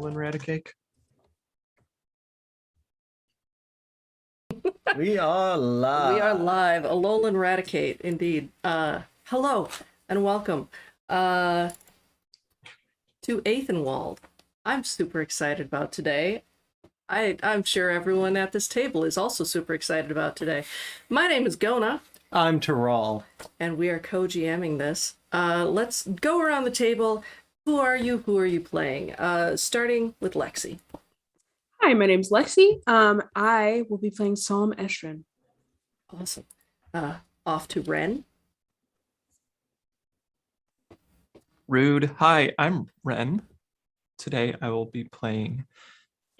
Alolan Raticake. We are live. We are live. Alolan Raticate, indeed. Hello and welcome to Aethenwald. I'm super excited about today. I'm sure everyone at this table is also super excited about today. My name is Gonah. I'm Teral. And we are co-GMing this. Let's go around the table. Who are you? Who are you playing? Starting with Lexi. Hi, my name's Lexi. I will be playing Psalm Eshrin. Awesome. Off to Wren. Rude. Hi, I'm Wren. Today I will be playing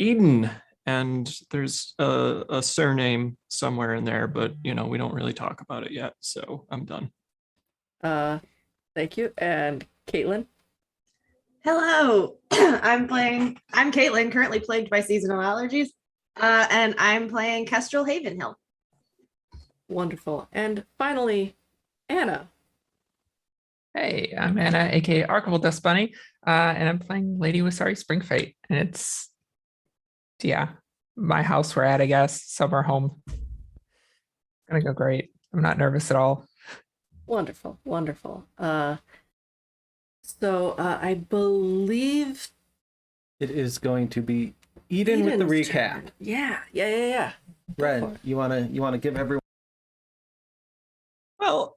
Iden, and there's a surname somewhere in there, but we don't really talk about it yet, so I'm done. Thank you. And Caitlin. Hello, I'm Caitlin, currently plagued by seasonal allergies, and I'm playing Kestrel Havenhill. Wonderful. And finally, Anna. Hey, I'm Anna, aka Archival Dust Bunny, and I'm playing Lady Wasari Springfate, and it's, my house we're at, I guess, summer home. Gonna go great. I'm not nervous at all. Wonderful, wonderful. So I believe it is going to be Iden with the recap. Turn. Yeah. Wren, you wanna give everyone? Well,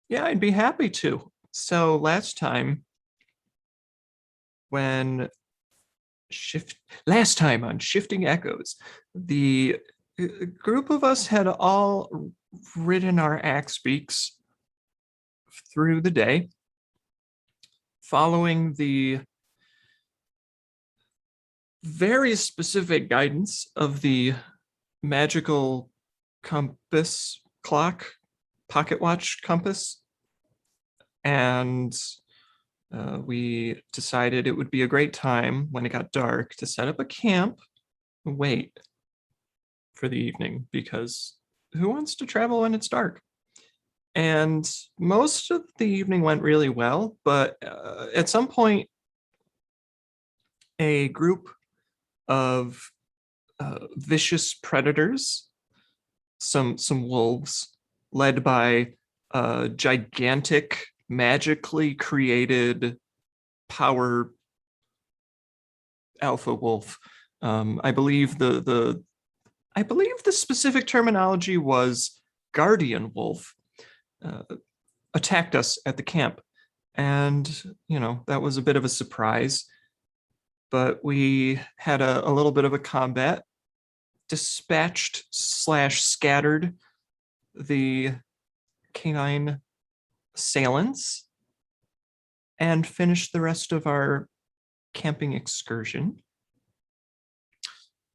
yeah, I'd be happy to. So last time on Shifting Echoes, the group of us had all ridden our axe beaks through the day, following the very specific guidance of the magical compass clock, pocket watch compass, and we decided it would be a great time when it got dark to set up a camp and wait for the evening, because who wants to travel when it's dark? And most of the evening went really well, but at some point, a group of vicious predators, some wolves, led by a gigantic, magically created power alpha wolf. I believe the specific terminology was guardian wolf. Attacked us at the camp, and that was a bit of a surprise, but we had a little bit of a combat, dispatched / scattered the canine assailants, and finished the rest of our camping excursion,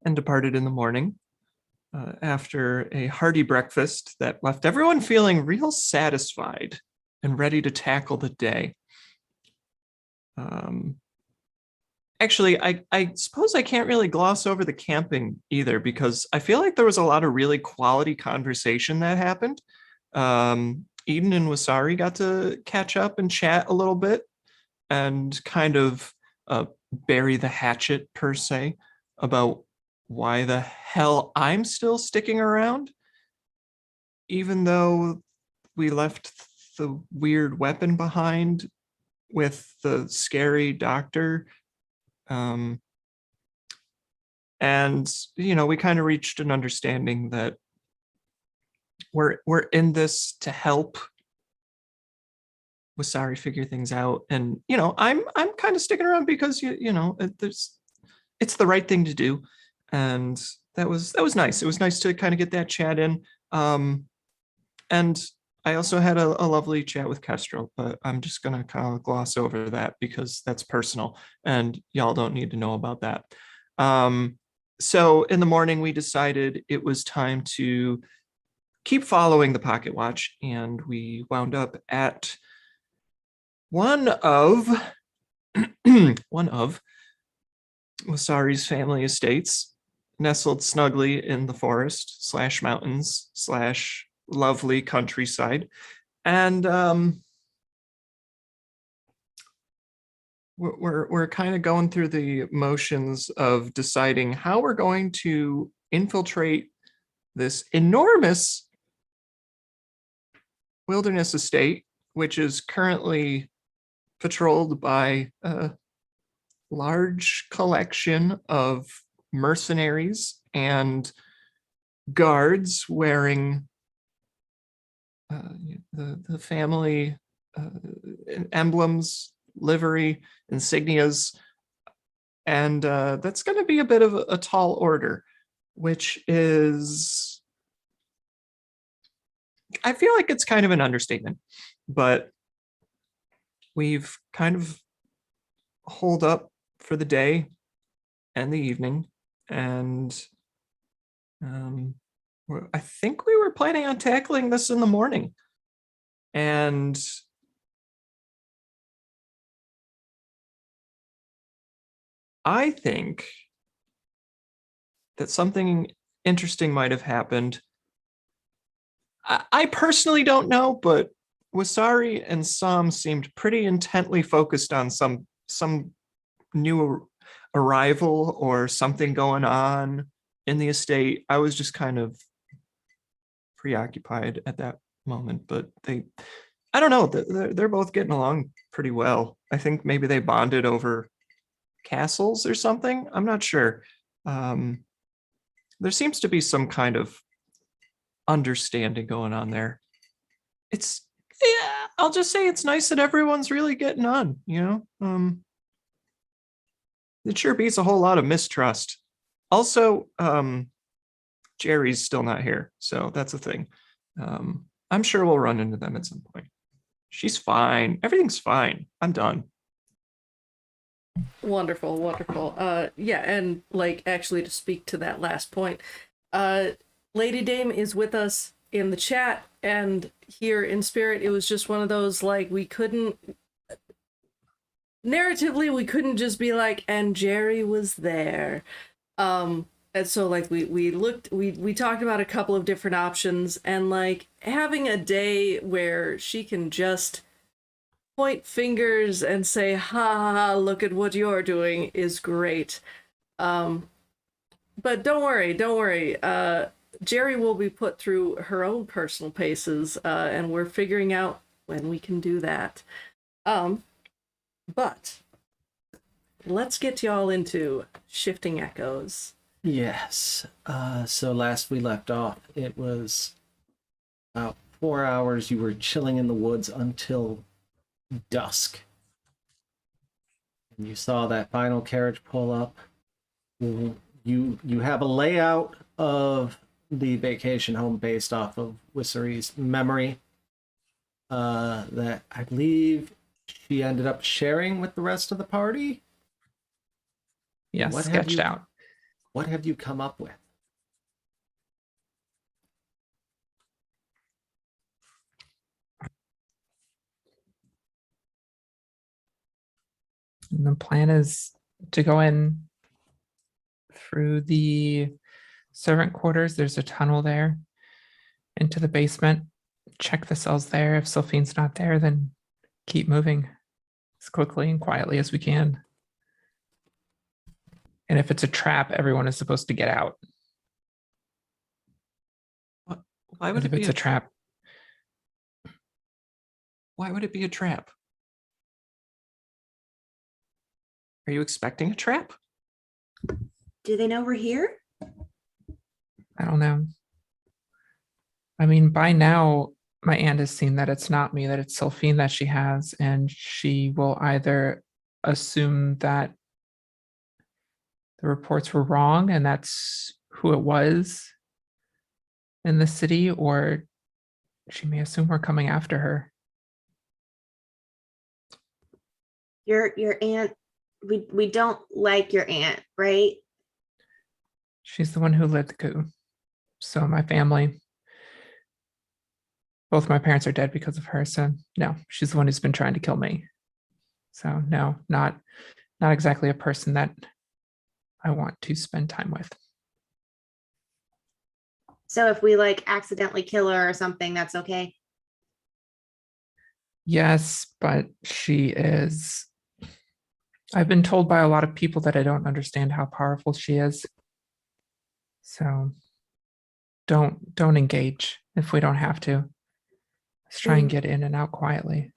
and departed in the morning after a hearty breakfast that left everyone feeling real satisfied and ready to tackle the day. Actually, I suppose I can't really gloss over the camping either, because I feel like there was a lot of really quality conversation that happened. Eden and Wasari got to catch up and chat a little bit and kind of bury the hatchet, per se, about why the hell I'm still sticking around, even though we left the weird weapon behind with the scary doctor. And we kind of reached an understanding that we're in this to help Wasari figure things out. And I'm kind of sticking around because it's the right thing to do. And that was nice. It was nice to kind of get that chat in. And I also had a lovely chat with Kestrel, but I'm just gonna kind of gloss over that because that's personal and y'all don't need to know about that. So in the morning, we decided it was time to keep following the pocket watch, and we wound up at one of Wasari's family estates, nestled snugly in the forest / mountains / lovely countryside. And we're kind of going through the motions of deciding how we're going to infiltrate this enormous wilderness estate, which is currently patrolled by a large collection of mercenaries and guards wearing the family emblems, livery, insignias, and that's going to be a bit of a tall order, which is, I feel like it's kind of an understatement, but we've kind of holed up for the day and the evening, and I think we were planning on tackling this in the morning. And I think that something interesting might have happened. I personally don't know, but Wasari and Sam seemed pretty intently focused on some new arrival or something going on in the estate. I was just kind of preoccupied at that moment, but I don't know, they're both getting along pretty well. I think maybe they bonded over castles or something. I'm not sure. There seems to be some kind of understanding going on there. I'll just say it's nice that everyone's really getting on, it sure beats a whole lot of mistrust. Also, Jerri's still not here, so that's a thing. I'm sure we'll run into them at some point. She's fine. Everything's fine. I'm done. Wonderful, wonderful. Yeah, and like actually to speak to that last point, Lady Dame is with us in the chat and here in spirit. It was just one of those, like, narratively we couldn't just be like, and Jerri was there. And so like we talked about a couple of different options, and like having a day where she can just point fingers and say, ha ha ha, look at what you're doing is great. But don't worry. Jerri will be put through her own personal paces, and we're figuring out when we can do that. But let's get y'all into Shifting Echoes. Yes. So last we left off, it was about 4 hours. You were chilling in the woods until dusk. And you saw that final carriage pull up. You have a layout of the vacation home based off of Wissary's memory that I believe she ended up sharing with the rest of the party. Yes, What have sketched you- out. What have you come up with? And the plan is to go in through the servant quarters. There's a tunnel there into the basement. Check the cells there. If Sylphine's not there, then keep moving as quickly and quietly as we can. And if it's a trap, everyone is supposed to get out. Why would If it be it's a trap, Why would it be a trap? Are you expecting a trap? Do they know we're here? I don't know. I mean, by now, my aunt has seen that it's not me, that it's Sylphine that she has, and she will either assume that the reports were wrong and that's who it was in the city, or she may assume we're coming after her. Your aunt, we don't like your aunt, right? She's the one who led the coup. So my family, both my parents are dead because of her. So no, she's the one who's been trying to kill me. So no, not exactly a person that I want to spend time with. So if we like accidentally kill her or something, that's okay. Yes, but she is I've been told by a lot of people that I don't understand how powerful she is. So don't engage if we don't have to. Let's try and get in and out quietly.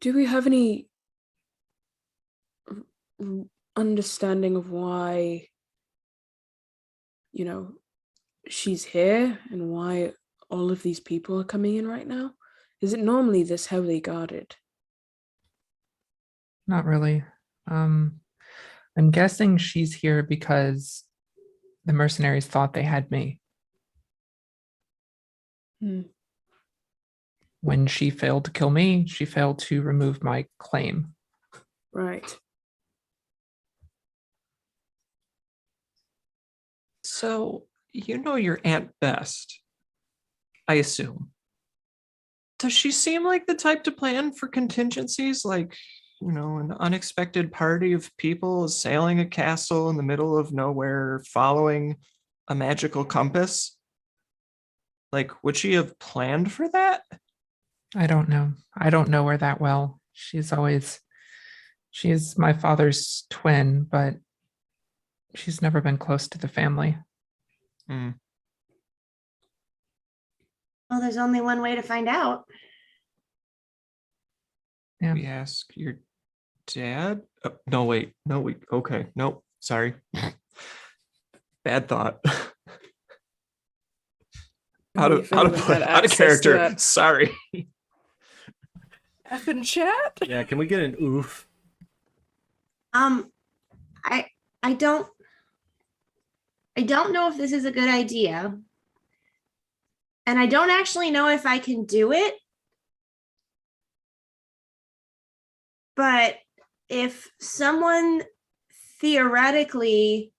Do we have any understanding of why, she's here and why all of these people are coming in right now? Is it normally this heavily guarded? Not really. I'm guessing she's here because the mercenaries thought they had me. When she failed to kill me, she failed to remove my claim. Right. So, you know your aunt best, I assume. Does she seem like the type to plan for contingencies, like, an unexpected party of people assailing a castle in the middle of nowhere, following a magical compass? Like, would she have planned for that? I don't know. I don't know her that well. She is my father's twin, but she's never been close to the family. Hmm. Well, there's only one way to find out. Yeah. We ask your dad? No, wait. No, okay. Nope. Sorry. Bad thought. Out If of anyone had access to character. that Sorry. effing chat. Yeah, can we get an oof? I don't know if this is a good idea. And I don't actually know if I can do it. But if someone theoretically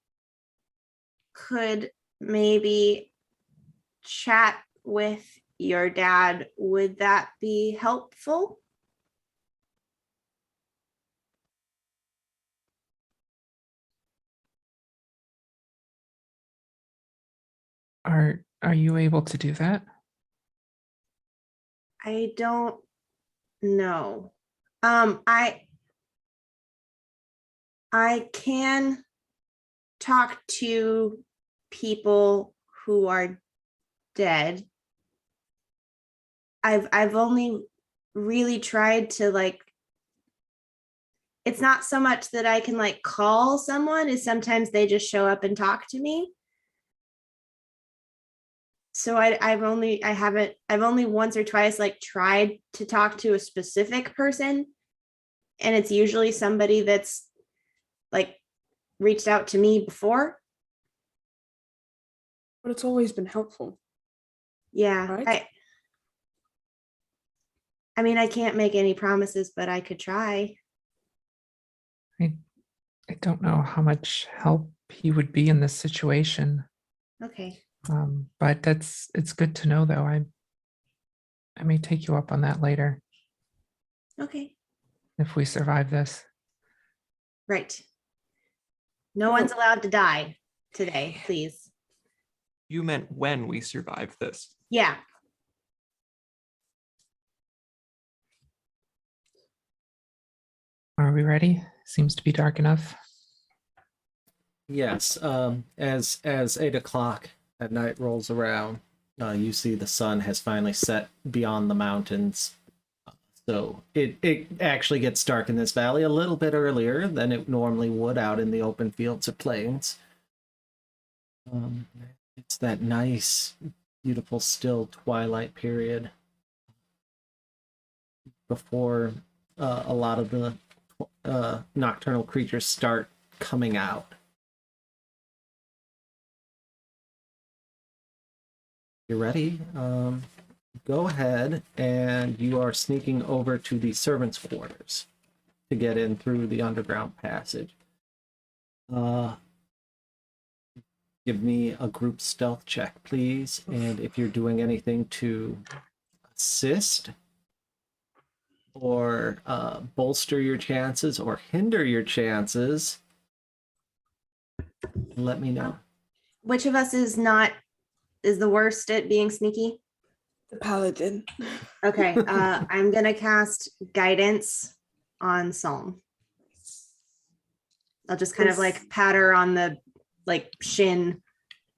could maybe chat with your dad, would that be helpful? Are you able to do that? I don't know. I can talk to people who are dead. I've only really tried to it's not so much that I can call someone, is sometimes they just show up and talk to me. So I've only once or twice tried to talk to a specific person, and it's usually somebody that's reached out to me before. But it's always been helpful. Yeah. Right. I mean, I can't make any promises, but I could try. I don't know how much help he would be in this situation. Okay. But it's good to know, though. I may take you up on that later Okay. if we survive this. Right. No one's allowed to die today, please. You meant when we survive this. Yeah. Are we ready? Seems to be dark enough. Yes. As 8 o'clock at night rolls around, you see the sun has finally set beyond the mountains. So it actually gets dark in this valley a little bit earlier than it normally would out in the open fields or plains. It's that nice, beautiful, still twilight period before a lot of the nocturnal creatures start coming out. You're ready? Go ahead, and you are sneaking over to the servants' quarters to get in through the underground passage. Give me a group stealth check, please. And if you're doing anything to assist or bolster your chances or hinder your chances, let me know. Which of us is the worst at being sneaky? The paladin. Okay. I'm gonna cast guidance on Psalm. I'll just kind of like pat her on the like shin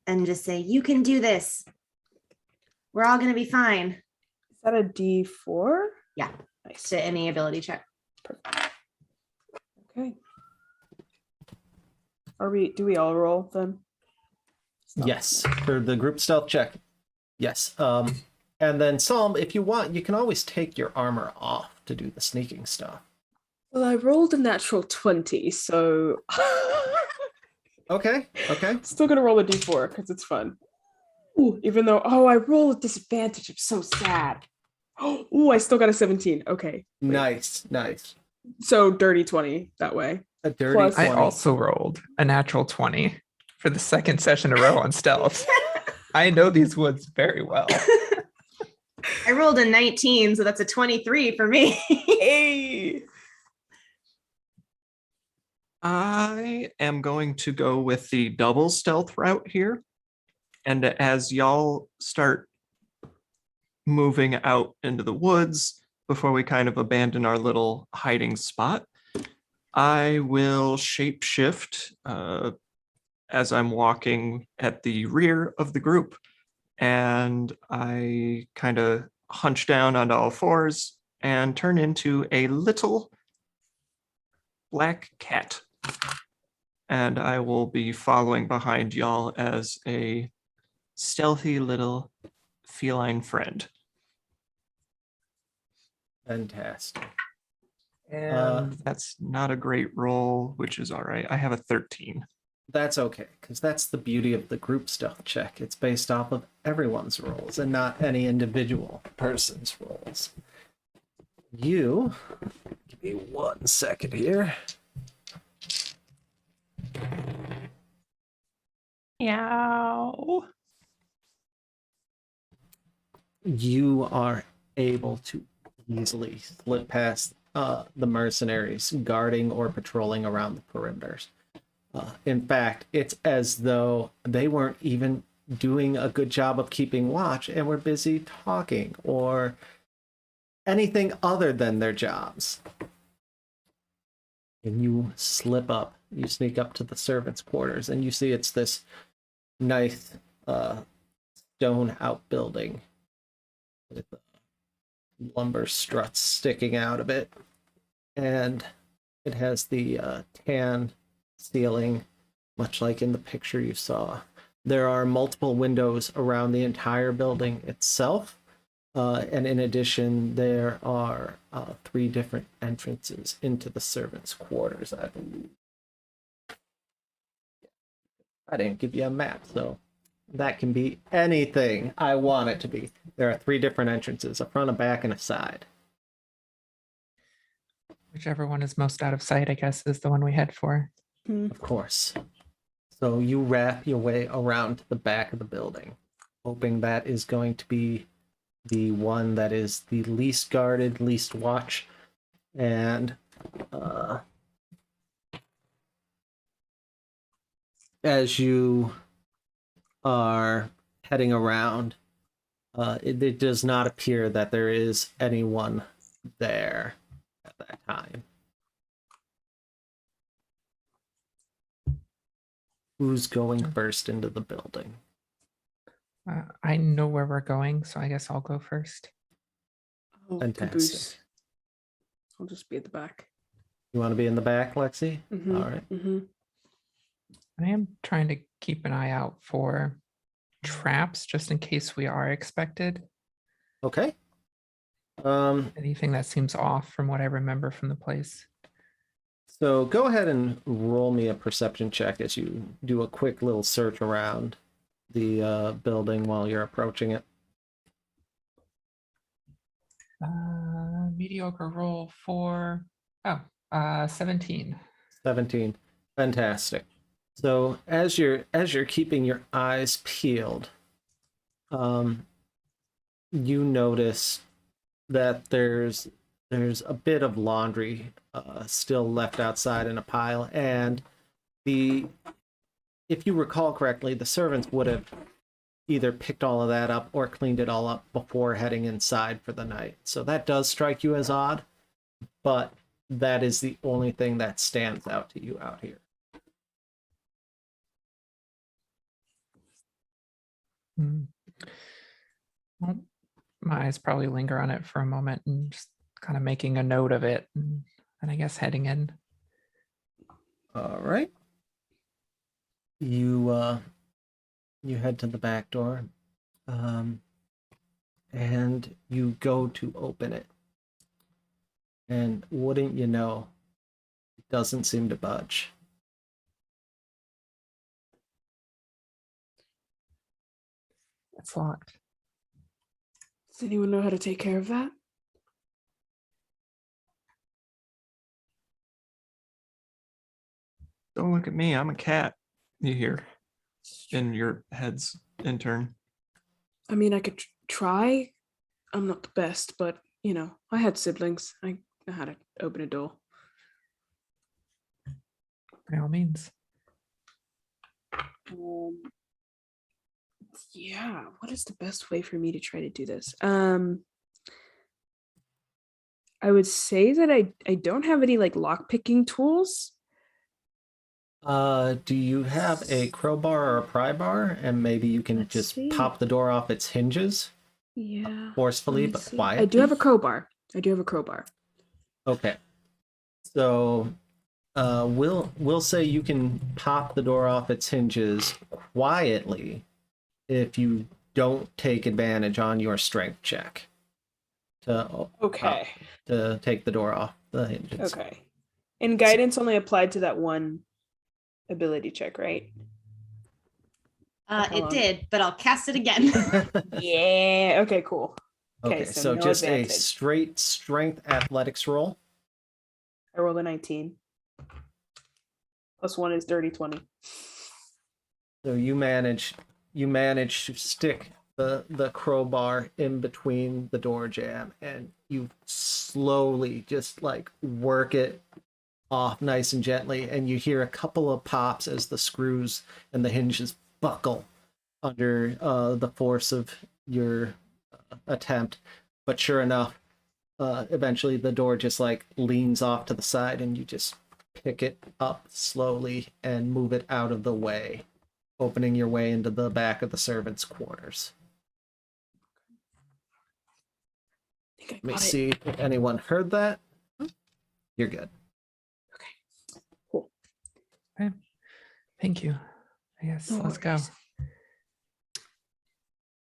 and just say, you can do this. We're all gonna be fine. Is that a D4? Yeah. Nice. To any ability check. Perfect. Okay. Do we all roll then? Stealth. Yes, for the group stealth check. Yes. And then Psalm, if you want, you can always take your armor off to do the sneaking stuff. Well, I rolled a natural 20, so Okay. still gonna roll a D4 because it's fun. Ooh, even though I roll at disadvantage, I'm so sad. Ooh, I still got a 17. Okay. Wait. Nice. So dirty 20 that way. A dirty Plus- 20. I also rolled a natural 20 for the second session in a row on stealth. I know these woods very well. I rolled a 19, so that's a 23 for me. Hey. I am going to go with the double stealth route here. And as y'all start moving out into the woods before we kind of abandon our little hiding spot, I will shapeshift as I'm walking at the rear of the group. And I kind of hunch down onto all fours and turn into a little black cat. And I will be following behind y'all as a stealthy little feline friend. Fantastic. And that's not a great roll, which is all right. I have a 13. That's okay, because that's the beauty of the group stealth check. It's based off of everyone's rolls and not any individual person's rolls. You, give me 1 second here. Meow. You are able to easily slip past the mercenaries guarding or patrolling around the perimeters. In fact, it's as though they weren't even doing a good job of keeping watch and were busy talking or anything other than their jobs. And you slip up, you sneak up to the servants' quarters, and you see it's this nice stone outbuilding with lumber struts sticking out of it. And it has the tan ceiling, much like in the picture you saw. There are multiple windows around the entire building itself. And in addition, there are 3 different entrances into the servants' quarters, I believe. I didn't give you a map, so that can be anything I want it to be. There are 3 different entrances, a front, a back, and a side. Whichever one is most out of sight, I guess, is the one we head for. Of course. So you wrap your way around to the back of the building, hoping that is going to be the one that is the least guarded, least watch, and as you are heading around, it does not appear that there is anyone there at that time. Who's going first into the building? I know where we're going, so I guess I'll go first. Oh, Fantastic. caboose. I'll just be at the back. You want to be in the back, Lexi? Mhm, All right. mhm. I am trying to keep an eye out for traps just in case we are expected. Okay. Anything that seems off from what I remember from the place. So go ahead and roll me a perception check as you do a quick little search around the building while you're approaching it. Mediocre roll for 17. 17. Fantastic. So as you're keeping your eyes peeled, you notice that there's a bit of laundry still left outside in a pile, and if you recall correctly, the servants would have either picked all of that up or cleaned it all up before heading inside for the night. So that does strike you as odd, but that is the only thing that stands out to you out here. Well, my eyes probably linger on it for a moment and just kind of making a note of it, and I guess heading in. All right. You head to the back door, and you go to open it, and wouldn't you know, it doesn't seem to budge. It's locked. Does anyone know how to take care of that? Don't look at me. I'm a cat. You hear in your heads in turn. I mean, I could try. I'm not the best, but I had siblings. I know how to open a door. By all means. Yeah, what is the best way for me to try to do this? I would say that I don't have any like lock picking tools. Do you have a crowbar or a pry bar, and maybe you can Let's just see. pop the door off its hinges Yeah. forcefully let me but see. quietly? I do have a crowbar. Okay. So we'll say you can pop the door off its hinges quietly if you don't take advantage on your strength check Okay. to take the door off the hinges. Okay. And guidance only applied to that one ability check, right? It did, but I'll cast it again. Yeah. Okay, cool. Okay, so no just advantage. a straight strength athletics roll. I rolled a 19. Plus 1 is dirty 20. So you manage to stick the crowbar in between the door jamb, and you slowly just like work it off nice and gently, and you hear a couple of pops as the screws and the hinges buckle under the force of your attempt. But sure enough, eventually the door just like leans off to the side, and you just pick it up slowly and move it out of the way, opening your way into the back of the servants' quarters. I think I Let me got it. see if anyone heard that. You're good. Okay. Cool. Okay. Thank you. I guess No let's go. worries.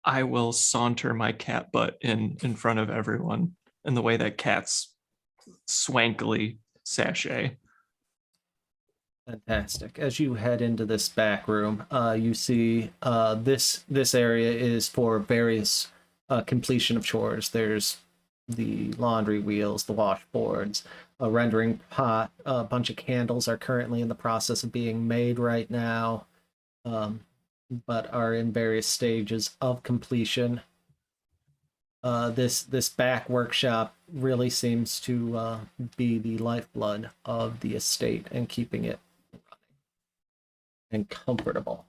I will saunter my cat butt in front of everyone in the way that cats swankily sashay. Fantastic. As you head into this back room, you see this area is for various completion of chores. There's the laundry wheels, the washboards, a rendering pot. A bunch of candles are currently in the process of being made right now, but are in various stages of completion. This back workshop really seems to be the lifeblood of the estate and keeping it and comfortable.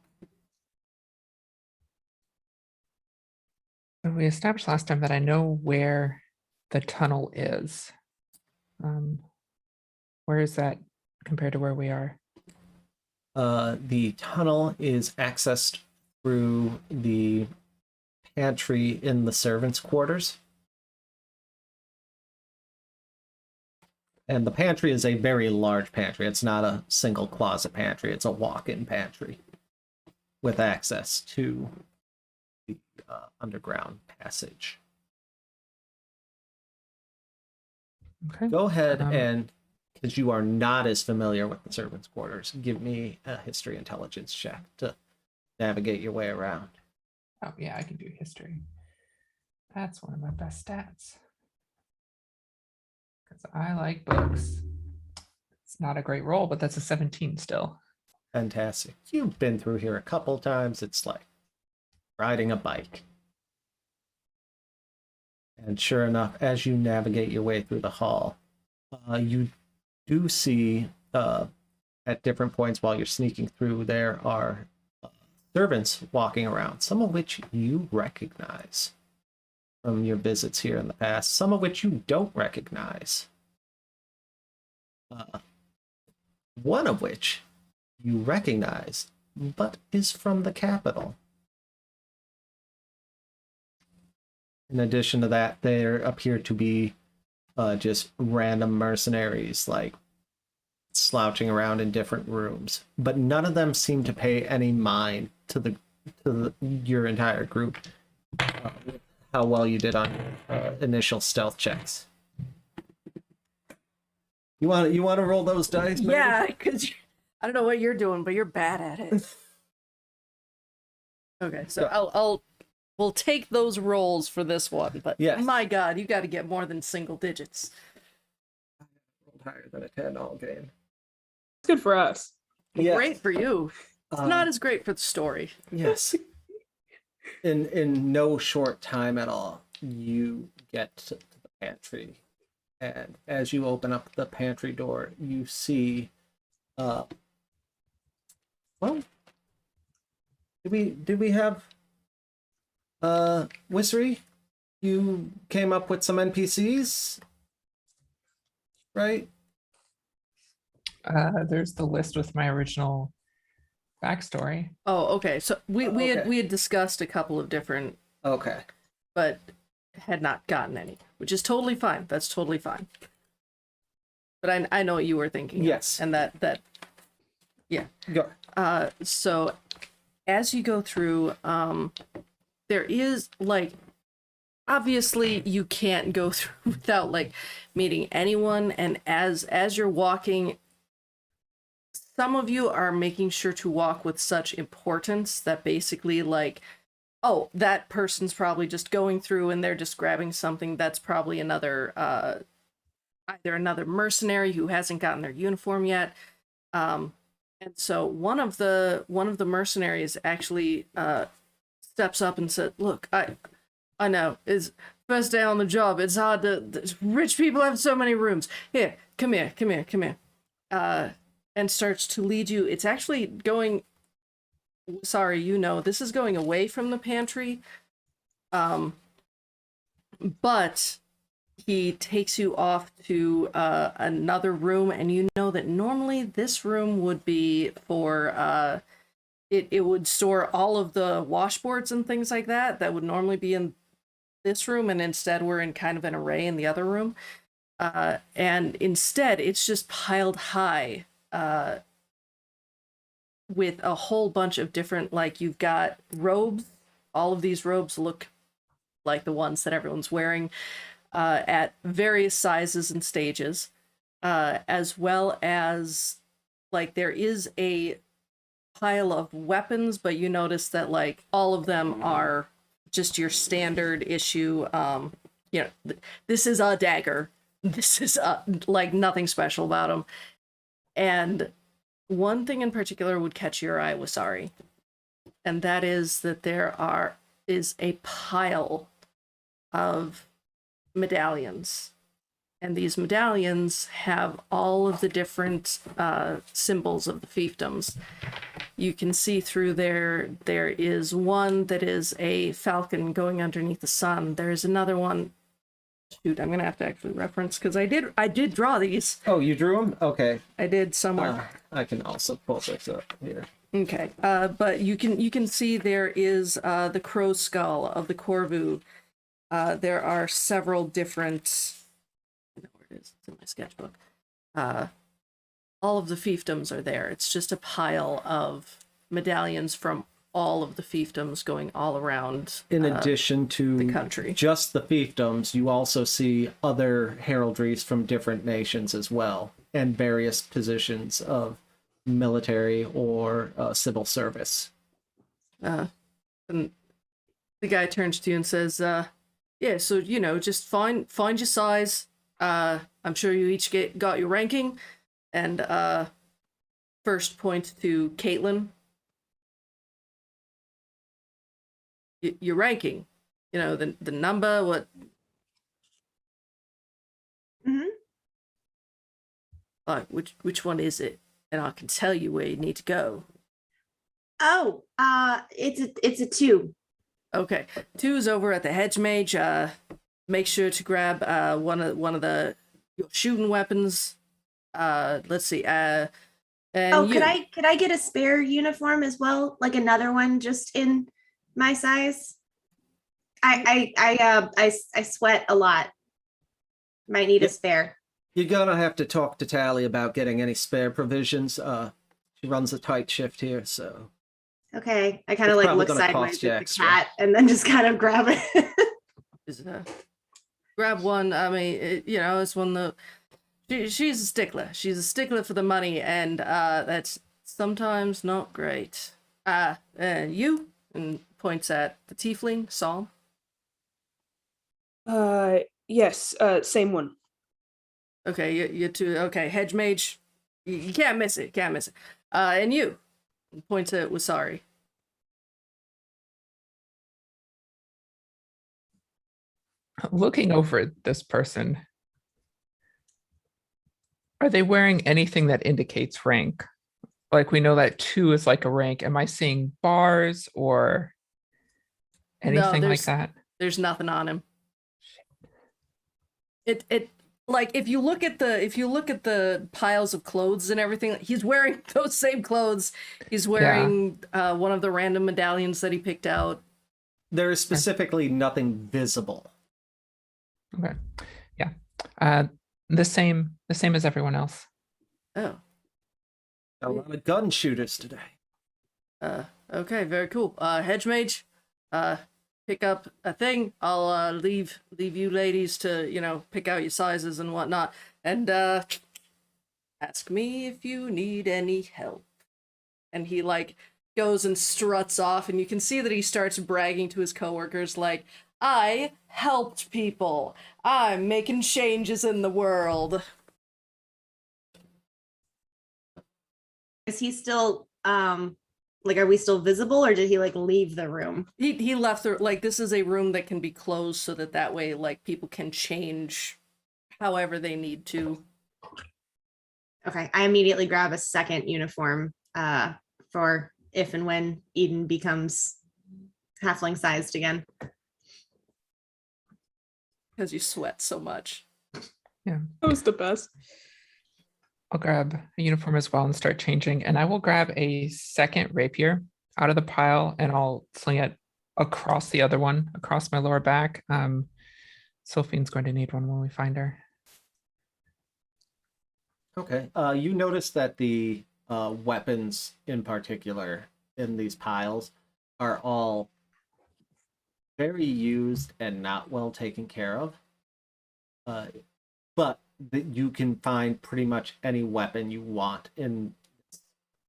So we established last time that I know where the tunnel is. Where is that compared to where we are? The tunnel is accessed through the pantry in the servants' quarters. And the pantry is a very large pantry. It's not a single closet pantry. It's a walk-in pantry with access to the underground passage. Okay. Go ahead and, because you are not as familiar with the servants' quarters, give me a history intelligence check to navigate your way around. Oh yeah, I can do history. That's one of my best stats. Because I like books. It's not a great roll, but that's a 17 still. Fantastic. You've been through here a couple times. It's like riding a bike. And sure enough, as you navigate your way through the hall, you do see at different points while you're sneaking through, there are servants walking around, some of which you recognize from your visits here in the past, some of which you don't recognize. One of which you recognize, but is from the capital. In addition to that, there appear to be just random mercenaries like slouching around in different rooms, but none of them seem to pay any mind to your entire group. How well you did on your initial stealth checks. You want to roll those dice? Maybe? Yeah, because I don't know what you're doing, but you're bad at it. Okay, so we'll take those rolls for this one, but Yes. my God, you got to get more than single digits. Rolled higher than a 10 all game. It's good for us. Yes. Great for you. It's not as great for the story. Yes. In no short time at all, you get to the pantry, and as you open up the pantry door, you see, well, did we have, Whissery? You came up with some NPCs, right? There's the list with my original backstory. Oh, okay. So we Okay. had discussed a couple of different, Okay. but had not gotten any, which is totally fine. That's totally fine. But I know what you were thinking. Yes. And that yeah. Go. So as you go through, there is like, obviously you can't go through without like meeting anyone. And as you're walking, some of you are making sure to walk with such importance that basically like, oh, that person's probably just going through and they're just grabbing something. That's probably another, either another mercenary who hasn't gotten their uniform yet. And so one of the mercenaries actually steps up and said, "Look, I know it's first day on the job. It's hard to. Rich people have so many rooms. Here, come here. And starts to lead you. It's actually going. Sorry, this is going away from the pantry. But he takes you off to another room, and you know that normally this room would be for it would store all of the washboards and things like that would normally be in this room, and instead we're in kind of an array in the other room. And instead it's just piled high with a whole bunch of different, like, you've got robes. All of these robes look like the ones that everyone's wearing at various sizes and stages, as well as like there is a pile of weapons, but you notice that like all of them are just your standard issue. This is a dagger. This is like nothing special about them. And one thing in particular would catch your eye, Wasari, and that is that there is a pile of medallions, and these medallions have all of the different symbols of the fiefdoms. You can see through there is one that is a falcon going underneath the sun. There's another one. Shoot, I'm gonna have to actually reference, because I did draw these. Oh, you drew them? Okay. I did somewhere. I can also pull this up here. Okay, but you can see there is the crow skull of the Corvu. There are several different. I know where it is. It's in my sketchbook. All of the fiefdoms are there. It's just a pile of medallions from all of the fiefdoms going all around. In addition to the country, just the fiefdoms, you also see other heraldries from different nations as well, and various positions of military or civil service. And the guy turns to you and says, yeah, so, just find your size. I'm sure you each got your ranking. And first point to Caitlin. Your ranking. The number, what? Mm-hmm. Which one is it? And I can tell you where you need to go. Oh, it's a 2. Okay, 2 is over at the hedge mage. Make sure to grab one of your shooting weapons. Let's see. And could I get a spare uniform as well, like another one just in my size? I sweat a lot. Might need a Yep. spare. You're gonna have to talk to Tally about getting any spare provisions. She runs a tight shift here, so Okay. I kind of It's like probably look gonna sideways cost you at the extra. cat and then just kind of grab it. Just, grab one. I mean, it's one that she's a stickler. She's a stickler for the money, and that's sometimes not great. And you, and points at the tiefling, Psalm. Yes, same one. Okay, you two. Okay, hedge mage. You can't miss it. Can't miss it. And you, and points at Wasari. Looking over at this person, are they wearing anything that indicates rank? Like we know that 2 is like a rank. Am I seeing bars or anything like that? There's nothing on him. It like if you look at the piles of clothes and everything, he's wearing those same clothes. He's wearing one of the random medallions that he picked out. there is specifically nothing visible. Okay. Yeah. The same as everyone else. Oh. A lot of gun shooters today. Okay, very cool. Hedge mage, pick up a thing. I'll leave you ladies to, pick out your sizes and whatnot. And ask me if you need any help. And he goes and struts off, and you can see that he starts bragging to his coworkers like, I helped people. I'm making changes in the world. Is he still are we still visible, or did he leave the room? He left this is a room that can be closed so that way people can change however they need to. Okay, I immediately grab a second uniform for if and when Eden becomes halfling sized again. Because you sweat so much. Yeah. That was the best. I'll grab a uniform as well and start changing. And I will grab a second rapier out of the pile and I'll sling it across the other one, across my lower back. Sylphine's going to need one when we find her. Okay. You notice that the weapons in particular in these piles are all very used and not well taken care of. But you can find pretty much any weapon you want in this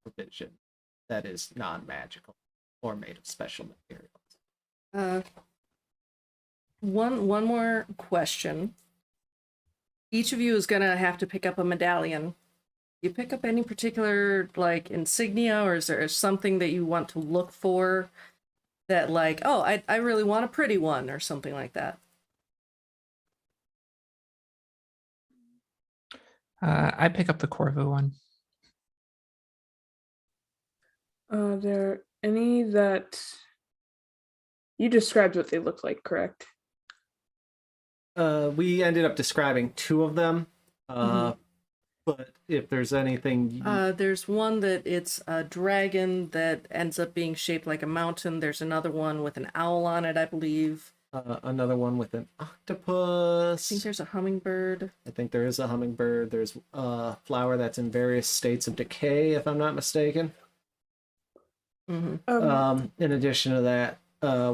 provision that is non-magical or made of special materials. One more question. Each of you is gonna have to pick up a medallion. You pick up any particular insignia, or is there something that you want to look for that I really want a pretty one or something like that? I pick up the Corvu one. Are there any that you described what they look like, correct? We ended up describing 2 of them. Mhm. But if there's anything... There's one that it's a dragon that ends up being shaped like a mountain. There's another one with an owl on it, I believe. Another one with an I octopus. think there's a hummingbird. I think there is a hummingbird. There's a flower that's in various states of decay, if I'm not mistaken. Mm-hmm. In addition to that,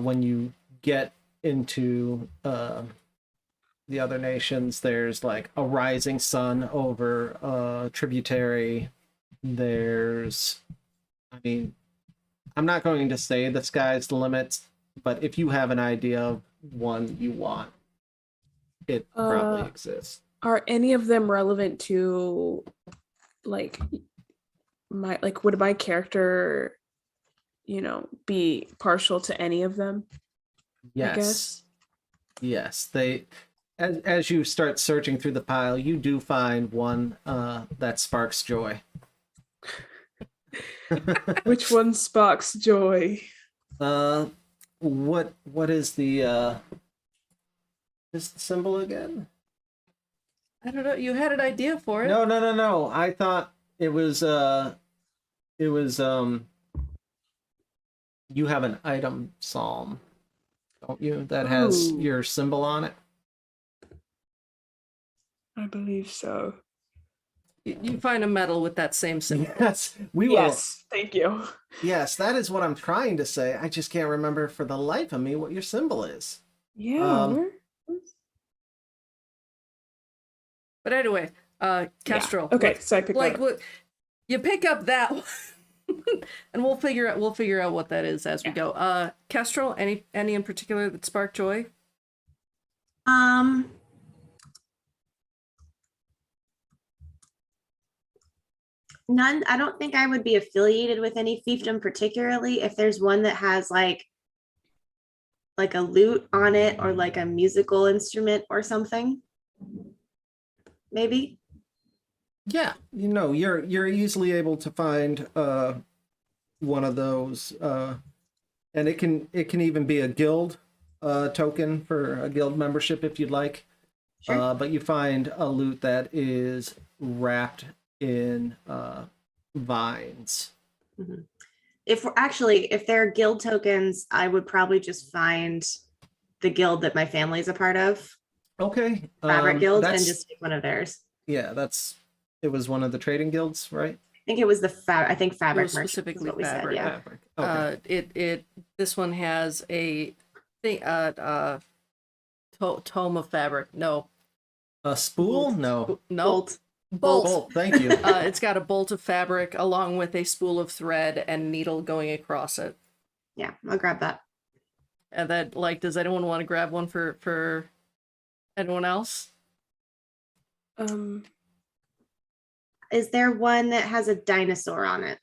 when you get into the other nations, there's a rising sun over a tributary. There's, I'm not going to say the sky's the limit, but if you have an idea of one you want, it probably exists. Are any of them relevant to would my character, be partial to any of them? Yes. I guess. Yes. They as you start searching through the pile, you do find one that sparks joy. Which one sparks joy? What is the symbol again? I don't know. You had an idea for it. No. I thought it was you have an item psalm. don't you? That has Ooh. your symbol on it. I believe so. You find a medal with that same symbol. Yes, we will. Yes, thank you. Yes, that is what I'm trying to say. I just can't remember for the life of me what your symbol is. Yeah, Um, But anyway, Kestrel. Okay, what- so I picked like that up. what you pick up that one, and we'll figure out what that is as we go. Kestrel, any in particular that sparked joy? None. I don't think I would be affiliated with any fiefdom particularly. If there's one that has like a lute on it or like a musical instrument or something, maybe. Yeah, you know, you're easily able to find one of those, and it can even be a guild token for a guild membership if you'd like. Sure. But you find a lute that is wrapped in vines. If there are guild tokens, I would probably just find the guild that my family's a part of, Okay, Fabric Guild, and that's- just take one of theirs. yeah, it was one of the trading guilds, right? I think it was Fabric was Merchant is specifically what we said. Fabric. Yeah. Fabric. Okay. This one has a thing. Tome of fabric. No, A spool? No. no. Bolt. Bolt. Thank you. It's got a bolt of fabric along with a spool of thread and needle going across it. Yeah, I'll grab that. And then, like, does anyone want to grab one for anyone else? Is there one that has a dinosaur on it?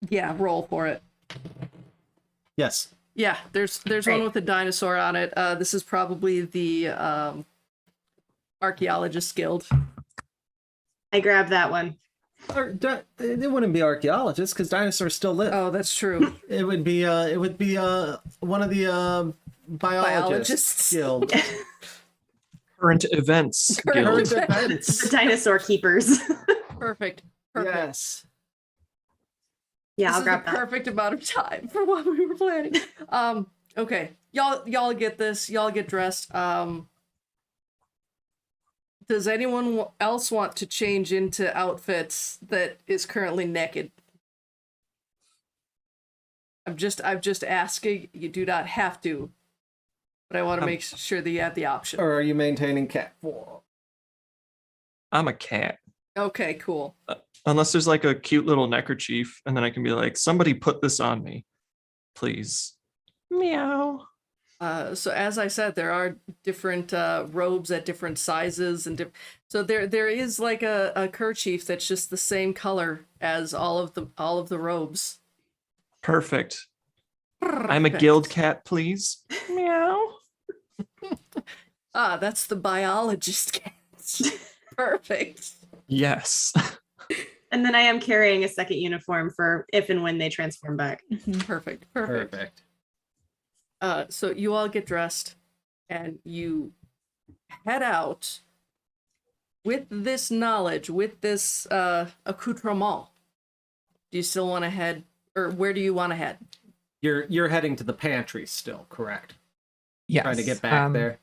Yeah, roll for it. Yes. Yeah, there's one Great. with a dinosaur on it. This is probably the Archaeologist Guild. I grabbed that one. It wouldn't be archaeologists because dinosaurs still live. Oh, that's true. It would be one of the biologists Biologists. guild. Current events Current guild. events. events. The dinosaur keepers. Perfect. Yes. Yeah, This I'll is grab the that. perfect amount of time for what we were planning. Okay. Y'all get this. Y'all get dressed. Does anyone else want to change into outfits that is currently naked? I'm just asking. You do not have to, but I want to make sure that you have the option. Or are you maintaining cat form? I'm a cat. Okay, cool. Unless there's like a cute little neckerchief, and then I can be like, somebody put this on me, please. Meow. So as I said, there are different robes at different sizes, and so there is like a kerchief that's just the same color as all of the robes. Perfect. I'm a Perfect. guild cat, please. Meow. That's the biologist cat. Perfect. Yes. And then I am carrying a second uniform for if and when they transform back. Perfect. So you all get dressed and you head out with this knowledge, with this accoutrement. Do you still want to head, or where do you want to head? You're heading to the pantry still, correct? Yes. Trying to get back there.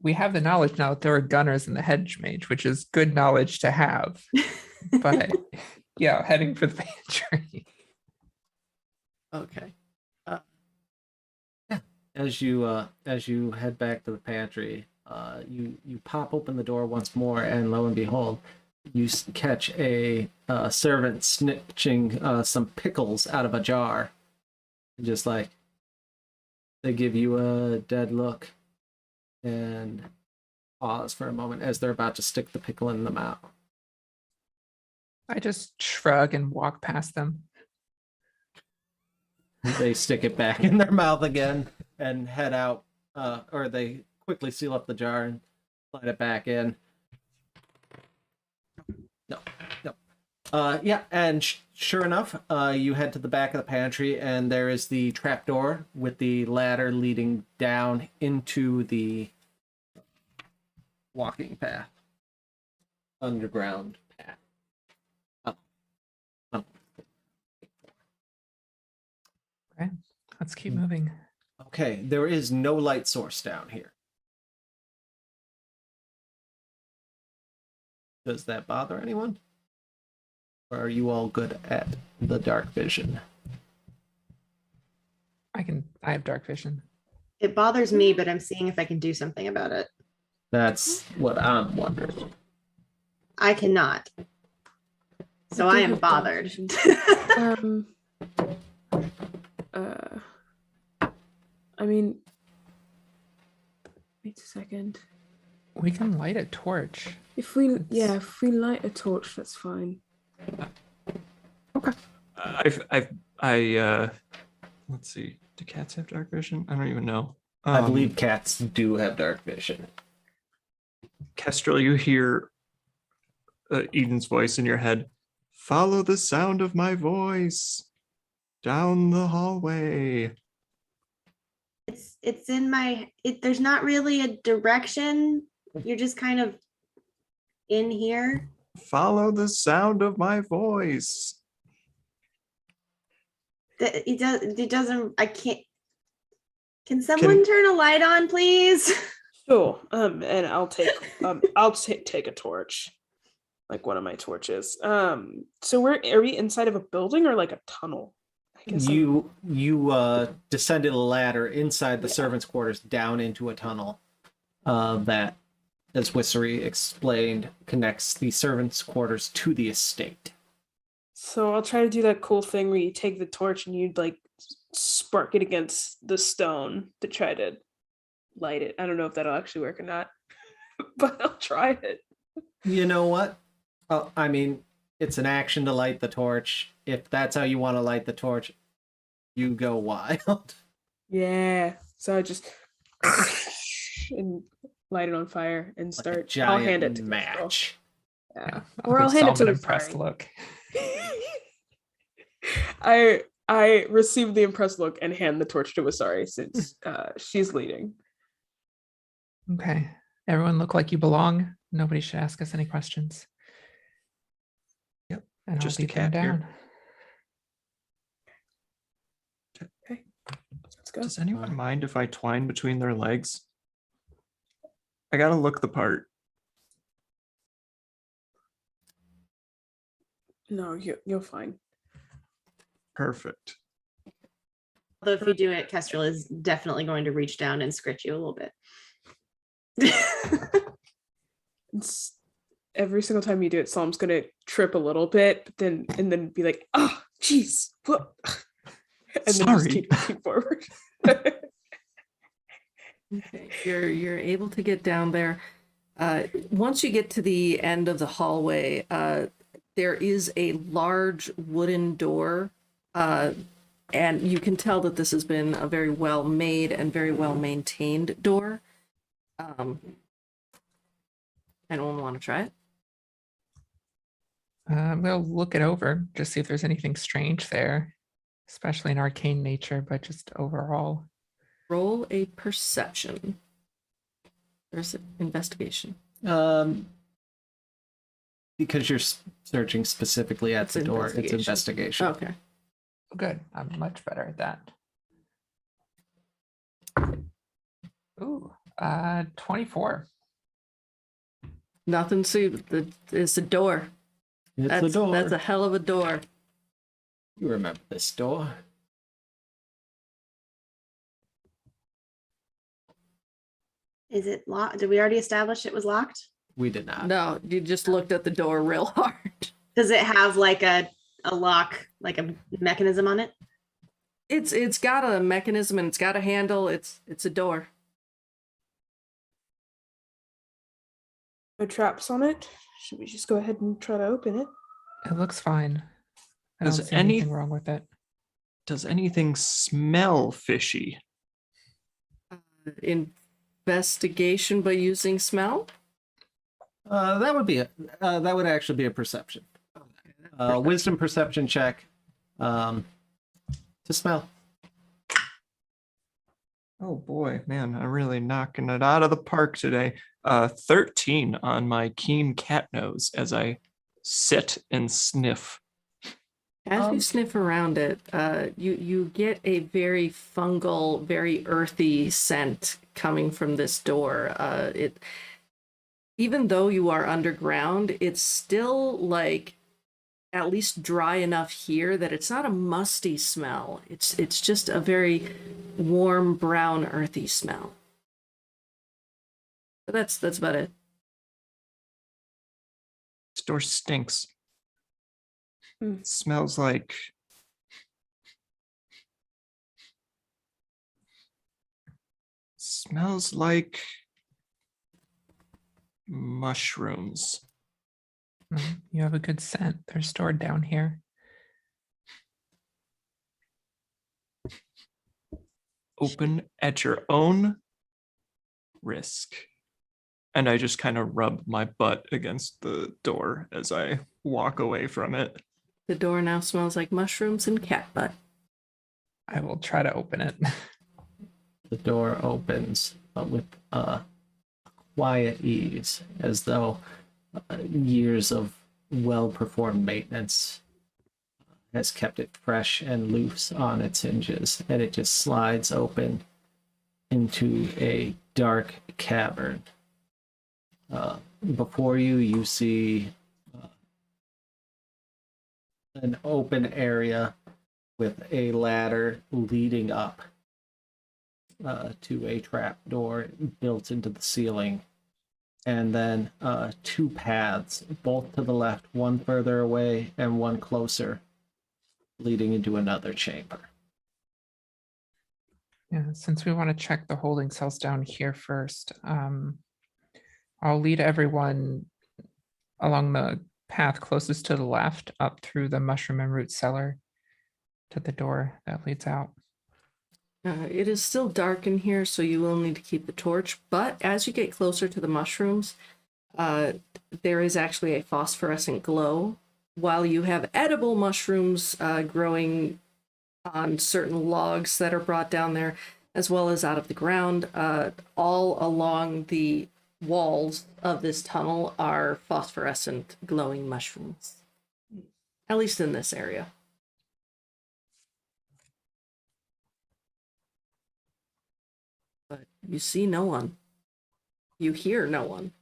We have the knowledge now that there are gunners in the hedge mage, which is good knowledge to have. But yeah, heading for the pantry. Okay. As you head back to the pantry, you pop open the door once more, and lo and behold, you catch a servant snitching some pickles out of a jar. Just like they give you a dead look and pause for a moment as they're about to stick the pickle in the mouth. I just shrug and walk past them. They stick it back in their mouth again and head out, or they quickly seal up the jar and slide it back in. No. Yeah, and sure enough, you head to the back of the pantry, and there is the trapdoor with the ladder leading down into the walking path, underground path. Oh. Okay. Let's keep moving. Okay, there is no light source down here. Does that bother anyone? Or are you all good at the dark vision? I have dark vision. It bothers me, but I'm seeing if I can do something about it. That's what I'm wondering. I cannot. So I I do am have dark bothered. vision. I mean, wait a second. We can light a torch. If we light a torch, that's fine. Let's see. Do cats have dark vision? I don't even know. I believe cats do have dark vision. Kestrel, you hear Eden's voice in your head. Follow the sound of my voice down the hallway. It's in my there's not really a direction. You're just kind of in here. Follow the sound of my voice. It doesn't I can't. Can someone turn a light on, please? Sure. And I'll take take a torch, like one of my torches. So are we inside of a building or like a tunnel? I guess You descended a ladder inside the servants' quarters down into a tunnel that, as Wissery explained, connects the servants' quarters to the estate. So I'll try to do that cool thing where you take the torch and you'd like spark it against the stone to try to light it. I don't know if that'll actually work or not, but I'll try it. You know what? I mean, it's an action to light the torch. If that's how you want to light the torch, you go wild. Yeah. So I just and light it on fire and Like a start. giant I'll hand it to match. Yeah. Yeah, Or I'll hand it to the impressed fire. look. I receive the impressed look and hand the torch to Wasari since she's leading. Okay. Everyone look like you belong. Nobody should ask us any questions. Yep. And Just I'll a lead them cat here. down. Okay. Let's go. Does anyone mind if I twine between their legs? I gotta look the part. No, you're fine. Perfect. Although if you do it, Kestrel is definitely going to reach down and scritch you a little bit. It's, every single time you do it, Psalm's gonna trip a little bit, but then be like, "Oh, jeez, what?" And then just Sorry. keep moving forward. Okay, you're able to get down there. Once you get to the end of the hallway, there is a large wooden door, and you can tell that this has been a very well made and very well maintained door. Anyone want to try it? We'll look it over, just see if there's anything strange there, especially in arcane nature, but just overall. Roll a perception. There's an investigation. Because you're searching specifically at It's the door, it's investigation. investigation. Okay. Good. I'm much better at that. Ooh, 24. Nothing to it's a door. It's That's the door. that's a hell of a door. You remember this door? Is it locked? Did we already establish it was locked? We did not. No, you just looked at the door real hard. Does it have like a lock, like a mechanism on it? It's got a mechanism and it's got a handle. It's a door. No traps on it. Should we just go ahead and try to open it? It looks fine. I don't Does see anything wrong with it. Does anything smell fishy? Investigation by using smell. That would actually be a perception. Wisdom perception check. To smell. Oh boy, man, I'm really knocking it out of the park today. 13 on my keen cat nose as I sit and sniff. As you sniff around it, you get a very fungal, very earthy scent coming from this door. Even though you are underground, it's still like at least dry enough here that it's not a musty smell. It's just a very warm, brown, earthy smell. But that's about it. This door stinks. Mm. It smells like mushrooms. You have a good scent. They're stored down here. Open at your own risk. And I just kind of rub my butt against the door as I walk away from it. The door now smells like mushrooms and cat butt. I will try to open it. The door opens with quiet ease, as though years of well-performed maintenance has kept it fresh and loose on its hinges, and it just slides open into a dark cavern. Before you, you see an open area with a ladder leading up to a trap door built into the ceiling, and then two paths, both to the left, one further away and one closer, leading into another chamber. Yeah, since we want to check the holding cells down here first, I'll lead everyone along the path closest to the left up through the mushroom and root cellar to the door that leads out. It is still dark in here, so you will need to keep the torch. But as you get closer to the mushrooms, there is actually a phosphorescent glow. While you have edible mushrooms growing on certain logs that are brought down there, as well as out of the ground, all along the walls of this tunnel are phosphorescent glowing mushrooms. At least in this area. But you see no one. You hear no one.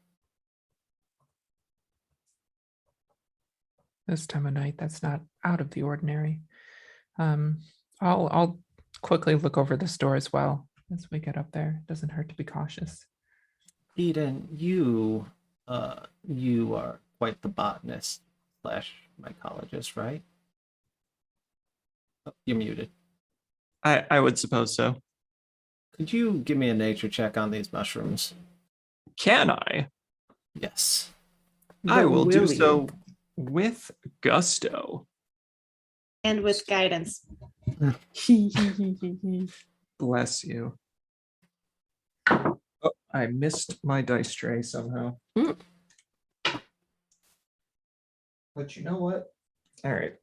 This time of night, that's not out of the ordinary. I'll quickly look over this door as well as we get up there. It doesn't hurt to be cautious. Eden, you are quite the botanist / mycologist, right? Oh, you're muted. I would suppose so. Could you give me a nature check on these mushrooms? Can I? Yes. I But will do you? so with gusto. And with guidance. Bless you. Oh, I missed my dice tray somehow. Mm. But you know what? All right.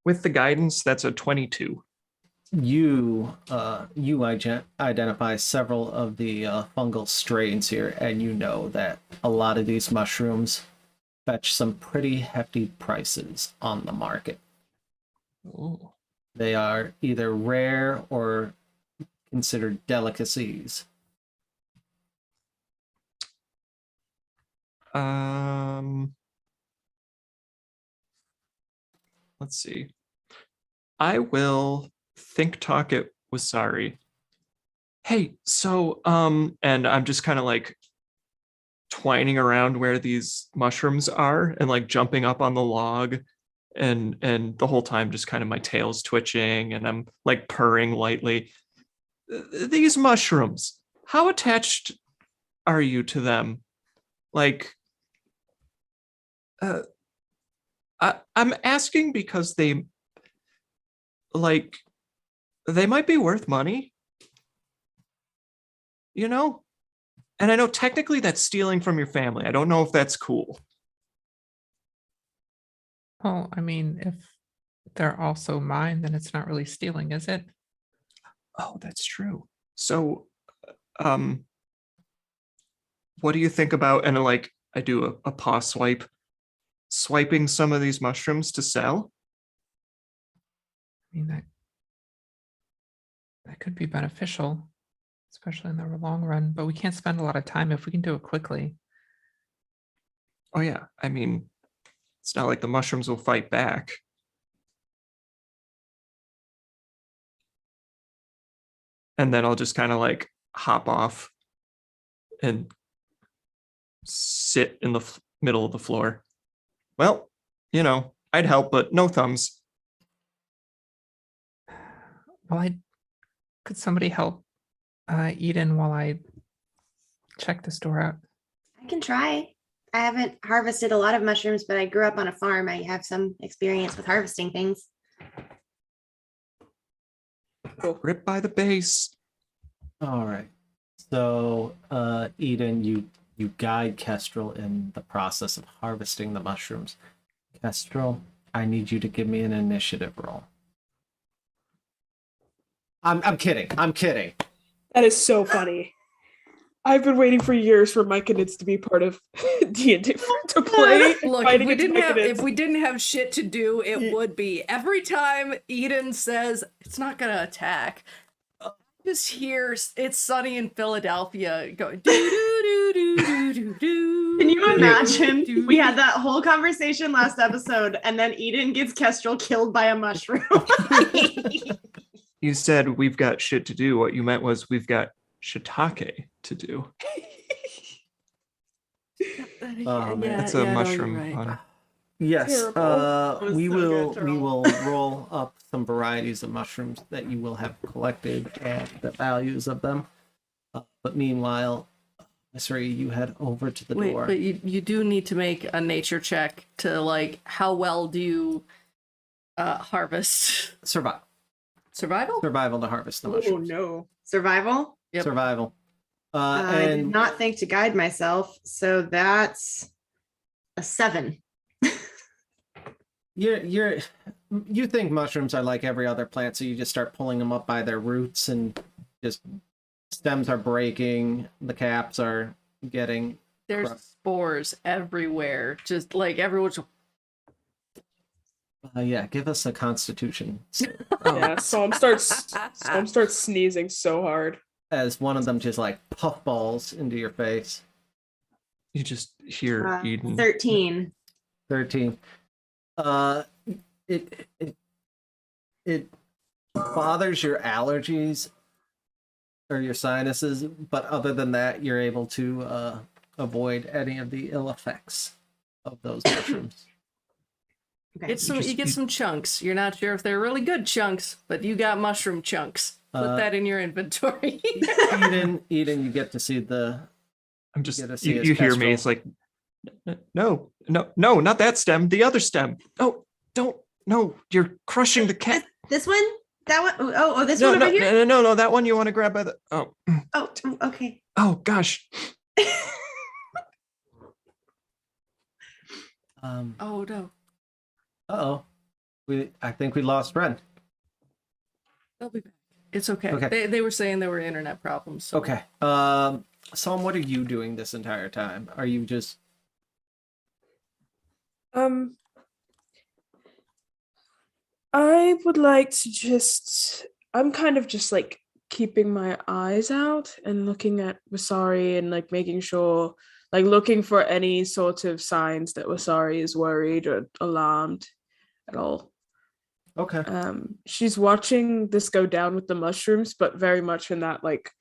With the guidance, that's a 22. You identify several of the fungal strains here, and you know that a lot of these mushrooms fetch some pretty hefty prices on the market. Oh. They are either rare or considered delicacies. Let's see. I will talk it with Sari. Hey, so and I'm just kind of like twining around where these mushrooms are and like jumping up on the log, and the whole time just kind of my tail's twitching and I'm like purring lightly. These mushrooms, how attached are you to them? Like I'm asking because they might be worth money, you know? And I know technically that's stealing from your family. I don't know if that's cool. Well, I mean, if they're also mine, then it's not really stealing, is it? Oh, that's true. So, what do you think about, and like I do a paw swipe, swiping some of these mushrooms to sell? mean, that could be beneficial, especially in the long run, but we can't spend a lot of time if we can do it quickly. Oh yeah, I mean, it's not like the mushrooms will fight back. And then I'll just kind of like hop off and sit in the middle of the floor. Well, I'd help, but no thumbs. Well, could somebody help Eden while I check this door out? I can try. I haven't harvested a lot of mushrooms, but I grew up on a farm. I have some experience with harvesting things. Grip by the base. All right. So, Eden, you guide Kestrel in the process of harvesting the mushrooms. Kestrel, I need you to give me an initiative roll. I'm kidding. I'm kidding. That is so funny. I've been waiting for years for Myconids to be part of D&D to play. Look, fighting if against we didn't have shit to do, it would be. Every time Eden says it's not gonna attack, just hear It's Sunny in Philadelphia going do do do do do do. Can you imagine? do, We had that whole conversation last episode, and then Eden gets Kestrel killed by a mushroom. You said we've got shit to do. What you meant was we've got shiitake to do. That's a mushroom right. pun. Yes, Terrible. was we so will good, we Teral. will roll up some varieties of mushrooms that you will have collected and the values of them. But meanwhile, Missouri, you head over to the Wait, door. but you do need to make a nature check to like how well do you harvest Survival survival? to harvest the Oh mushrooms. no. Survival? Yep. Survival. I did And not think to guide myself, so that's a 7. you think mushrooms are like every other plant, so you just start pulling them up by their roots, and just stems are breaking, the caps are getting. There's Correct. spores everywhere, just like everyone's. Yeah, give us a Constitution Yeah, Psalm starts sneezing so hard. as one of them just like puffballs into your face. You just hear Eden. 13. 13. It bothers your allergies or your sinuses, but other than that, you're able to avoid any of the ill effects of those mushrooms. Okay. You get some chunks. You're not sure if they're really good chunks, but you got mushroom chunks. Put that in your inventory. Eden, you get to see the. I'm just Get to see his you hear me. Kestrel. It's like no, not that stem. The other stem. Oh, don't. No, you're crushing the cat. This one? That one? Oh, this No, one no, over here? no. That one you want to grab by the. Oh, Oh, okay. oh gosh. Oh no. Uh-oh. I think we lost Wren. They'll be back. It's okay. Okay. They were saying there were internet problems. So. Okay. Psalm, what are you doing this entire time? Are you just I would like to just I'm kind of just like keeping my eyes out and looking at Wasari and like making sure like looking for any sort of signs that Wasari is worried or alarmed at all. okay? She's watching this go down with the mushrooms, but very much in that like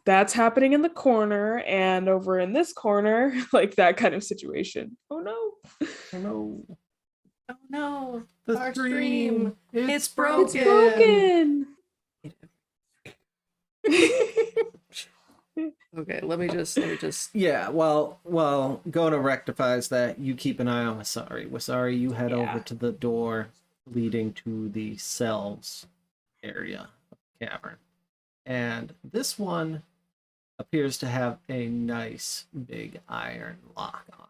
that's happening in the corner and over in this corner, like that kind of situation. Oh no. Oh no. Oh no. The Our stream. stream. It's broken. It's broken. Okay, let me just. Yeah, well, Gonah rectifies that. You keep an eye on Wasari. Wasari, you head over to the door leading to the cells area of the cavern. And this one appears to have a nice big iron lock on.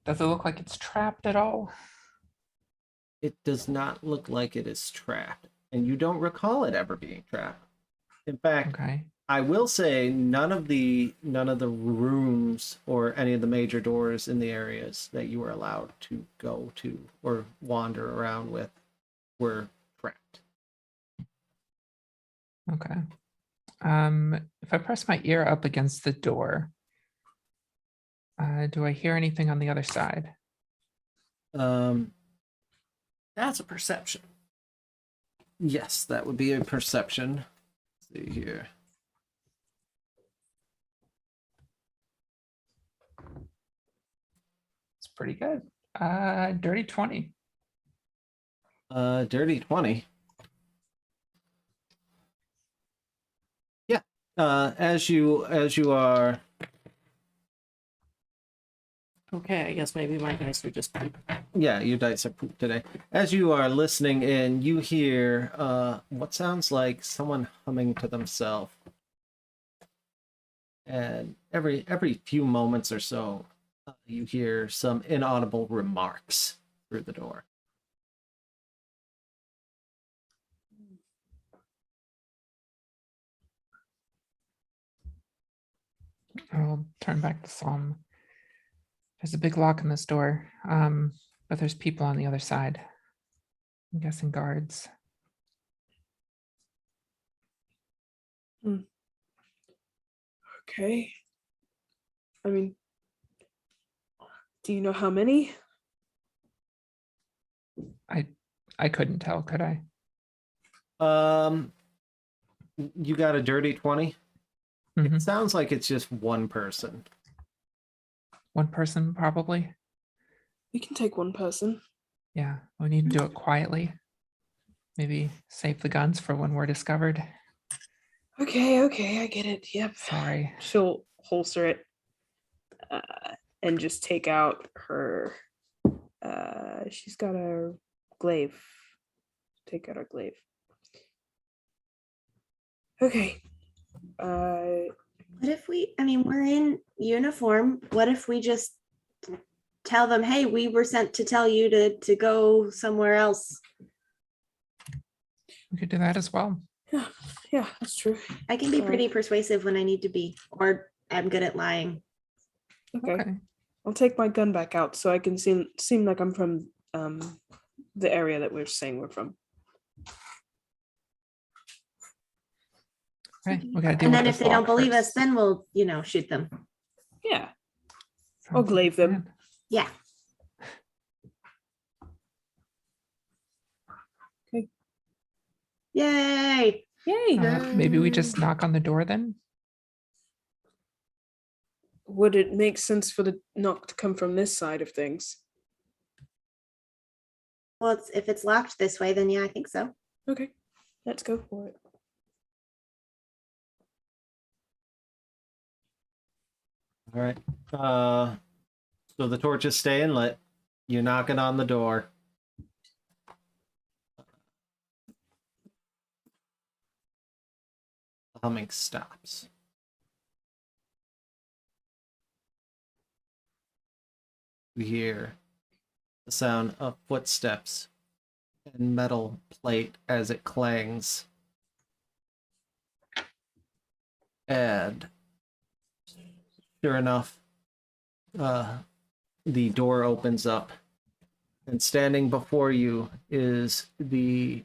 Does it look like it's trapped at all? It does not look like it is trapped, and you don't recall it ever being trapped. In fact, Okay. I will say none of the rooms or any of the major doors in the areas that you were allowed to go to or wander around with were trapped. Okay. If I press my ear up against the door, do I hear anything on the other side? That's a perception. Yes, that would be a perception. Let's see here. It's pretty good. Dirty 20. Dirty 20. Yeah. As you are. Okay, I guess maybe my dice are just poop. Yeah, your dice are pooped today. As you are listening in, you hear what sounds like someone humming to themselves. And every few moments or so, you hear some inaudible remarks through the door. I'll turn back to Psalm. There's a big lock in this door, but there's people on the other side. I'm guessing guards. Okay. I mean, do you know how many? I couldn't tell, could I? You got a dirty 20? Mhm. It sounds like it's just one person. One person, probably. We can take one person. Yeah, we need to do it quietly. Maybe save the guns for when we're discovered. Okay, I get it. Yep. Sorry. She'll holster it and just take out her. She's got a glaive. Take out her glaive. Okay. What if we're in uniform. What if we just tell them, hey, we were sent to tell you to go somewhere else? We could do that as well. Yeah, that's true. I can be pretty persuasive when I need to be, or I'm good at lying. Okay. I'll take my gun back out so I can seem like I'm from the area that we're saying we're from. Okay, we gotta deal And with then if this they don't lock believe us, first. then we'll, shoot them. Yeah. Sounds I'll like a glaive them. plan. Yeah. Yay. Yay. Maybe we just knock on the door then? Would it make sense for the knock to come from this side of things? Well, if it's locked this way, then yeah, I think so. Okay. Let's go for it. All right. So the torches stay lit. You're knocking on the door. The humming stops. You hear the sound of footsteps and metal plate as it clangs. And sure enough, the door opens up, and standing before you is the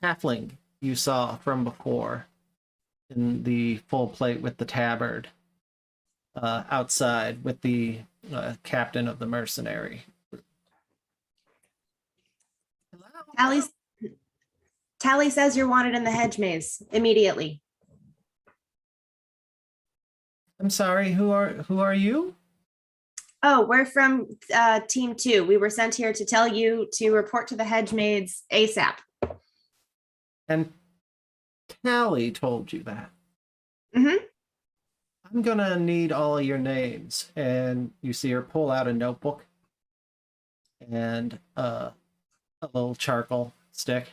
halfling you saw from before in the full plate with the tabard, outside with the captain of the mercenary. Tally says you're wanted in the hedge maze immediately. I'm sorry, who are you? Oh, we're from Team 2. We were sent here to tell you to report to the hedge maze ASAP. And Tally told you that. Mm-hmm. I'm gonna need all of your names. And you see her pull out a notebook and a little charcoal stick.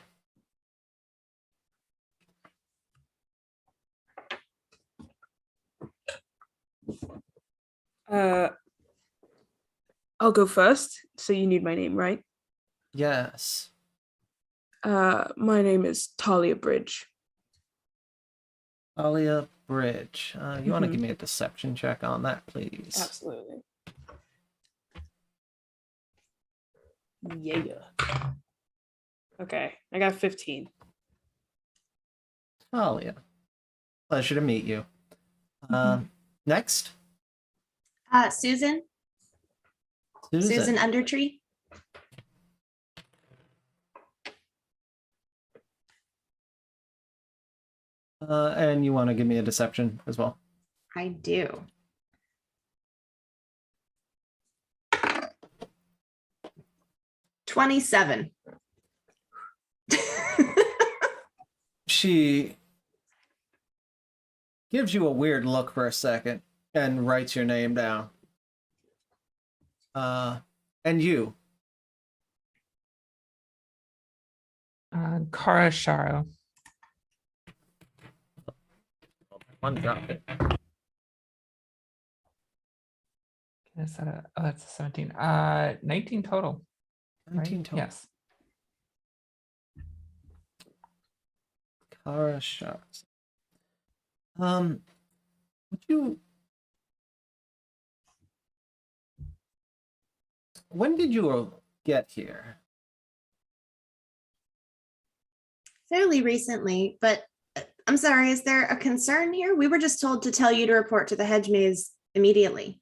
I'll go first. So you need my name, right? Yes. My name is Talia Bridge. Alia Bridge. You want to Mhm. give me a deception check on that, please? Absolutely. Yeah. Okay, I got 15. Alia. Pleasure to meet you. Next, Susan Susan. Undertree. And you want to give me a deception as well? I do. $27. She gives you a weird look for a second and writes your name down. And you. Kara Sharo. One drop it. Is that oh, that's a 17. 19 total. 19 Right? total. Yes. Kara shots. Would you? When did you get here? Fairly recently, but I'm sorry, is there a concern here? We were just told to tell you to report to the hedge maze immediately.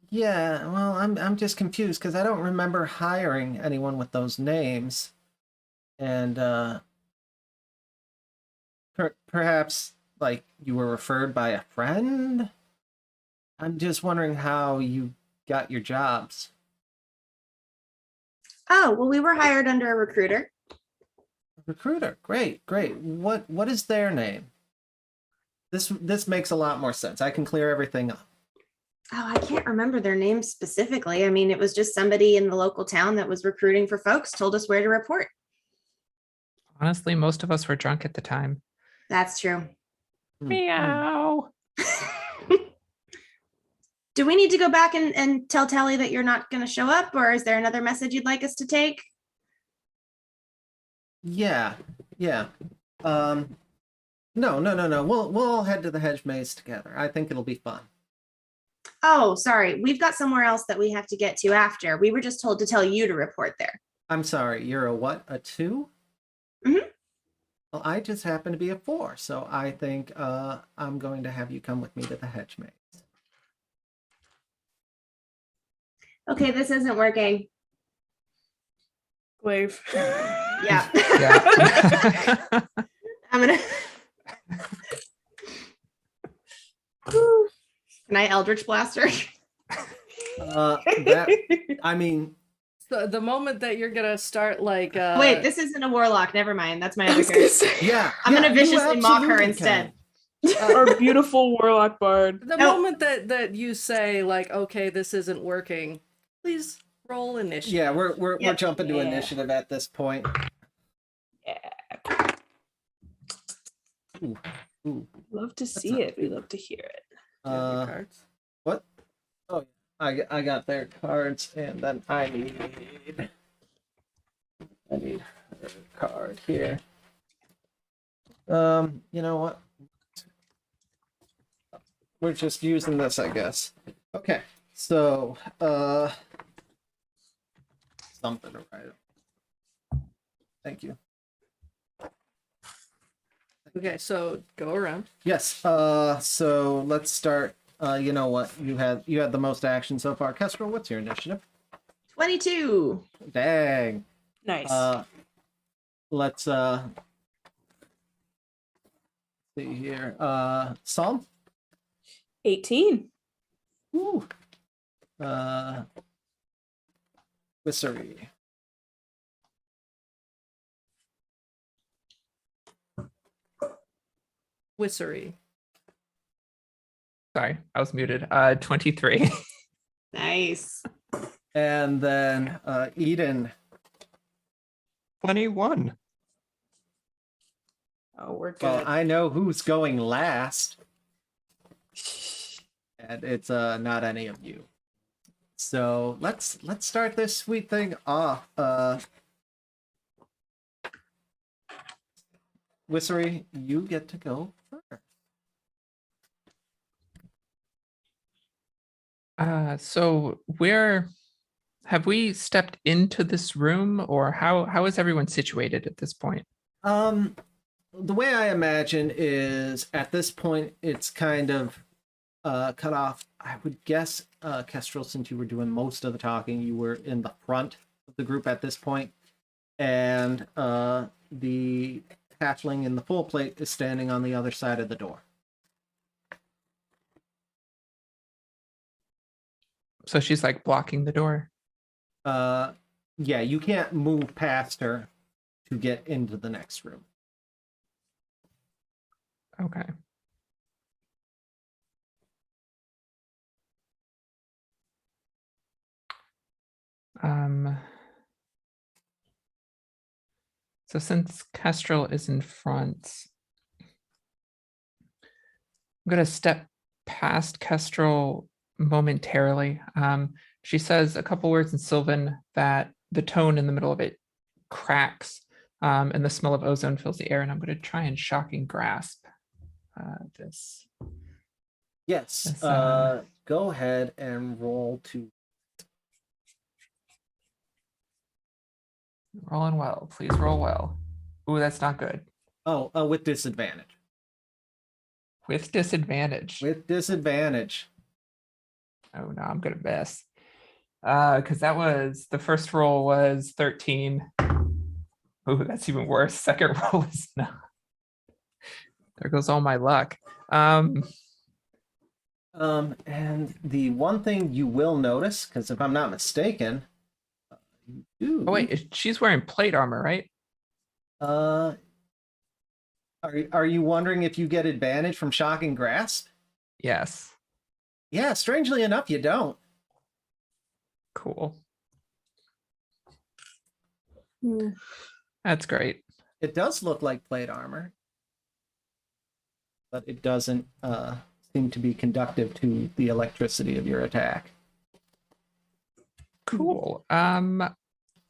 Yeah, well, I'm just confused because I don't remember hiring anyone with those names, and perhaps like you were referred by a friend. I'm just wondering how you got your jobs. Oh, well, we were hired under a recruiter. Recruiter, great, great. What is their name? This makes a lot more sense. I can clear everything up. Oh, I can't remember their name specifically. I mean, it was just somebody in the local town that was recruiting for folks, told us where to report. Honestly, most of us were drunk at the time. That's true. Meow. Do we need to go back and tell Tally that you're not going to show up, or is there another message you'd like us to take? Yeah. No. We'll all head to the hedge maze together. I think it'll be fun. Oh, sorry. We've got somewhere else that we have to get to after. We were just told to tell you to report there. I'm sorry, you're a what? A 2? Mhm. Well, I just happen to be a 4, so I think I'm going to have you come with me to the hedge maze. Okay, this isn't working. Glaive. Yeah. Yeah. I'm gonna. Can I Eldritch Blaster? I mean, So the moment that you're gonna start like Wait, this isn't a warlock. Never mind. That's my I other was gonna character. say, yeah. I'm gonna you viciously mock her absolutely instead. can. our beautiful warlock bard. the Nope. moment that you say like, okay, this isn't working, please roll initiative. Yeah, we're Yep. jumping to Yeah. initiative at this point. Yeah. Ooh. Love to see it. We love to hear it. Do you have your Uh, cards? what? Oh, I got their cards, and then I need her card here. You know what? We're just using this, I guess. Okay, so something to write. Thank you. Okay, so go around. Yes. So let's start. You know what? You had the most action so far. Kestrel, what's your initiative? 22. Dang. Nice. Let's see here. Psalm. 18. Woo. Whissery. Whissery. Sorry, I was muted. 23. Nice. And then Iden. 21. Oh, we're good. Well, I know who's going last. And it's not any of you. So let's start this sweet thing off. Whissery, you get to go So where have we stepped into this room, or how is everyone situated at this point? The way I imagine is at this point it's kind of cut off. I would guess, Kestrel, since you were doing most of the talking, you were in the front of the group at this point, and the hatchling in the full plate is standing on the other side of the door. So she's like blocking the door. Yeah, you can't move past her to get into the next room. Okay. So since Kestrel is in front, I'm gonna step past Kestrel momentarily. She says a couple words in Sylvan that the tone in the middle of it cracks, and the smell of ozone fills the air, and I'm gonna try and shocking grasp this. Yes. This, Go ahead and roll to. Rolling well, please roll well. Ooh, that's not good. Oh, with disadvantage. With disadvantage. With disadvantage. Oh no, I'm gonna miss. Because that was the first roll was 13. Oh, that's even worse. Second roll is not. There goes all my luck. And the one thing you will notice, because if I'm not mistaken, you Oh wait, she's wearing plate armor, right? are you wondering if you get advantage from shocking grasp? Yes. Yeah, strangely enough, you don't. Cool. Hmm. That's great. It does look like plate armor, but it doesn't seem to be conductive to the electricity of your attack. Cool. I'm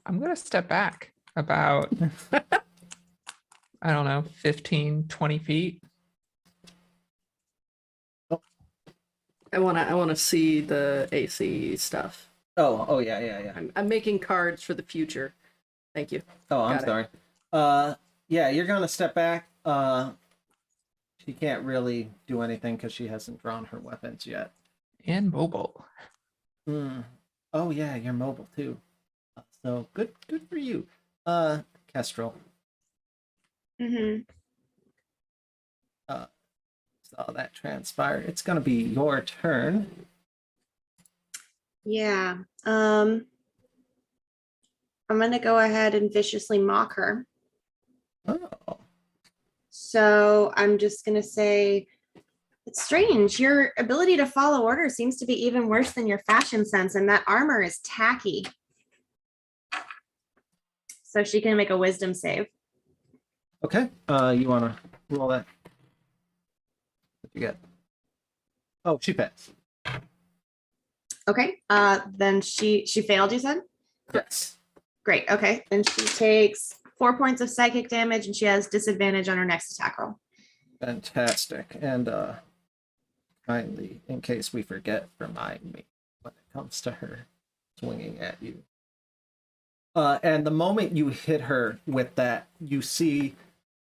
gonna step back about I don't know, 15, 20 feet. I wanna see the AC stuff. Oh yeah. I'm making cards for the future. Thank you. Oh, I'm Got it. sorry. Yeah, you're gonna step back. She can't really do anything because she hasn't drawn her weapons yet. And mobile. Oh yeah, you're mobile too. So good for you. Kestrel. Mm-hmm. Saw that transpire. It's gonna be your turn. Yeah. I'm gonna go ahead and viciously mock her. Oh. So I'm just gonna say, it's strange. Your ability to follow orders seems to be even worse than your fashion sense, and that armor is tacky. So she can make a wisdom save. Okay. You wanna roll that? What you get? Oh, she passed. Okay. Then she failed, you said? Yes. Great. Okay. Then she takes 4 points of psychic damage, and she has disadvantage on her next attack roll. Fantastic. And kindly, in case we forget, remind me when it comes to her swinging at you. And the moment you hit her with that, you see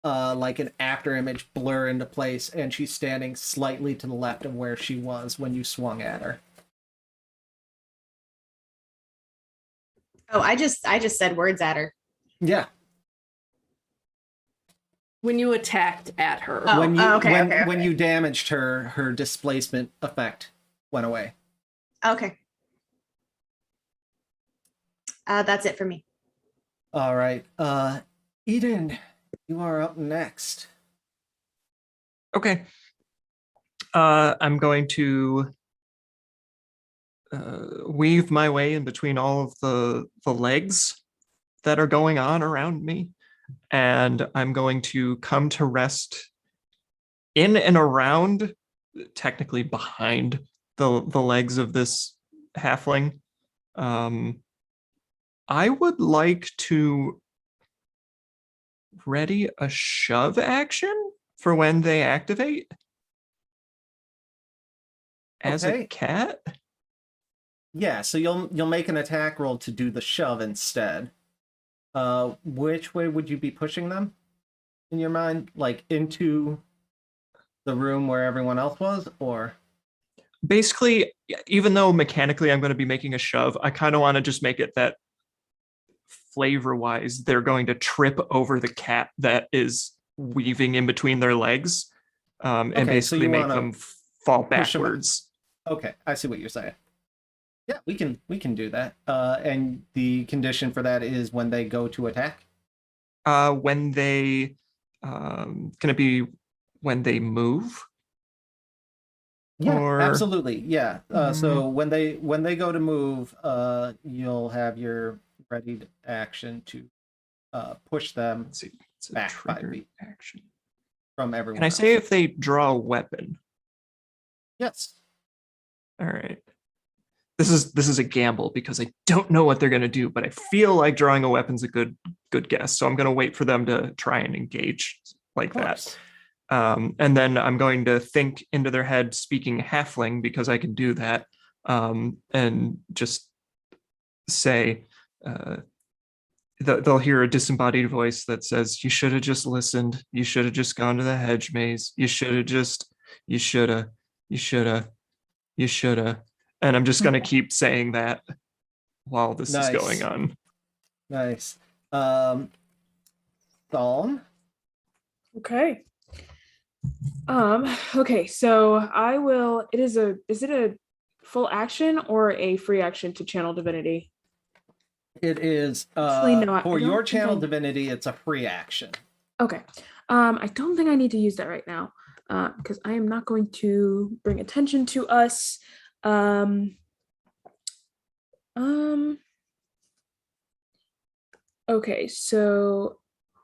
like an after image blur into place, and she's standing slightly to the left of where she was when you swung at her. Oh, I just said words at her. Yeah. When you attacked at her. Oh, when okay. you damaged her, her displacement effect went away. Okay. That's it for me. All right. Iden, you are up next. Okay. I'm going to weave my way in between all of the legs that are going on around me, and I'm going to come to rest in and around, technically behind the legs of this halfling. I would like to ready a shove action for when they activate as Okay. a cat. Yeah, so you'll make an attack roll to do the shove instead. Which way would you be pushing them in your mind? Like into the room where everyone else was, or Basically, even though mechanically I'm going to be making a shove, I kind of want to just make it that flavor wise, they're going to trip over the cat that is weaving in between their legs, and Okay, so basically you make wanna them fall push 'em up. backwards. okay, I see what you're saying. Yeah, we can do that. And the condition for that is when they go to attack. When they, can it be when they move? Yeah, Or- absolutely. Yeah. So Mm-hmm. when they go to move, you'll have your ready action to push them Let's see, it's a back 5 trigger feet action. from everyone. Can I say if they draw a weapon? Yes? All right. This is a gamble because I don't know what they're going to do, but I feel like drawing a weapon's a good guess. So I'm going to wait for them to try and engage like Of that. course. And then I'm going to think into their head speaking halfling because I can do that, and just say, they'll hear a disembodied voice that says, "You should have just listened. You should have just gone to the hedge maze. You should have just, you should have, you should have, you should have." And I'm just going to keep saying that while this is going Nice. on. Nice. Psalm? Okay. Okay, so I will is it a full action or a free action to channel divinity? It is Actually, no, I for don't your think channel I- divinity, it's a free action. Okay. I don't think I need to use that right now. Because I am not going to bring attention to us. Okay, so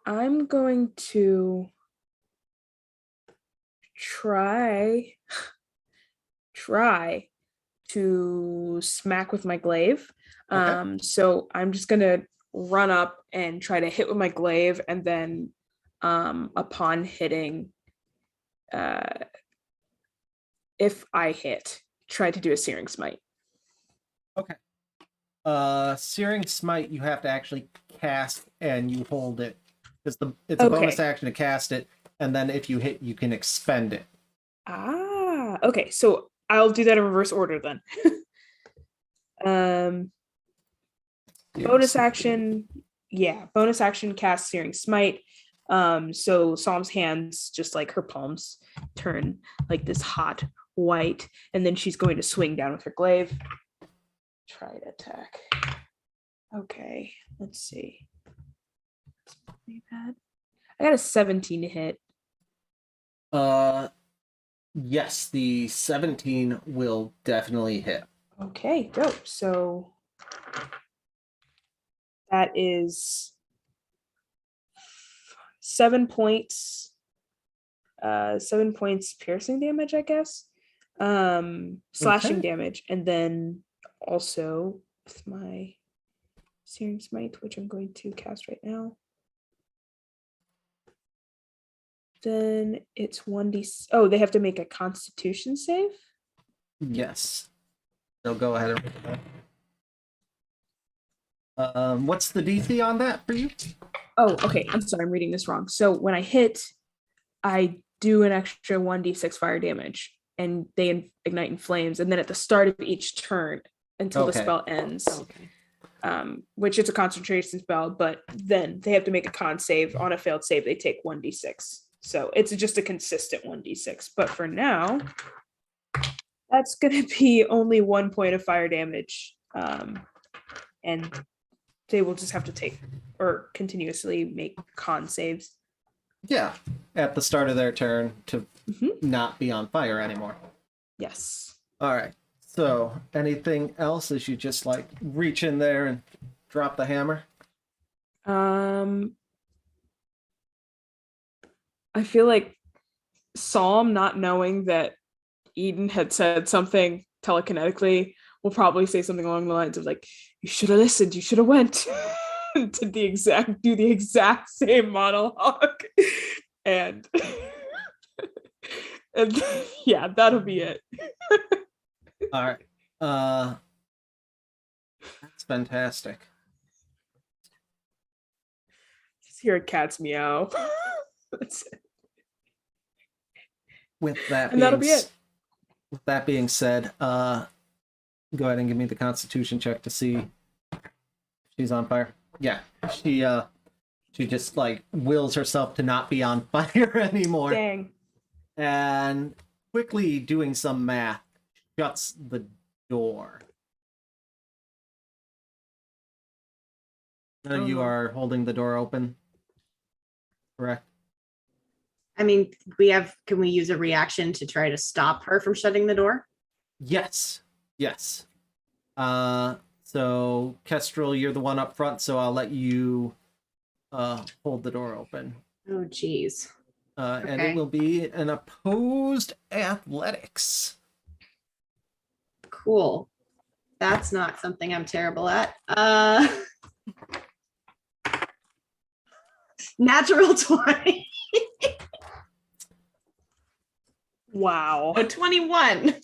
I'm going to try to smack with my glaive. Okay. So I'm just gonna run up and try to hit with my glaive, and then upon hitting, if I hit, try to do a Searing Smite. Okay. Searing Smite, you have to actually cast and you hold it. It's a bonus Okay. action to cast it, and then if you hit, you can expend it. Ah, okay. So I'll do that in reverse order then. Bonus action, yeah, bonus action cast Searing Smite. So Psalm's hands, just like her palms, turn like this hot white, and then she's going to swing down with her glaive. Try to attack. Okay, let's see. Pretty bad. I got a 17 to hit. Yes, the 17 will definitely hit. Okay, dope. So that is 7 points. 7 points piercing damage, I guess. Slashing Okay. damage, and then also with my Searing Smite, which I'm going to cast right now. Then it's 1d. Oh, they have to make a Constitution save. Yes. So go ahead and roll that. What's the DC on that for you? Oh, okay. I'm sorry, I'm reading this wrong. So when I hit, I do an extra 1d6 fire damage, and they ignite in flames. And then at the start of each turn, until the Okay. spell ends, which it's a concentration spell, but then they have to make a con save. On a failed save, they take 1d6. So it's just a consistent 1d6. But for now, that's going to be only 1 point of fire damage. And they will just have to take or continuously make con saves. Yeah, at the start of their turn to not be on fire anymore. Yes. All right. So anything else as you just like reach in there and drop the hammer? I feel like Psalm, not knowing that Eden had said something telekinetically, will probably say something along the lines of like, "You should have listened. You should have went." Do the exact same monologue, and and yeah, that'll be it. All right. That's fantastic. Just hear a cat's meow. That's it. With that And that'll being be it. with that being said, go ahead and give me the Constitution check to see if she's on fire. Yeah, she just like wills herself to not be on fire anymore, Dang. and quickly doing some math, shuts the door. None of you are holding the door open, correct? I mean, can we use a reaction to try to stop her from shutting the door? Yes. Yes. So Kestrel, you're the one up front, so I'll let you hold the door open. Oh, geez. And Okay. it will be an opposed athletics. Cool. That's not something I'm terrible at. Natural 20. Wow. Oh, 21.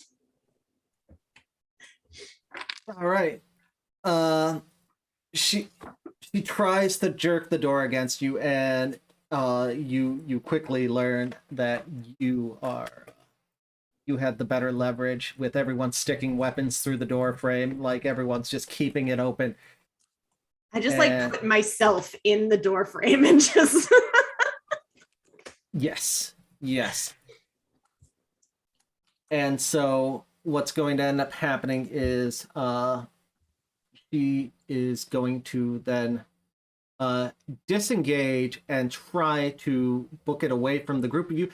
All right. She tries to jerk the door against you, and you quickly learn that you had the better leverage with everyone sticking weapons through the door frame, like everyone's just keeping it open. I just And- like put myself in the door frame and just Yes. And so what's going to end up happening is she is going to then disengage and try to book it away from the group of you.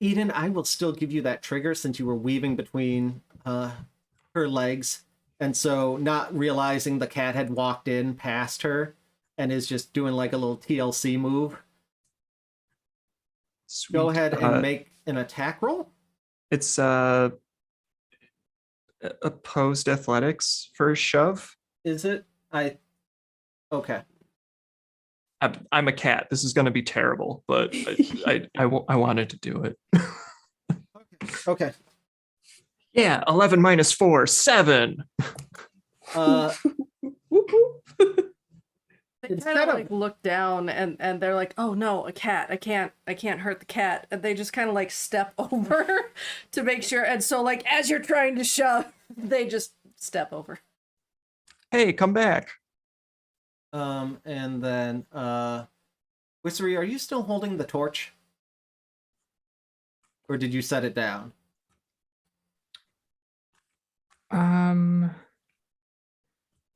Iden, I will still give you that trigger since you were weaving between her legs. And so not realizing the cat had walked in past her and is just doing like a little TLC move. Sweet. Go ahead and make an attack roll. It's opposed athletics for a shove. Is it? Okay. I'm a cat. This is going to be terrible, but I wanted to do it. Okay. Yeah, 11 minus 4, 7. They Instead kind of of- like look down and they're like, oh no, a cat. I can't hurt the cat. And they just kind of like step over to make sure. And so like as you're trying to shove, they just step over. Hey, come back. And then Wissery, are you still holding the torch? Or did you set it down?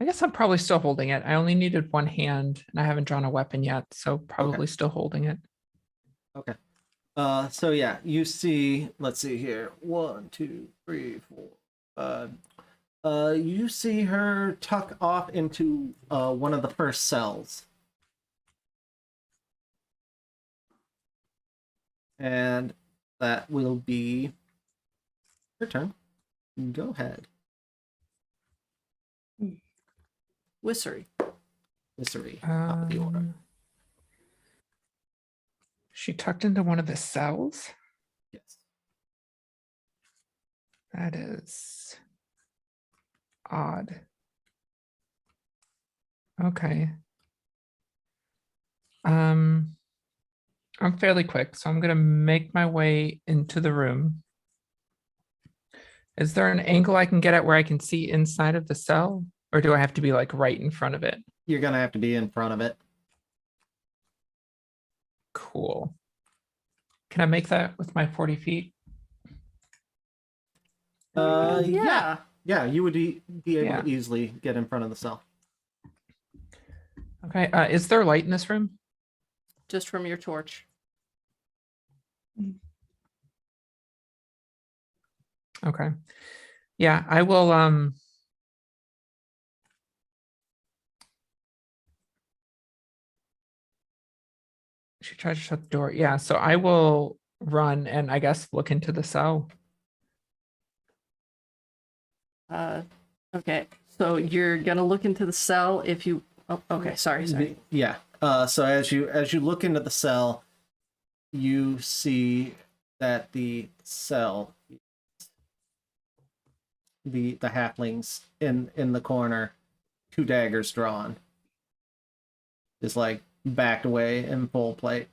I guess I'm probably still holding it. I only needed one hand and I haven't drawn a weapon yet, so probably still holding it. Okay. So yeah, you see, let's see here. 1, 2, 3, 4. You see her tuck off into one of the first cells. And that will be your turn. Go ahead. Wissery. Wissery, top of the order. She tucked into one of the cells. Yes. That is odd. Okay. I'm fairly quick, so I'm gonna make my way into the room. Is there an angle I can get at where I can see inside of the cell? Or do I have to be like right in front of it? You're gonna have to be in front of it. Cool. Can I make that with my 40 feet? Yeah, you would be able Yeah. to easily get in front of the cell. Okay. Is there light in this room? Just from your torch. Okay. Yeah, I will she tried to shut the door. Yeah, so I will run and I guess look into the cell. Okay. So you're gonna look into the cell if you okay, sorry. Yeah. So as you look into the cell, you see that the cell the halflings in the corner, 2 daggers drawn, just like backed away in full plate.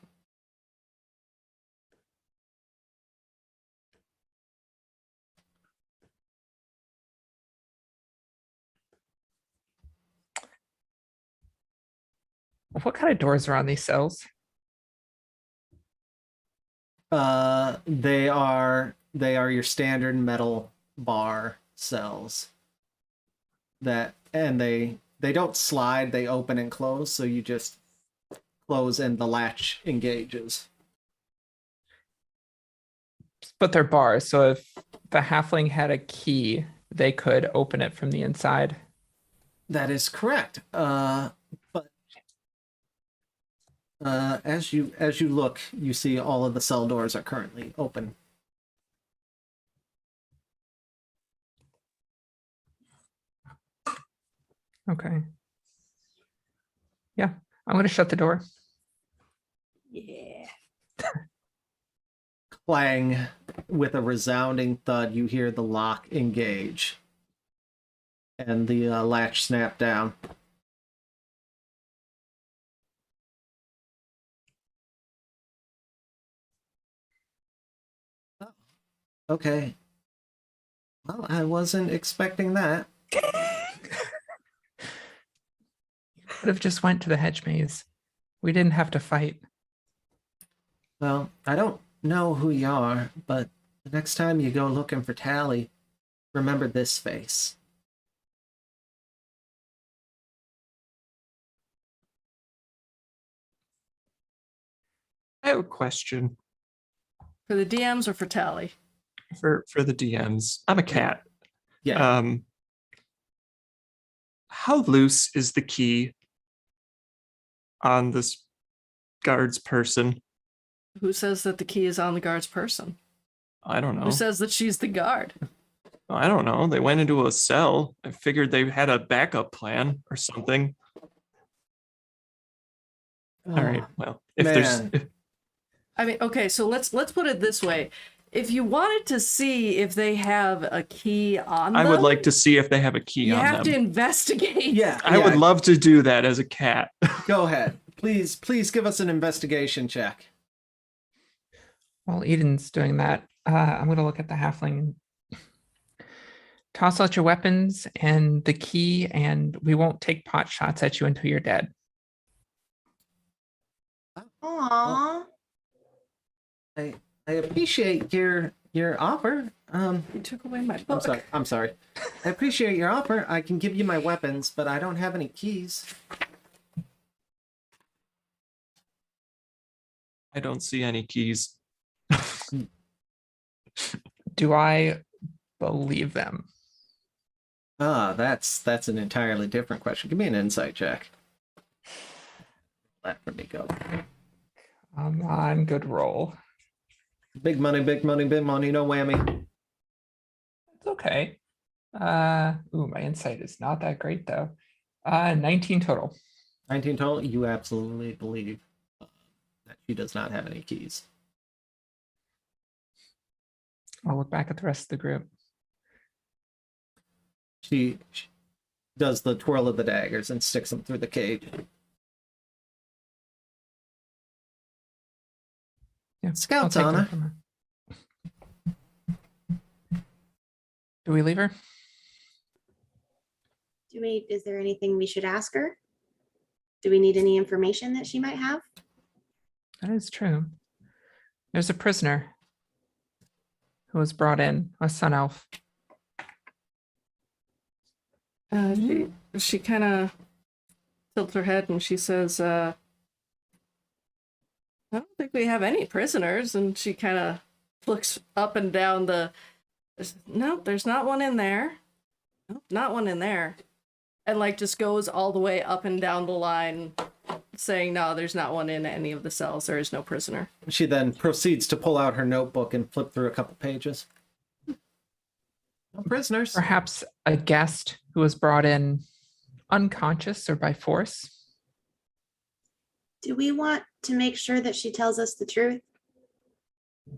What kind of doors are on these cells? They are your standard metal bar cells. They don't slide, they open and close, so you just close and the latch engages. But they're bars, so if the halfling had a key, they could open it from the inside. That is correct. But as you look, you see all of the cell doors are currently open. Okay. Yeah, I'm going to shut the door. Yeah. Clang, with a resounding thud, you hear the lock engage. And the latch snap down. Okay. Well, I wasn't expecting that. Could have just went to the hedge maze. We didn't have to fight. Well, I don't know who you are, but the next time you go looking for Tally, remember this face. I have a question For the DMs or for Tally? for the DMs. I'm a cat. Yeah. How loose is the key on this guard's person? Who says that the key is on the guard's person? I don't know. Who says that she's the guard? I don't know. They went into a cell. I figured they had a backup plan or something. All right. Well, if man. there's I mean, okay, so let's put it this way. If you wanted to see if they have a key on them, I would like to see if they have a key you on have them. to investigate. Yeah. I would love to do that as a cat. Go ahead. Please give us an investigation check. While Eden's doing that, I'm going to look at the halfling. Toss out your weapons and the key, and we won't take pot shots at you until you're dead. Aww. I appreciate your offer. You took away my book. I'm sorry. I appreciate your offer. I can give you my weapons, but I don't have any keys. I don't see any keys. Do I believe them? That's an entirely different question. Give me an insight check. Let me go. Come on, good roll. Big money, big money, big money, no whammy. It's okay. My insight is not that great though. 19 total. 19 total. You absolutely believe that she does not have any keys. I'll look back at the rest of the group. She does the twirl of the daggers and sticks them through the cage. Yeah, Scout's I'll take them honor. from her. Do we leave her? Is there anything we should ask her? Do we need any information that she might have? That is true. There's a prisoner who was brought in, a sun elf. She kind of tilts her head and she says, I don't think we have any prisoners. And she kind of looks up and down there's not one in there. Nope, not one in there. And like just goes all the way up and down the line saying, no, there's not one in any of the cells. There is no prisoner. She then proceeds to pull out her notebook and flip through a couple pages. No prisoners. Perhaps a guest who was brought in unconscious or by force. Do we want to make sure that she tells us the truth?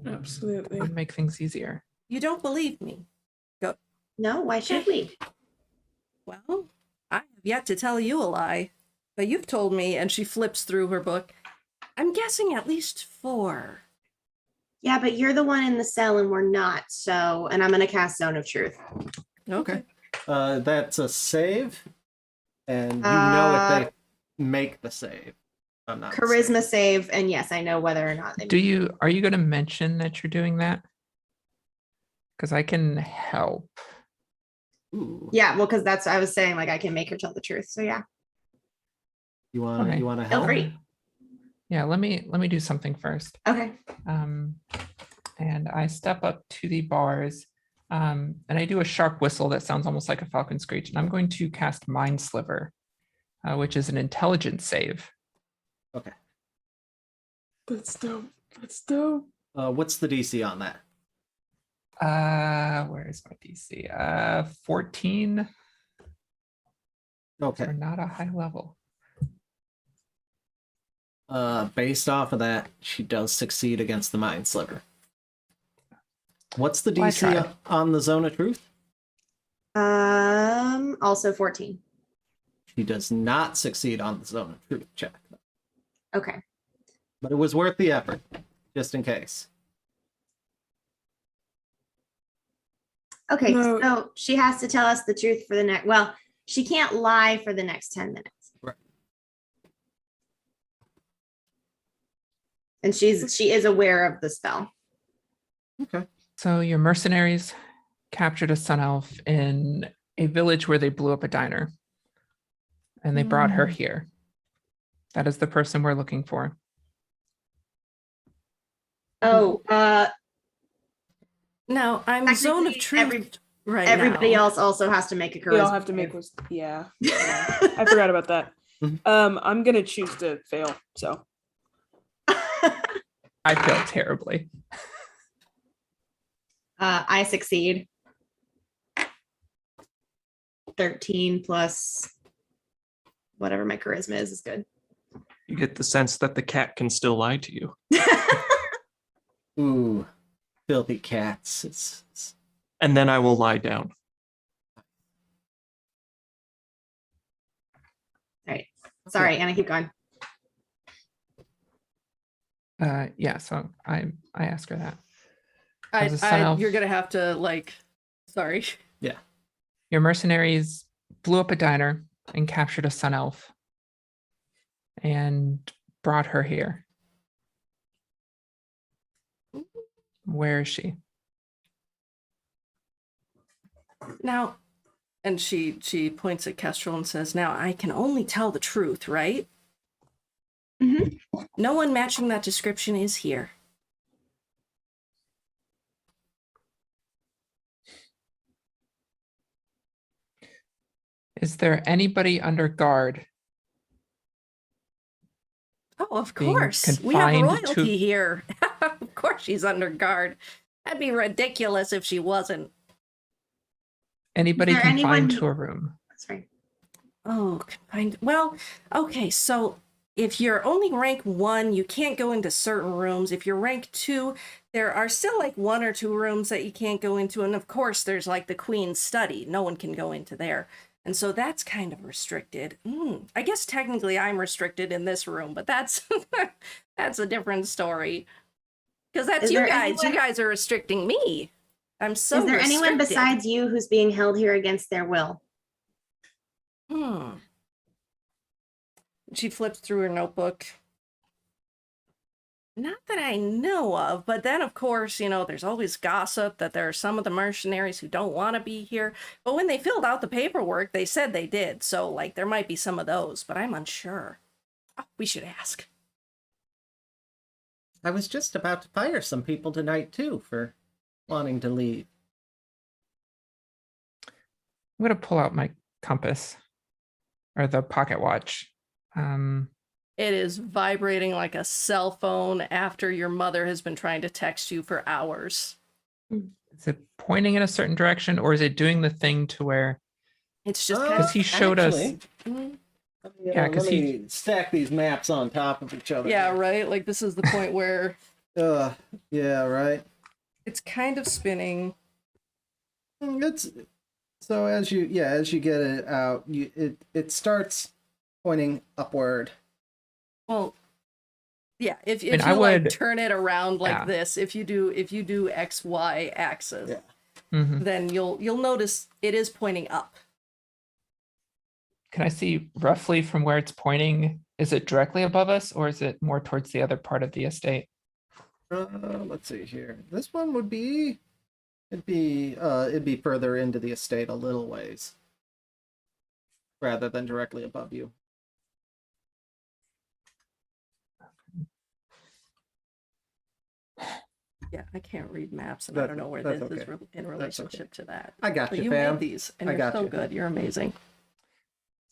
Absolutely. Would make things easier. You don't believe me. Go. No, why should we? Well, I have yet to tell you a lie, but you've told me, and she flips through her book. I'm guessing at least 4. Yeah, but you're the one in the cell and we're not. So, and I'm going to cast Zone of Truth. Okay. That's a save, and you know if they make the save. I'm not Charisma save, and yes, I know whether or not they Are you going to mention that you're doing that? Because I can help. Ooh. Yeah, well, because that's I was saying, like I can make her tell the truth. So yeah, You want Okay. you want to feel help? free. Yeah, let me do something first. Okay. And I step up to the bars, and I do a sharp whistle that sounds almost like a falcon screech. And I'm going to cast Mind Sliver, which is an intelligence save. Okay. That's dope. That's dope. What's the DC on that? Where is my DC? 14. Okay. Or not a high level. Based off of that, she does succeed against the Mind Sliver. What's the Well, I DC tried. on the Zone of Truth? Also 14. She does not succeed on the Zone of Truth check, Okay. but it was worth the effort, just in case. Okay. No. So she has to tell us the truth for the next. Well, she can't lie for the next 10 minutes. Right. And she is aware of the spell. Okay. So your mercenaries captured a sun elf in a village where they blew up a diner. And they brought her here. That is the person we're looking for. Oh, Now, I'm Zone of Technically, Truth right everybody now. else also has to make a charisma. We all have to make save. yeah. I forgot about that. Mhm. I'm gonna choose to fail. So I failed terribly. I succeed. 13 plus whatever my charisma is good. You get the sense that the cat can still lie to you. Ooh, filthy cats. It's And then I will lie down. All right. Sorry, Anna, keep going. Yeah, so I ask her that. As a sun elf- You're gonna have to sorry. Your mercenaries blew up a diner and captured a sun elf and brought her here. Where is she? Now, and she points at Kestrel and says, "Now I can only tell the truth, right? Mhm. No one matching that description is here." Is there anybody under guard? Oh, of Being course. We have confined royalty to- here. Of course she's under guard. That'd be ridiculous if she wasn't. Anybody there anyone confined you- to a room? Sorry. Oh, confined. Well, okay, so if you're only rank 1, you can't go into certain rooms. If you're rank 2, there are still 1 or 2 rooms that you can't go into. And of course, there's the Queen's study. No one can go into there. And so that's kind of restricted. I guess technically I'm restricted in this room, but that's that's a different story. Because that's Is you there guys. anyone- You guys are restricting me. I'm so Is there anyone restricted. besides you who's being held here against their will? She flips through her notebook. Not that I know of, but then of course, there's always gossip that there are some of the mercenaries who don't want to be here. But when they filled out the paperwork, they said they did. So there might be some of those, but I'm unsure. Oh, we should ask. I was just about to fire some people tonight too for wanting to leave. I'm gonna pull out my compass or the pocket watch. It is vibrating like a cell phone after your mother has been trying to text you for hours. Is it pointing in a certain direction, or is it doing the thing to where? It's just Because he showed us. Mhm. Yeah, 'cause let he- me stack these maps on top of each other. Yeah, right? This is the point where Yeah, right. it's kind of spinning. It's So as you get it out, it starts pointing upward. Well, yeah. If mean, you I like would- turn it around like Yeah. this, if you do XY axis, Yeah. Mhm. then you'll notice it is pointing up. Can I see roughly from where it's pointing? Is it directly above us, or is it more towards the other part of the estate? Let's see here. This one would be it'd be further into the estate a little ways, rather than directly above you. Yeah, I can't read maps, and I don't know where That's this is okay. in relationship to that. I got But you, you fam. made these, and I you're got so you. good. You're amazing.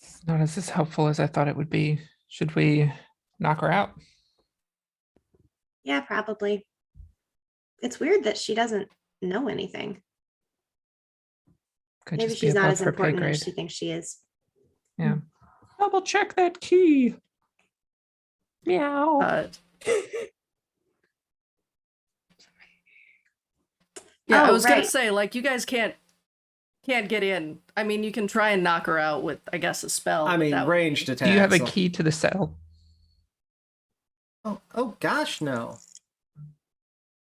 It's not as helpful as I thought it would be. Should we knock her out? Yeah, probably. It's weird that she doesn't know anything. Could Maybe just be she's not above as her pay important as grade. she thinks she is. Yeah. Double check that key. Meow. Yeah, I Oh, was gonna right. say, like, you guys can't get in. I mean, you can try and knock her out with, I guess, a spell. I but mean, that would ranged be- attack. Do you have a so- key to the cell? Oh gosh, no.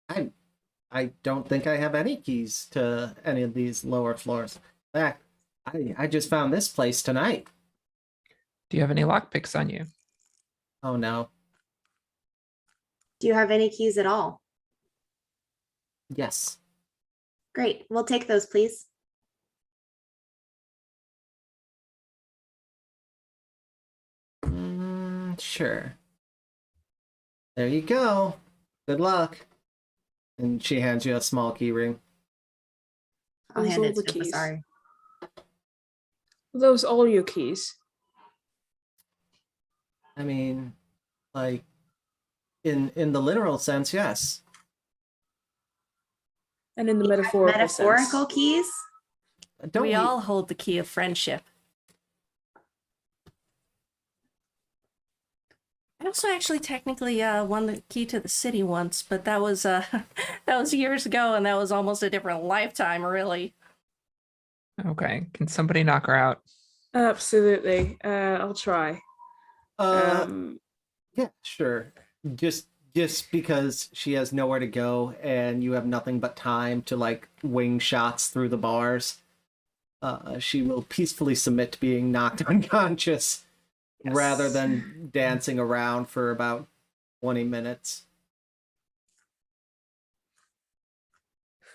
I don't think I have any keys to any of these lower floors. In fact, I just found this place tonight. Do you have any lockpicks on you? Oh no. Do you have any keys at all? Yes. Great. We'll take those, please. Sure. There you go. Good luck. And she hands you a small key ring. I'll Those hand are it the to keys. Sorry. Are those all your keys? I mean, like, in the literal sense, yes. And in the metaphorical Metaphorical sense? keys? Don't we all hold the key of friendship. I also actually technically won the key to the city once, but that was that was years ago, and that was almost a different lifetime, really. Okay. Can somebody knock her out? Absolutely. I'll try. Yeah, sure. Just because she has nowhere to go and you have nothing but time to like wing shots through the bars, she will peacefully submit to being knocked unconscious rather than dancing around for about 20 minutes.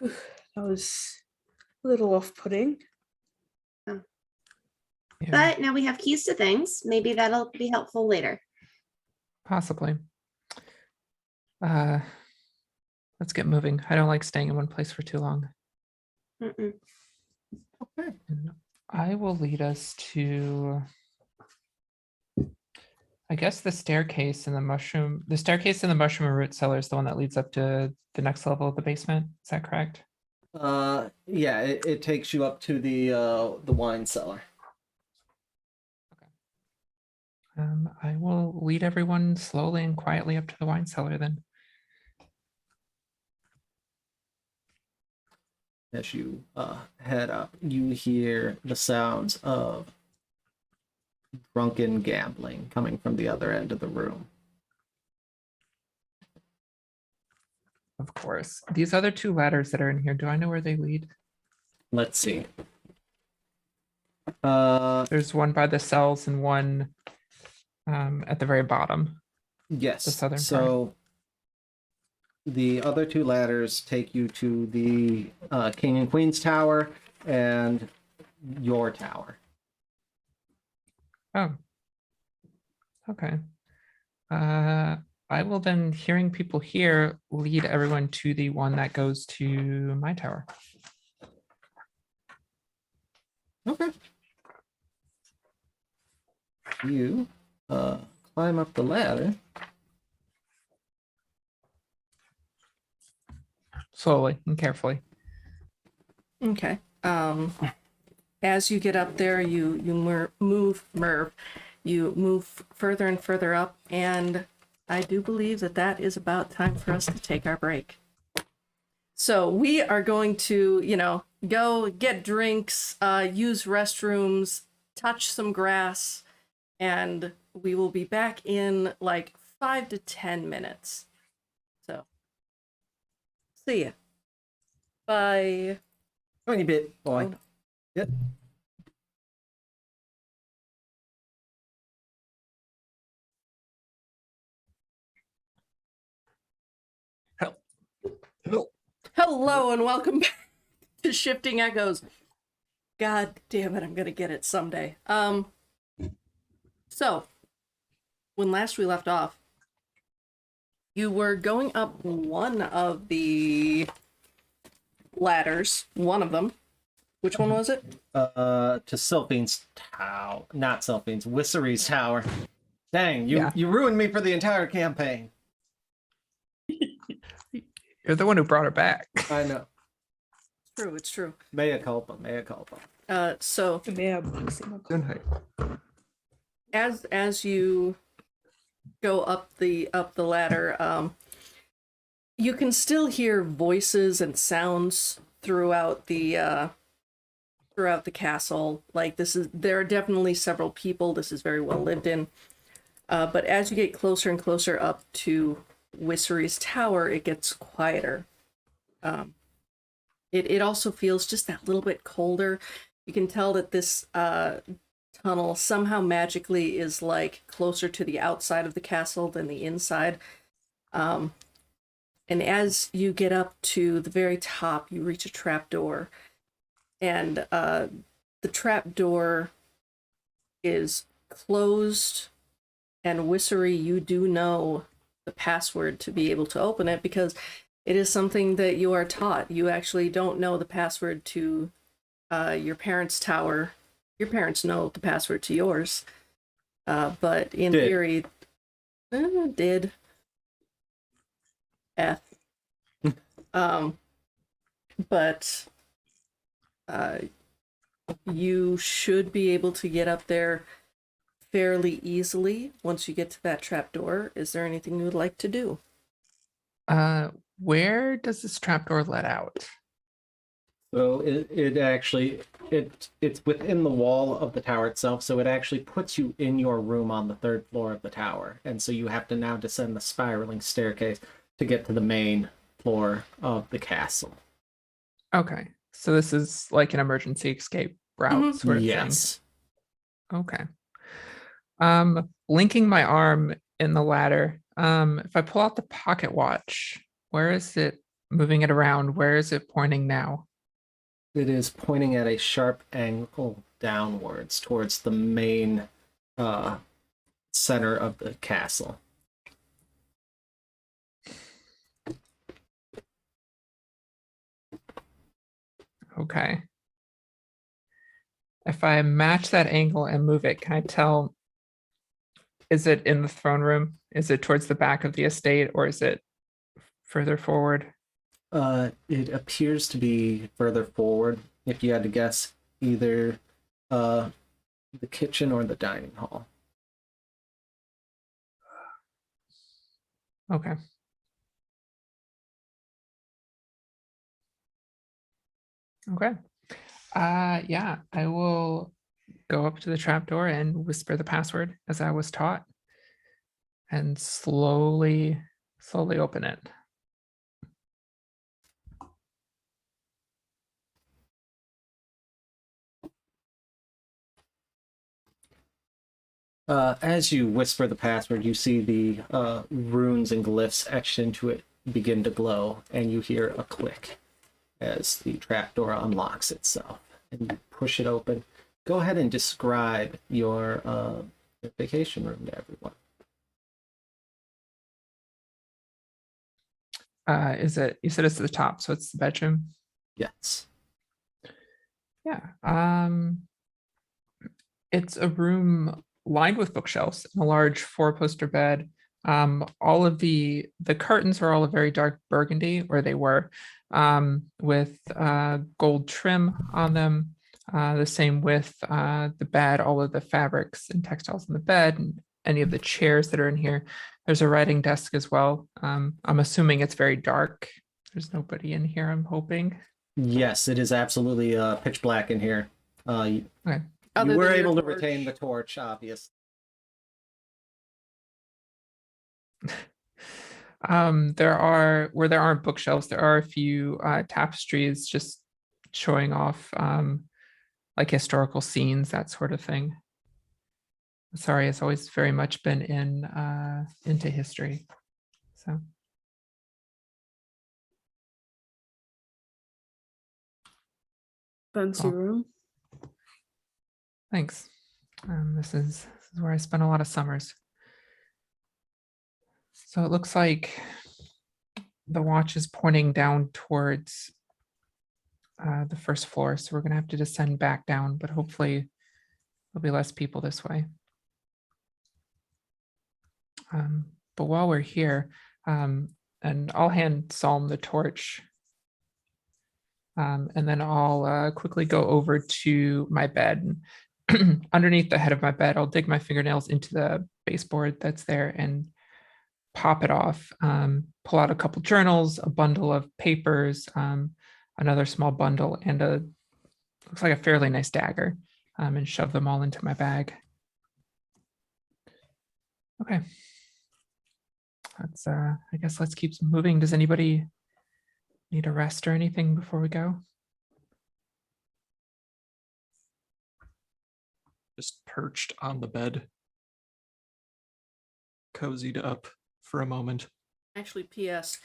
That was a little off-putting. Yeah, But now we have keys to things. Maybe that'll be helpful later. possibly. Let's get moving. I don't like staying in one place for too long. Mm-mm. Okay. And I will lead us to, I guess, the staircase in the mushroom. The staircase in the mushroom and root cellar is the one that leads up to the next level of the basement. Is that correct? Yeah, it takes you up to the wine cellar. I will lead everyone slowly and quietly up to the wine cellar then. As you head up, you hear the sounds of drunken gambling coming from the other end of the room. Of course. These other two ladders that are in here, do I know where they lead? Let's see. There's one by the cells and one at the very bottom. Yes. The southern so the other two ladders take you to the King and Queen's Tower and your tower. Oh. Okay. I will then, hearing people here, lead everyone to the one that goes to my tower. Okay. You climb up the ladder. Slowly and carefully. Okay. As you get up there, you move further and further up, and I do believe that is about time for us to take our break. So we are going to, go get drinks, use restrooms, touch some grass, and we will be back in like 5 to 10 minutes. So, see ya. Bye. 20 bit boy. Oh. Yep. Hello and welcome back to Shifting Echoes. God damn it, I'm gonna get it someday. So when last we left off, you were going up one of the ladders, one of them. Which one was it? To Sylphine's tower. Not Sylphine's, Whissery's tower. Dang, you ruined me for the entire campaign. You're the one who brought her back. I know. It's true. Mea culpa, mea culpa. So Yeah. as you go up the ladder, you can still hear voices and sounds throughout the castle. Like there are definitely several people. This is very well lived in. But as you get closer and closer up to Whissery's tower, it gets quieter. It also feels just that little bit colder. You can tell that this tunnel somehow magically is like closer to the outside of the castle than the inside. And as you get up to the very top, you reach a trapdoor. And the trapdoor is closed. And Whissery, you do know the password to be able to open it because it is something that you are taught. You actually don't know the password to your parents' tower. Your parents know the password to yours. But in theory, did. F. But you should be able to get up there fairly easily once you get to that trapdoor. Is there anything you would like to do? Where does this trapdoor let out? So it actually it's within the wall of the tower itself, so it actually puts you in your room on the 3rd floor of the tower, and so you have to now descend the spiraling staircase to get to the main floor of the castle. Okay, so this is like an emergency escape route sort of yes. thing. Okay. Linking my arm in the ladder. If I pull out the pocket watch, where is it moving it around? Where is it pointing now? It is pointing at a sharp angle downwards towards the main center of the castle. Okay. If I match that angle and move it, can I tell, is it in the throne room? Is it towards the back of the estate, or is it further forward? It appears to be further forward. If you had to guess, either the kitchen or the dining hall. Okay. Okay. Yeah, I will go up to the trapdoor and whisper the password as I was taught, and slowly open it. As you whisper the password, you see the runes and glyphs etched into it begin to glow, and you hear a click as the trapdoor unlocks itself, and you push it open. Go ahead and describe your vacation room to everyone. Is it, you said it's at the top, so it's the bedroom? Yes. Yeah. It's a room lined with bookshelves and a large 4-poster bed. All of the curtains are all a very dark burgundy, or they were, with gold trim on them. The same with the bed, all of the fabrics and textiles in the bed, and any of the chairs that are in here. There's a writing desk as well. I'm assuming it's very dark. There's nobody in here, I'm hoping. Yes, it is absolutely pitch black in here. You Okay. Other were than your able to torch. retain the torch, obviously. Where there aren't bookshelves, there are a few tapestries just showing off like historical scenes, that sort of thing. Sorry, it's always very much been into history. So Fancy Cool. room. thanks. This is where I spent a lot of summers. So it looks like the watch is pointing down towards the first floor. So we're gonna have to descend back down, but hopefully there'll be less people this way. But while we're here, and I'll hand Psalm the torch. And then I'll quickly go over to my bed. Underneath the head of my bed, I'll dig my fingernails into the baseboard that's there and pop it off. Pull out a couple journals, a bundle of papers, another small bundle, and looks like a fairly nice dagger, and shove them all into my bag. Okay. I guess let's keep moving. Does anybody need a rest or anything before we go? Just perched on the bed, cozied up for a moment. Actually, P.S.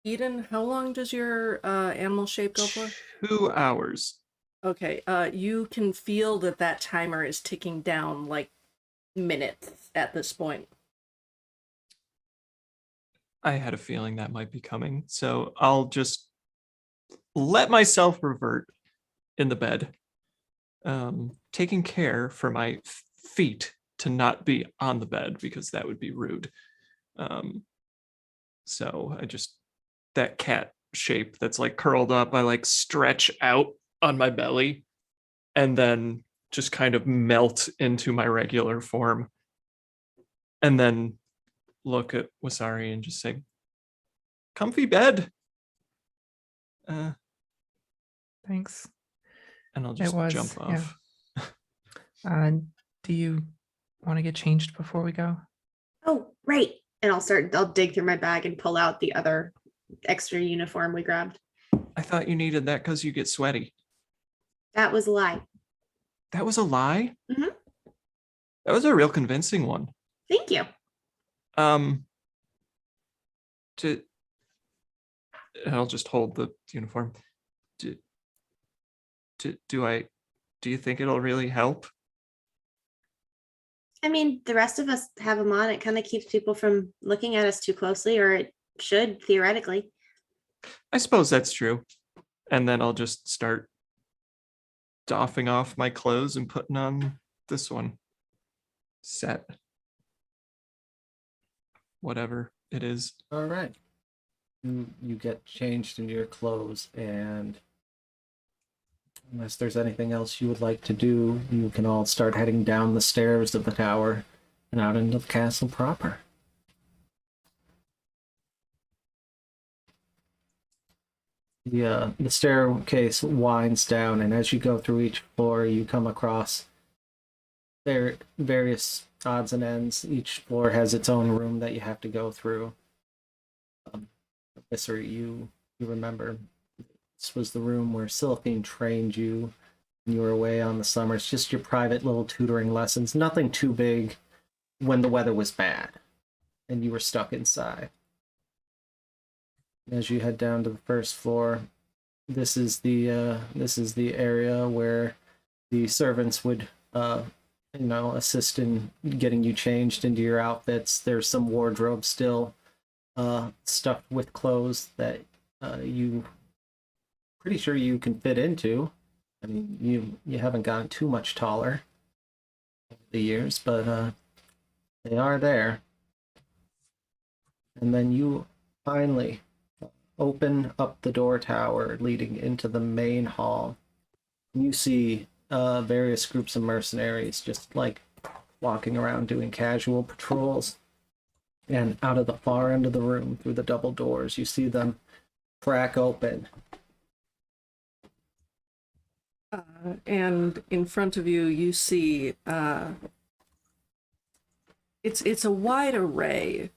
Eden, how long does your animal shape go for? 2 hours. Okay, you can feel that timer is ticking down like minutes at this point. I had a feeling that might be coming, so I'll just let myself revert in the bed, taking care for my feet to not be on the bed because that would be rude. So I just, that cat shape that's like curled up, I like stretch out on my belly and then just kind of melt into my regular form. And then look at Wasari and just say, comfy bed. Thanks. And I'll just was, jump off. Yeah. Do you want to get changed before we go? Oh, right. And I'll dig through my bag and pull out the other extra uniform we grabbed. I thought you needed that because you get sweaty. That was a lie. That was a lie? Mhm. That was a real convincing one. Thank you. And I'll just hold the uniform. Do you think it'll really help? I mean, the rest of us have them on. It kind of keeps people from looking at us too closely, or it should theoretically. I suppose that's true. And then I'll just start doffing off my clothes and putting on this one. Set. Whatever it is. All right. You get changed into your clothes, and unless there's anything else you would like to do, you can all start heading down the stairs of the tower and out into the castle proper. The staircase winds down, and as you go through each floor, you come across there various odds and ends. Each floor has its own room that you have to go through. Visser, you remember this was the room where Sylphine trained you when you were away on the summers. Just your private little tutoring lessons, nothing too big when the weather was bad and you were stuck inside. As you head down to the first floor, this is the area where the servants would assist in getting you changed into your outfits. There's some wardrobe still stuffed with clothes that you pretty sure you can fit into. I mean, you haven't gotten too much taller over the years, but they are there. And then you finally open up the door tower leading into the main hall. You see various groups of mercenaries just like walking around doing casual patrols. And out of the far end of the room, through the double doors, you see them crack open. And in front of you, you see it's a wide array.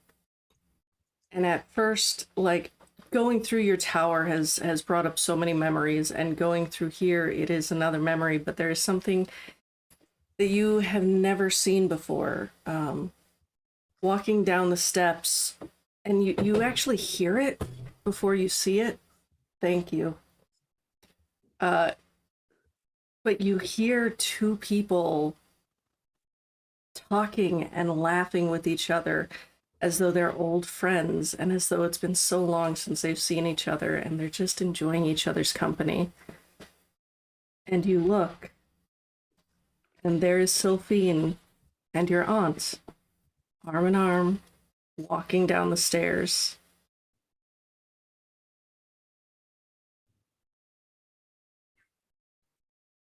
And at first, like, going through your tower has brought up so many memories, and going through here, it is another memory, but there is something that you have never seen before. Walking down the steps, and you actually hear it before you see it. Thank you. But you hear two people talking and laughing with each other as though they're old friends, and as though it's been so long since they've seen each other, and they're just enjoying each other's company. And you look, and there is Sylphine and your aunt, arm in arm, walking down the stairs.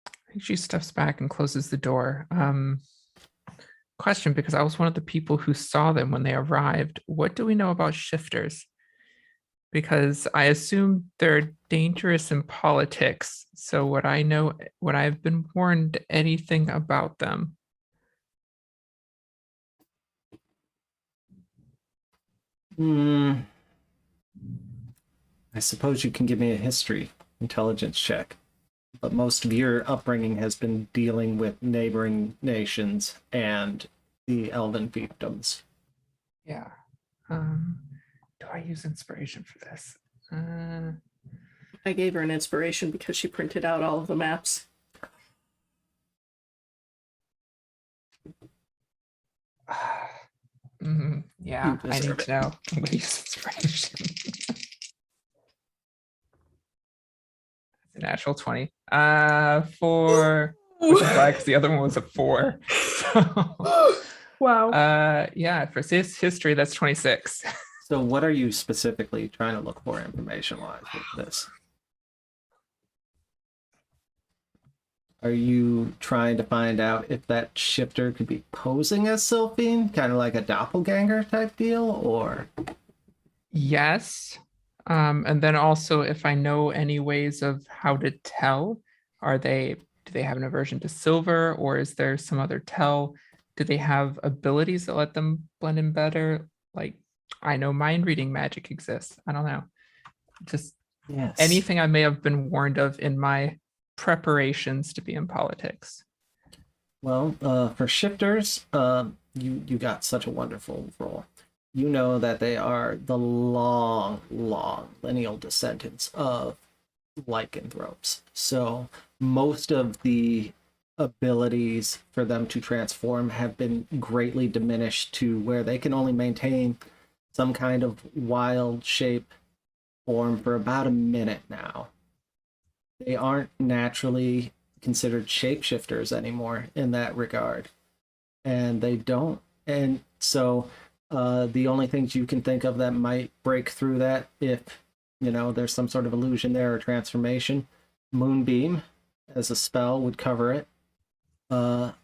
I think she steps back and closes the door. Question, because I was one of the people who saw them when they arrived. What do we know about shifters? Because I assume they're dangerous in politics. So would I've been warned anything about them? I suppose you can give me a history intelligence check. But most of your upbringing has been dealing with neighboring nations and the elven fiefdoms. Yeah. Do I use inspiration for this? I gave her an inspiration because she printed out all of the maps. Yeah, You I need deserve to know. I'm gonna use inspiration. That's a natural 20. For which is why, because the other one was a 4. So Wow. yeah, for this history, that's 26. So what are you specifically trying to look for information-wise with this? Are you trying to find out if that shifter could be posing as Sylphine, kind of like a doppelganger type deal, or? Yes. And then also if I know any ways of how to tell, do they have an aversion to silver, or is there some other tell? Do they have abilities that let them blend in better? Like, I know mind reading magic exists. I don't know. Just Yes. anything I may have been warned of in my preparations to be in politics. Well, for shifters, you got such a wonderful role. You know that they are the long lineal descendants of lycanthropes. So most of the abilities for them to transform have been greatly diminished to where they can only maintain some kind of wild shape form for about a minute now. They aren't naturally considered shapeshifters anymore in that regard. And they don't. And so the only things you can think of that might break through that, if there's some sort of illusion there or transformation, Moonbeam as a spell would cover it,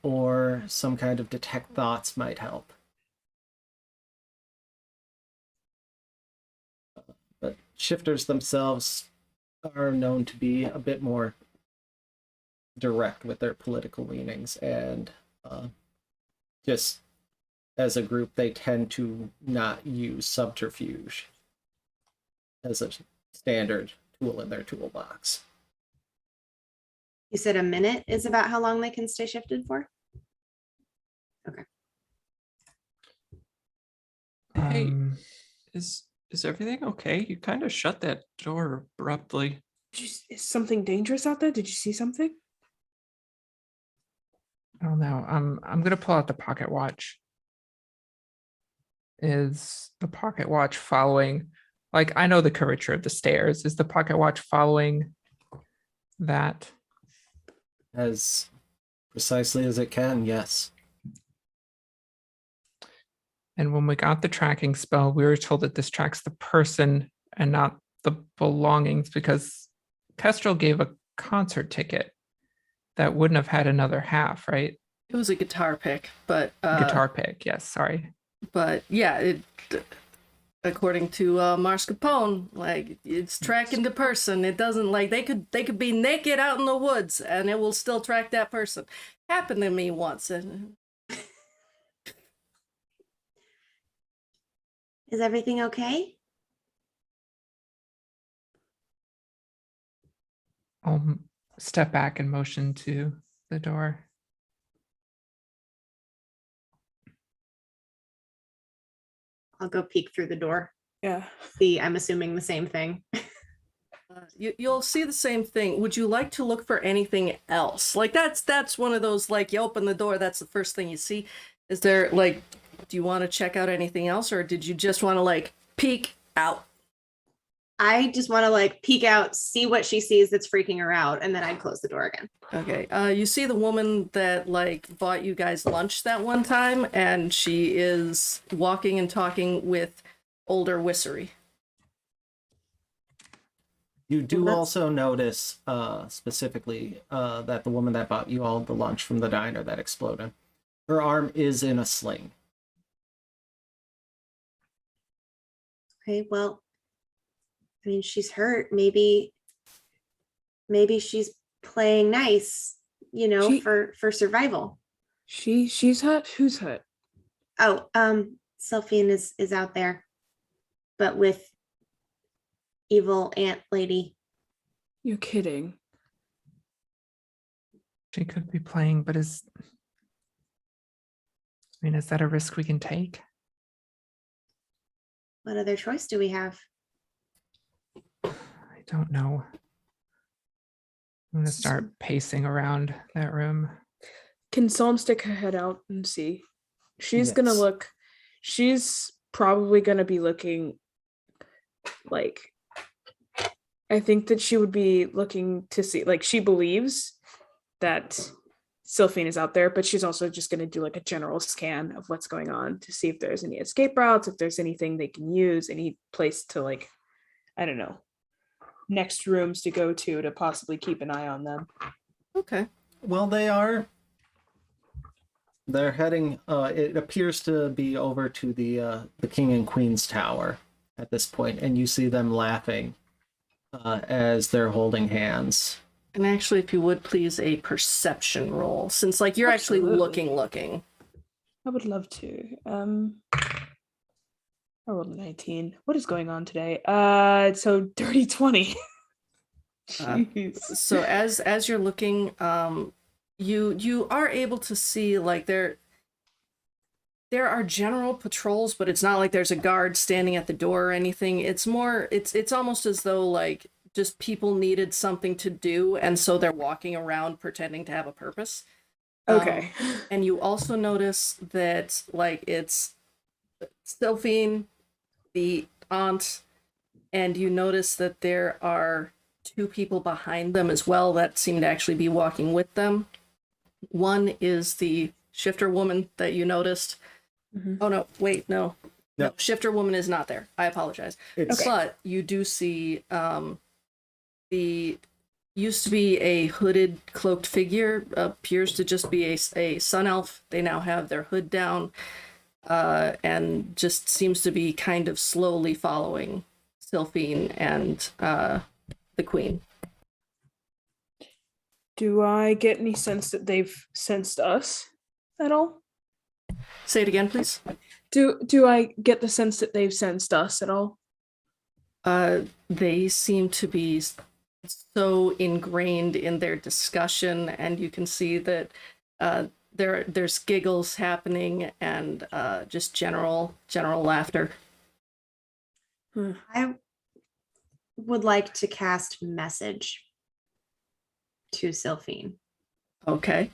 or some kind of detect thoughts might help. But shifters themselves are known to be a bit more direct with their political leanings, and just as a group, they tend to not use subterfuge as a standard tool in their toolbox. You said a minute is about how long they can stay shifted for? Okay. Hey, is everything okay? You kind of shut that door abruptly. Is something dangerous out there? Did you see something? I don't know. I'm gonna pull out the pocket watch. Is the pocket watch following? Like, I know the curvature of the stairs. Is the pocket watch following that? As precisely as it can, yes. And when we got the tracking spell, we were told that this tracks the person and not the belongings, because Kestrel gave a concert ticket that wouldn't have had another half, right? It was a guitar pick, but Guitar pick, yes, sorry. But yeah, according to Mars Capone, like it's tracking the person. It doesn't like they could be naked out in the woods and it will still track that person. Happened to me once. And Is everything okay? I'll step back and motion to the door. I'll go peek through the door. Yeah. See, I'm assuming the same thing. you'll see the same thing. Would you like to look for anything else? Like that's one of those, like, you open the door, that's the first thing you see. Is there, like, do you want to check out anything else, or did you just want to like peek out? I just want to like peek out, see what she sees that's freaking her out, and then I'd close the door again. Okay. You see the woman that like bought you guys lunch that one time, and she is walking and talking with older Wissery. You do Well, that's- also notice specifically that the woman that bought you all the lunch from the diner that exploded, her arm is in a sling. Okay, well, I mean, she's hurt. Maybe she's playing nice, you know, She- for survival. She's hurt. Who's hurt? Oh, Sylphine is out there, but with evil ant lady. You're kidding. She could be playing, but is that a risk we can take? What other choice do we have? I don't know. I'm gonna start pacing around that room. Can Psalm stick her head out and see? She's gonna Yes. look. She's probably gonna be looking like. I think that she would be looking to see, like, she believes that Sylphine is out there, but she's also just going to do like a general scan of what's going on to see if there's any escape routes, if there's anything they can use, any place to, like, I don't know, next rooms to go to possibly keep an eye on them. Okay. Well, they're heading. It appears to be over to the King and Queen's Tower at this point, and you see them laughing as they're holding hands. And actually, if you would please, a perception roll, since like you're actually Absolutely. looking. I would love to. I rolled a 19. What is going on today? So dirty 20. Jeez. So as you're looking, you are able to see, like, there are general patrols, but it's not like there's a guard standing at the door or anything. It's more, it's almost as though like just people needed something to do, and so they're walking around pretending to have a purpose. Okay. And you also notice that, like, it's Sylphine, the aunt, and you notice that there are two people behind them as well that seem to actually be walking with them. One is the shifter woman that you noticed. Mhm. Oh no, wait, no. No. No, shifter woman is not there. I apologize. It's But you do see the used to be a hooded, cloaked figure, appears to just be a sun elf. They now have their hood down, and just seems to be kind of slowly following Sylphine and the queen. Do I get any sense that they've sensed us at all? Say it again, please. Do I get the sense that they've sensed us at all? They seem to be so ingrained in their discussion, and you can see that there's giggles happening and just general laughter. I would like to cast message to Sylphine. Okay.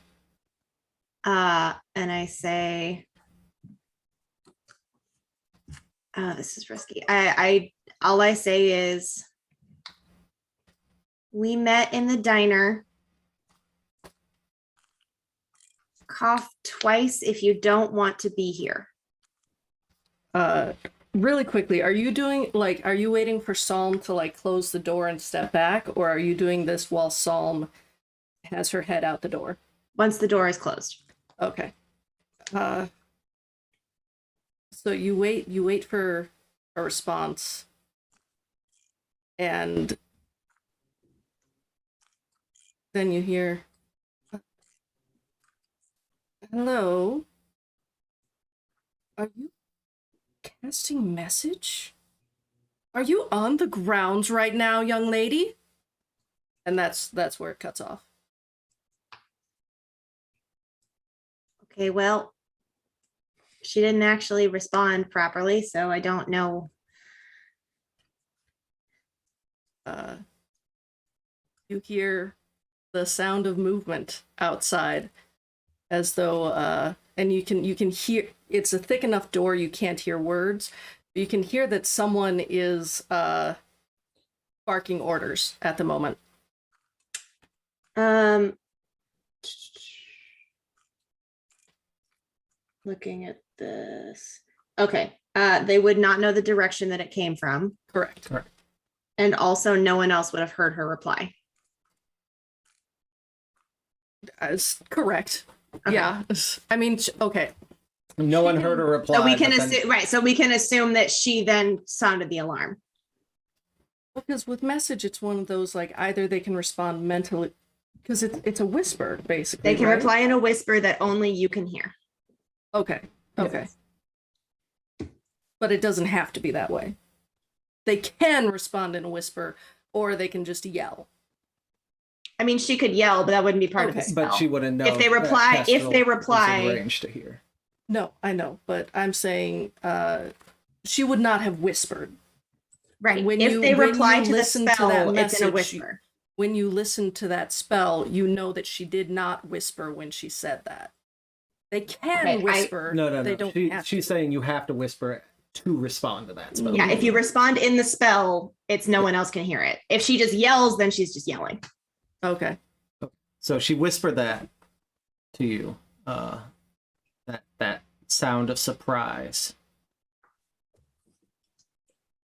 And I say, this is risky. All I say is, we met in the diner. Cough twice if you don't want to be here. Really quickly, are you waiting for Psalm to like close the door and step back, or are you doing this while Psalm has her head out the door? Once the door is closed. Okay. So you wait for a response. And then you hear, hello? Are you casting message? Are you on the grounds right now, young lady? And that's where it cuts off. Okay, well, she didn't actually respond properly, so I don't know. You hear the sound of movement outside, as though, and you can hear. It's a thick enough door you can't hear words. But you can hear that someone is barking orders at the moment. Looking at this. Okay. They would not know the direction that it came from. Correct. And also no one else would have heard her reply. That's correct. Okay. Yeah. I mean, okay. No one heard a reply. So we can but then- assume, right. So we can assume that she then sounded the alarm. Because with message, it's one of those, like, either they can respond mentally, because it's a whisper, basically. They can right? reply in a whisper that only you can hear. Okay. But it doesn't have to be that way. They can respond in a whisper, or they can just yell. I mean, she could yell, but that wouldn't be part of the Okay. spell. But she wouldn't know. If they that reply- if Kestrel they was in reply- range to hear. No, I know, but I'm saying she would not have whispered. Right. When If you- they when reply you to the listen to spell, that it's in a message, whisper. When you listen to that spell, you know that she did not whisper when she said that. They can Okay, whisper. No. They don't have She's to. saying you have to whisper to respond to that spell. Yeah, if you respond in the spell, it's no one else can hear it. If she just yells, then she's just yelling. Okay. So she whispered that to you. That sound of surprise.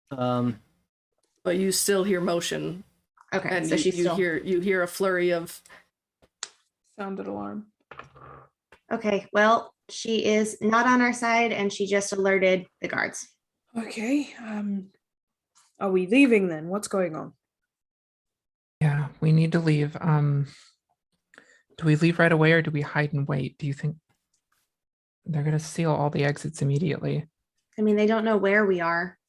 But you still hear motion, Okay, and so you, she's you still hear a flurry of. Sounded alarm. okay. Well, she is not on our side, and she just alerted the guards. Okay. Are we leaving then? What's going on? Yeah, we need to leave. Do we leave right away or do we hide and wait? Do you think they're gonna seal all the exits immediately? I mean, they don't know where we are.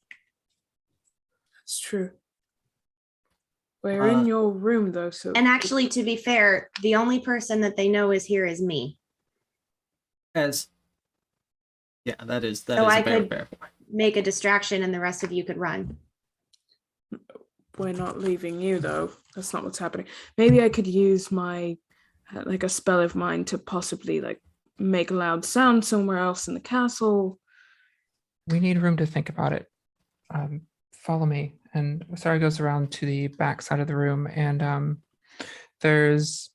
That's true. We're in your room though, so And actually, to be fair, the only person that they know is here is me. Yeah, that is So a I very could- fair point. Make a distraction, and the rest of you could run. we're not leaving you though. That's not what's happening. Maybe I could use my like a spell of mine to possibly like make a loud sound somewhere else in the castle. We need room to think about it. Follow me. And Sarah goes around to the back side of the room, and there's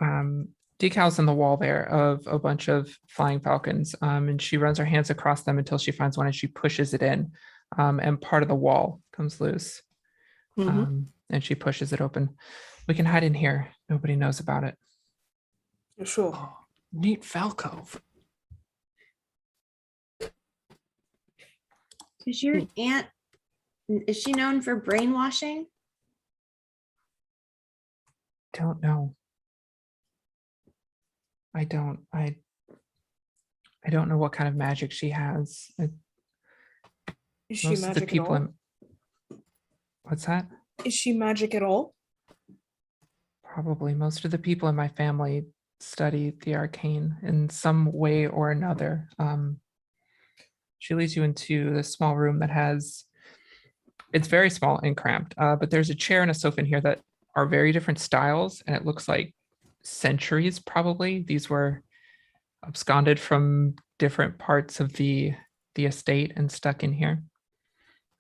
decals on the wall there of a bunch of flying falcons, and she runs her hands across them until she finds one, and she pushes it in, and part of the wall comes loose, and she pushes it open. We can hide in here. Nobody knows about it. Sure. Oh, neat Falcove. Is your aunt, is she known for brainwashing? Don't know. I don't know what kind of magic she has. Is she Most of the magic at people all? what's that? Is she magic at all? Probably most of the people in my family study the arcane in some way or another. She leads you into this small room that it's very small and cramped, but there's a chair and a sofa in here that are very different styles, and it looks like centuries probably. These were absconded from different parts of the estate and stuck in here.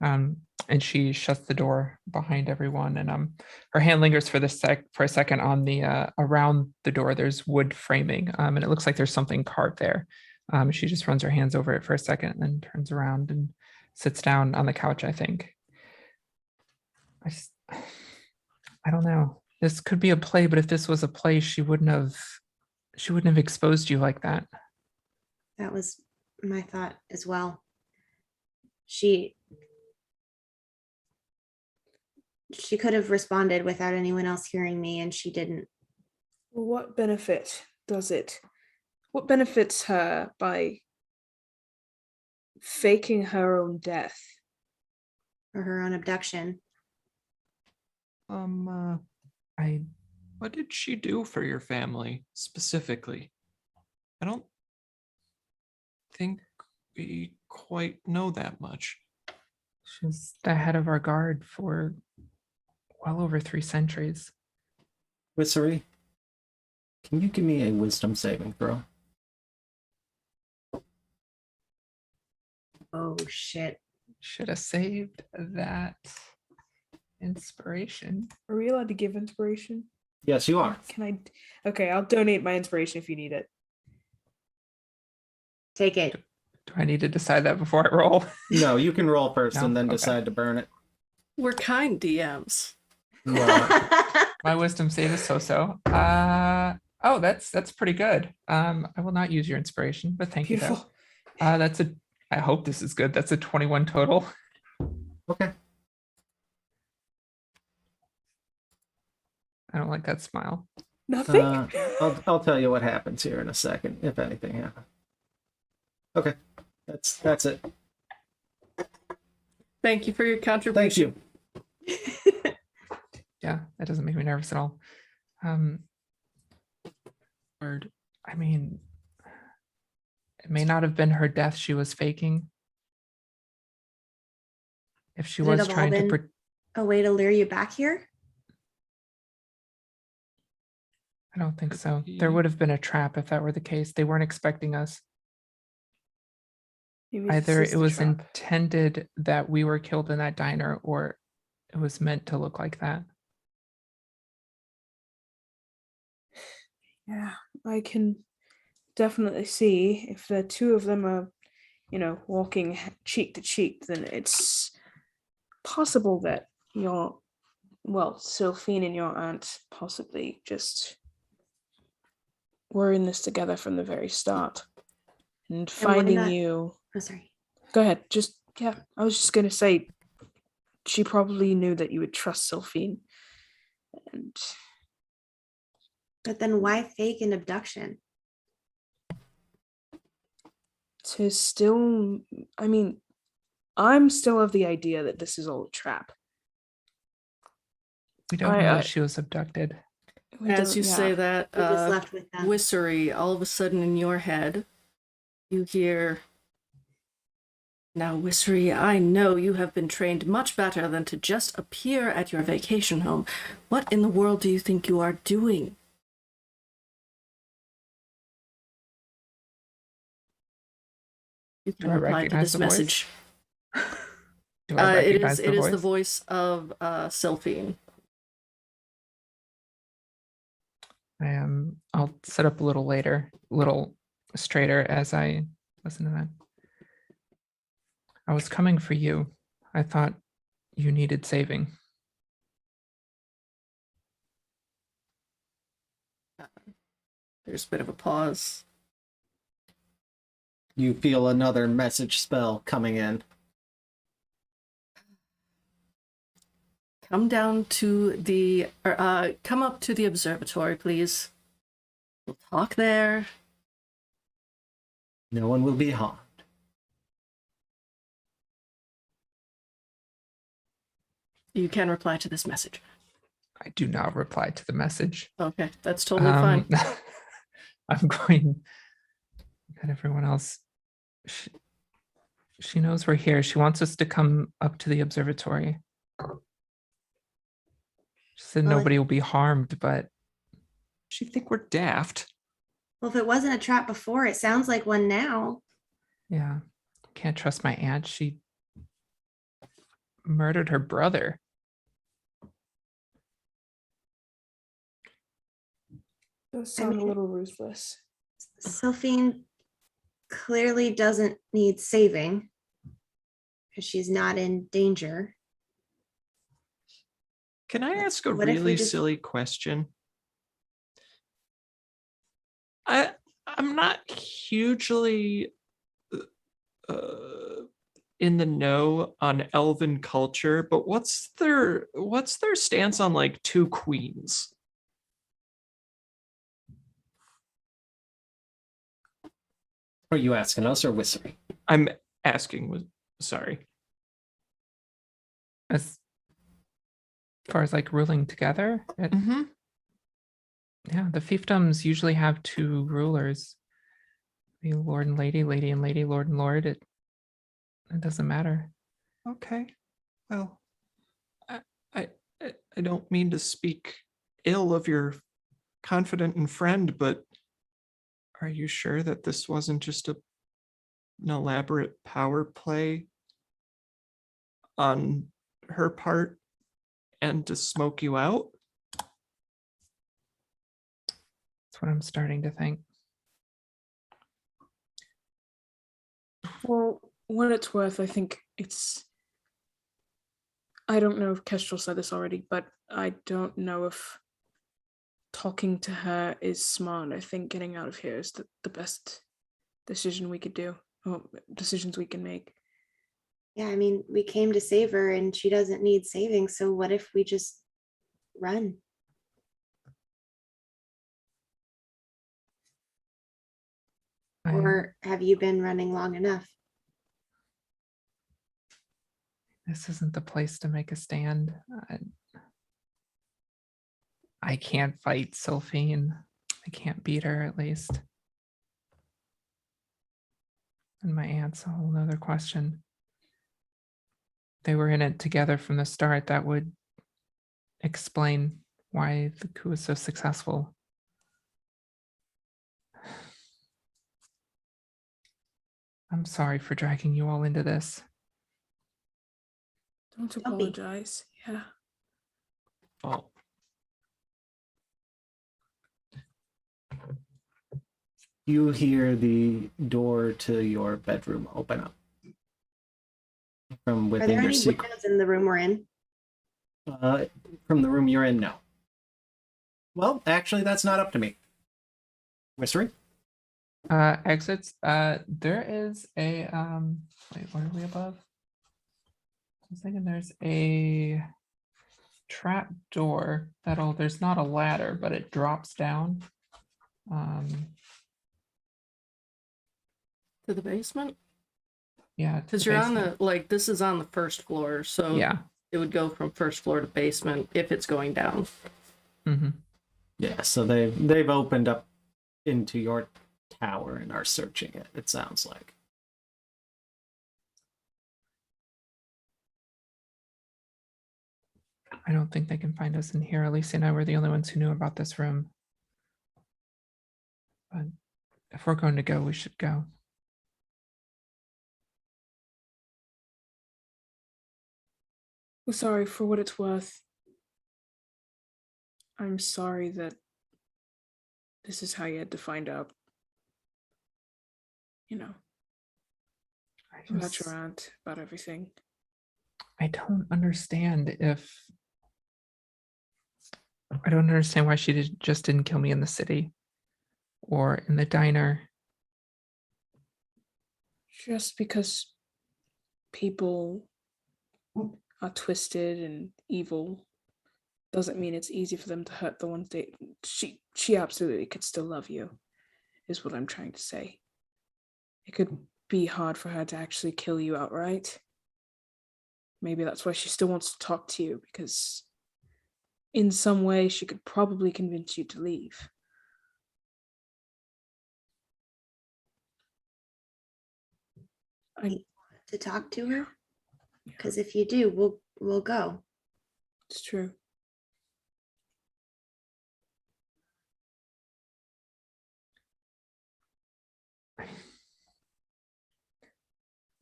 And she shuts the door behind everyone, and her hand lingers for a second on the around the door. There's wood framing, and it looks like there's something carved there. She just runs her hands over it for a second and then turns around and sits down on the couch, I think. I don't know. This could be a play, but if this was a play, she wouldn't have exposed you like that. That was my thought as well. She could have responded without anyone else hearing me, and she didn't. Well, what benefit does it? What benefits her by faking her own death? Or her own abduction. I What did she do for your family specifically? I don't think we quite know that much. She's the head of our guard for well over 3 centuries. Whissery, can you give me a wisdom saving throw? Oh shit. Should have saved that inspiration. Are we allowed to give inspiration? Yes, you are. Can I? Okay, I'll donate my inspiration if you need it. Take it. Do I need to decide that before I roll? No, you can roll first No? and then Okay. decide to burn it. We're kind DMs. No. My wisdom save is so-so. Oh, that's pretty good. I will not use your inspiration, but thank you Beautiful. though. I hope this is good. That's a 21 total. Okay. I don't like that smile. Nothing. I'll tell you what happens here in a second, if anything happens. Okay. That's it. Thank you for your contribution. Thank you. Yeah, that doesn't make me nervous at all. Word. I mean, it may not have been her death she was faking. If she Could it was have all trying to been a way to lure you back here? I don't think so. There would have been a trap if that were the case. They weren't expecting us. Maybe this Either is it the was trap. intended that we were killed in that diner, or it was meant to look like that. Yeah, I can definitely see if the two of them are, walking cheek to cheek, then it's possible that Sylphine and your aunt possibly just were in this together from the very start. And finding not- you. Oh, sorry. Go ahead. I was just gonna say, she probably knew that you would trust Sylphine. And But then why fake an abduction? to still, I mean, I'm still of the idea that this is all a trap. We don't know that she was abducted. As you say that, We're just left with them. Whissery, all of a sudden in your head, you hear, "Now, Whissery, I know you have been trained much better than to just appear at your vacation home. What in the world do you think you are doing?" You Do can I reply to recognize this the voice? message. Do I recognize It is the voice? voice of Sylphine. I'll set up a little later, a little straighter as I listen to that. I was coming for you. I thought you needed saving. There's a bit of a pause. You feel another message spell coming in. Come up to the observatory, please. We'll talk there. No one will be harmed. You can reply to this message. I do not reply to the message. Okay, that's totally fine. I'm going. And everyone else. She knows we're here. She wants us to come up to the observatory. She said Well, nobody will be harmed, but She think we're daft. Well, if it wasn't a trap before, it sounds like one now. yeah, can't trust my aunt. She murdered her brother. does sound mean- a little ruthless. Sylphine clearly doesn't need saving because she's not in danger. Can I ask a What if we really just- silly question? I'm not hugely in the know on elven culture, but what's their stance on like two queens? Are you asking us or Wissery? I'm asking. Sorry. As far as like ruling together, Mm-hmm. yeah, the fiefdoms usually have two rulers. The lord and lady, lady and lady, lord and lord. It doesn't matter. Okay. Well, I, I I don't mean to speak ill of your confident and friend, but are you sure that this wasn't just an elaborate power play on her part and to smoke you out? That's what I'm starting to think. For what it's worth, I think I don't know if Kestrel said this already, but I don't know if talking to her is smart. I think getting out of here is the best decision we could do, or decisions we can make. Yeah, I mean, we came to save her and she doesn't need saving. So what if we just run? Or have you been running long enough? This isn't the place to make a stand. I can't fight Sylphine. I can't beat her, at least. And my aunt's a whole nother question. They were in it together from the start. That would explain why the coup was so successful. I'm sorry for dragging you all into this. Don't Don't be. apologize. Yeah. Oh, You hear the door to your bedroom open up from Are within there your any secret. windows in the room we're in? From the room you're in, no. Well, actually, that's not up to me. Wissery? Exits. There is a wait, what are we above? I was thinking there's a trap door there's not a ladder, but it drops down. To the basement? Yeah, to Because the you're on basement. the, like, this is on the first floor, so Yeah. it would go from first floor to basement if it's going down. Mm-hmm. Yeah, so they've opened up into your tower and are searching it, it sounds like. I don't think they can find us in here. Alicia and I were the only ones who knew about this room. But if we're going to go, we should go. Well, sorry, for what it's worth. I'm sorry that this is how you had to find out. You know, about your aunt, about everything. I don't understand why she just didn't kill me in the city or in the diner. Just because people are twisted and evil doesn't mean it's easy for them to hurt the ones she absolutely could still love you, is what I'm trying to say. It could be hard for her to actually kill you outright. Maybe that's why she still wants to talk to you, because in some way she could probably convince you to leave. To talk to her? Because if you do, we'll go. It's true.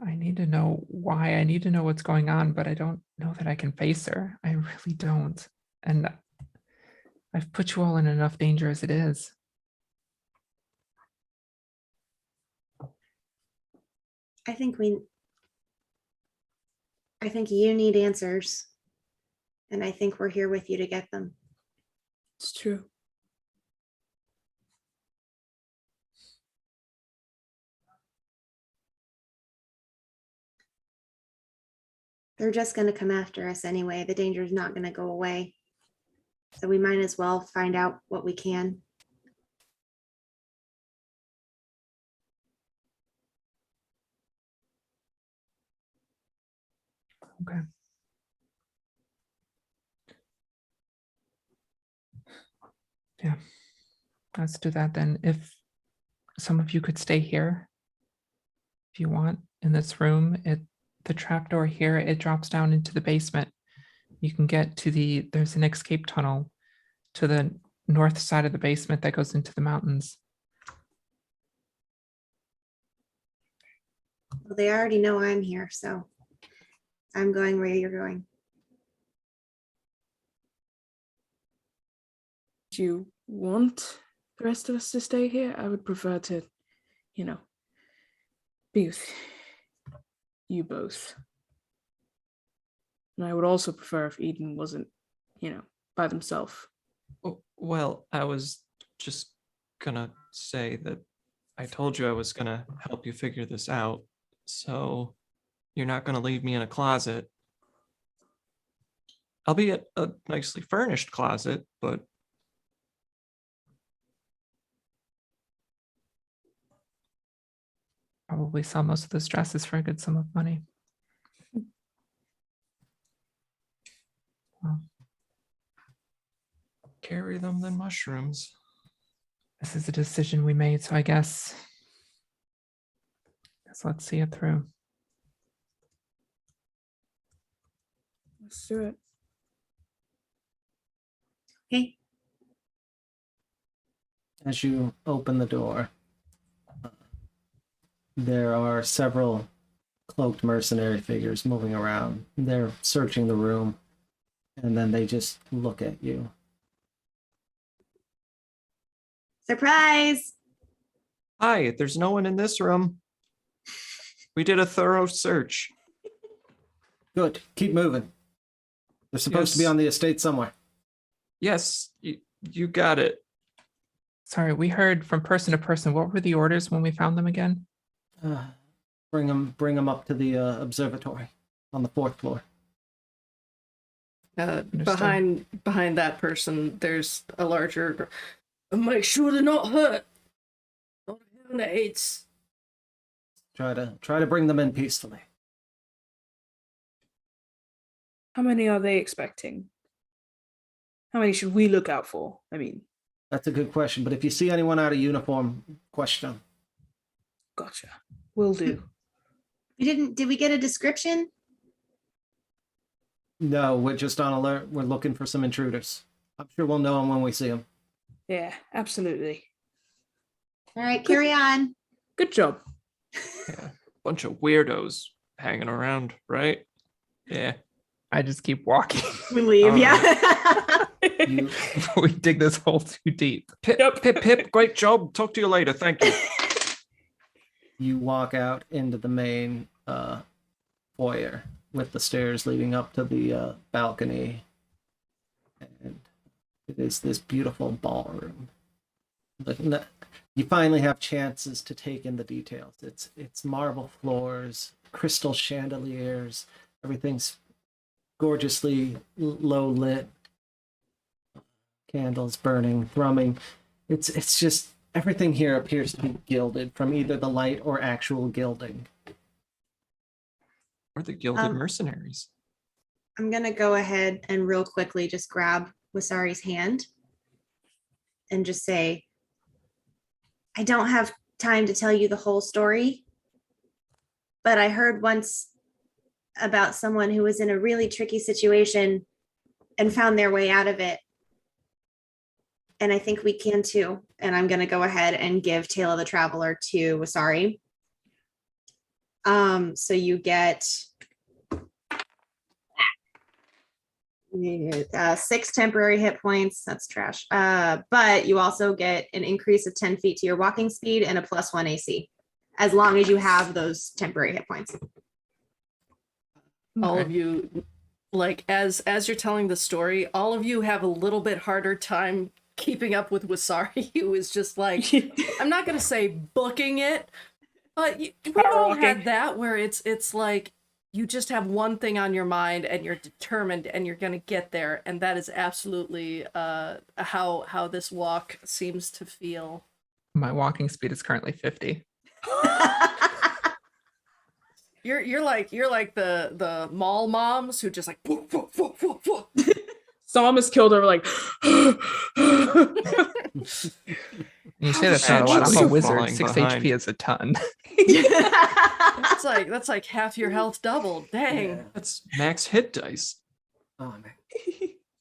I need to know why. I need to know what's going on, but I don't know that I can face her. I really don't. And I've put you all in enough danger as it is. I think you need answers. And I think we're here with you to get them. It's true. They're just going to come after us anyway. The danger's not going to go away. So we might as well find out what we can. Okay. Yeah. Let's do that then. If some of you could stay here, if you want, in this room, the trapdoor here, it drops down into the basement. You can get to there's an escape tunnel to the north side of the basement that goes into the mountains. Well, they already know I'm here, so I'm going where you're going. Do you want the rest of us to stay here? I would prefer to, be with you both. And I would also prefer if Iden wasn't, by themselves. Oh, well, I was just gonna say that I told you I was gonna help you figure this out. So you're not gonna leave me in a closet. Albeit a nicely furnished closet, but Probably sell most of those dresses for a good sum of money. Well, carry them than mushrooms. this is a decision we made, so I guess let's see it through. Let's do it. Okay. As you open the door, there are several cloaked mercenary figures moving around. They're searching the room, and then they just look at you. Surprise! Hi, there's no one in this room. We did a thorough search. Good, keep moving. They're supposed to be Yes. on the estate somewhere. Yes, you got it. Sorry, we heard from person to person. What were the orders when we found them again? Bring them up to the observatory on the 4th floor. Behind that person, there's a larger. Make sure they're not hurt. Not having the AIDS. Try to bring them in peacefully. How many are they expecting? How many should we look out for? I mean, That's a good question, but if you see anyone out of uniform, question them. gotcha. Will do. Did we get a description? No, we're just on alert. We're looking for some intruders. I'm sure we'll know them when we see them. Yeah, absolutely. All right, carry on. Good job. Yeah, bunch of weirdos hanging around, right? Yeah. I just keep walking. We leave, All yeah. You, We dig this hole too deep. Pip, pip, pip. Great job. Talk to you later. Thank you. you walk out into the main foyer with the stairs leading up to the balcony. And it is this beautiful ballroom. You finally have chances to take in the details. It's marble floors, crystal chandeliers, everything's gorgeously low lit, candles burning, thrumming. It's just everything here appears to be gilded from either the light or actual gilding. Or the gilded Um, mercenaries. I'm gonna go ahead and real quickly just grab Wasari's hand and just say, I don't have time to tell you the whole story, but I heard once about someone who was in a really tricky situation and found their way out of it. And I think we can too. And I'm gonna go ahead and give Tale of the Traveler to Wasari. So you get 6 temporary hit points. That's trash. But you also get an increase of 10 feet to your walking speed and a +1 AC, as long as you have those temporary hit points. All Okay. of you, like as you're telling the story, all of you have a little bit harder time keeping up with Wasari, who is just like, I'm not gonna say booking it, but we've all Walking. had that where it's like you just have one thing on your mind and you're determined and you're going to get there, and that is absolutely how this walk seems to feel. My walking speed is currently 50. You're like the mall moms who just like whoop, whoop, whoop, whoop, whoop. Some almost killed her like You say that's not a lot. I'm a Actually wizard. falling 6 behind. HP is a ton. That's like half your health doubled. Dang. Yeah. That's max hit dice. Oh man.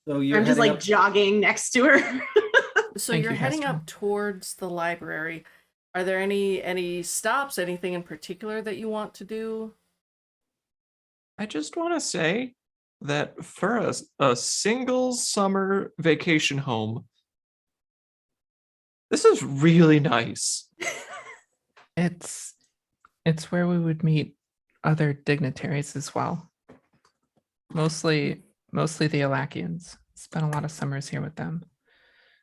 So you're I'm just heading like up- jogging next to her. So Thank you're you, heading Kestrel. up towards the library. Are there any stops, anything in particular that you want to do? I just want to say that for a single summer vacation home, this is really nice. It's where we would meet other dignitaries as well. Mostly the Alakians. Spent a lot of summers here with them.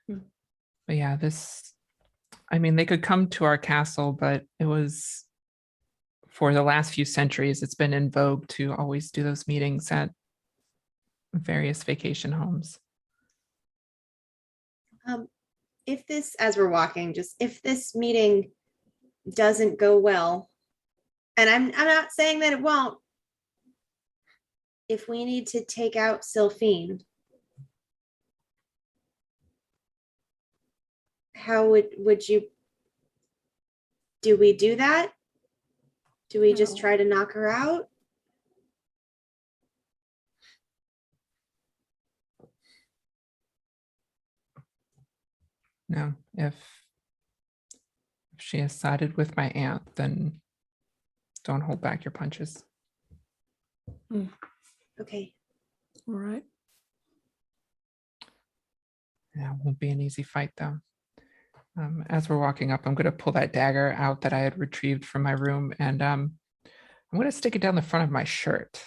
But yeah, they could come to our castle, but it was for the last few centuries, it's been in vogue to always do those meetings at various vacation homes. If this, as we're walking, just if this meeting doesn't go well, and I'm not saying that it won't, if we need to take out Sylphine, how would you, do we do that? Do we just No. try to knock her out? No, if she has sided with my aunt, then don't hold back your punches. Okay. all right. Yeah, it won't be an easy fight though. As we're walking up, I'm going to pull that dagger out that I had retrieved from my room, and I'm going to stick it down the front of my shirt,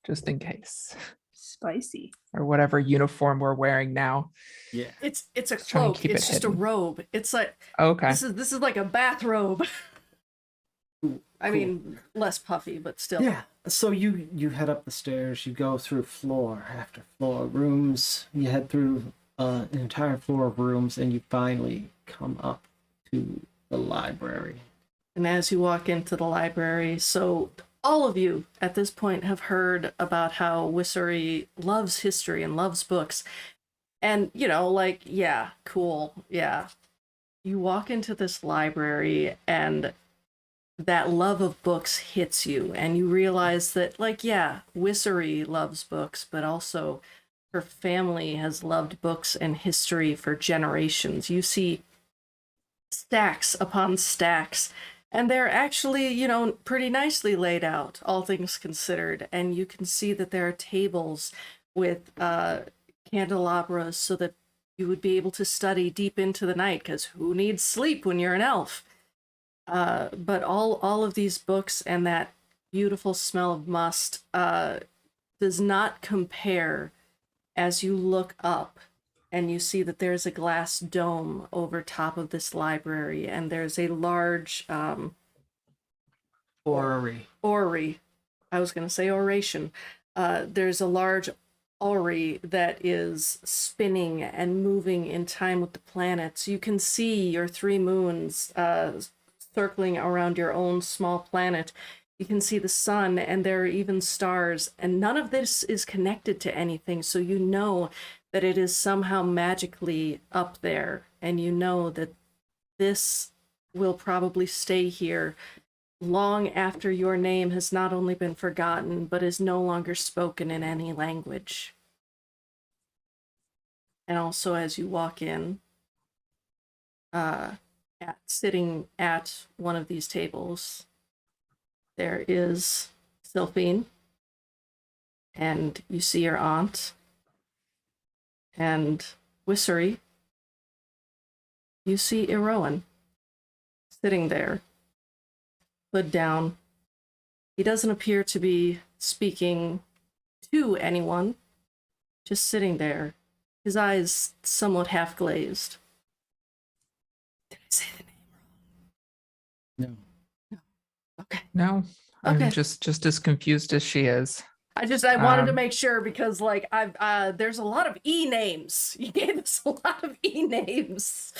just in case, Spicy. or whatever uniform we're wearing now. Yeah. It's a Let's try and cloak. keep it It's just a hidden. robe. It's like Okay. this is like a bathrobe. I Cool. mean, less puffy, but still. Yeah. So you head up the stairs, you go through floor after floor, rooms, you head through an entire floor of rooms, and you finally come up to the library. And as you walk into the library, so all of you at this point have heard about how Whissery loves history and loves books. And, yeah, cool. Yeah. You walk into this library and that love of books hits you, and you realize that, Whissery loves books, but also her family has loved books and history for generations. You see stacks upon stacks, and they're actually, pretty nicely laid out, all things considered. And you can see that there are tables with candelabras so that you would be able to study deep into the night, because who needs sleep when you're an elf? But all of these books and that beautiful smell of must does not compare as you look up and you see that there's a glass dome over top of this library, and there's a large Orrery. orrery. I was going to say oration. There's a large orrery that is spinning and moving in time with the planets. You can see your 3 moons circling around your own small planet. You can see the sun, and there are even stars, and none of this is connected to anything, so you know that it is somehow magically up there, and you know that this will probably stay here long after your name has not only been forgotten, but is no longer spoken in any language. And also, as you walk in, sitting at one of these tables, there is Sylphine, and you see your aunt, and Whissery. You see Iroan sitting there, hood down. He doesn't appear to be speaking to anyone, just sitting there, his eyes somewhat half glazed. Did I say the name wrong? No. Okay. No, Okay. I'm just as confused as she is. I wanted to Um, make sure because like there's a lot of E names. You gave us a lot of E names.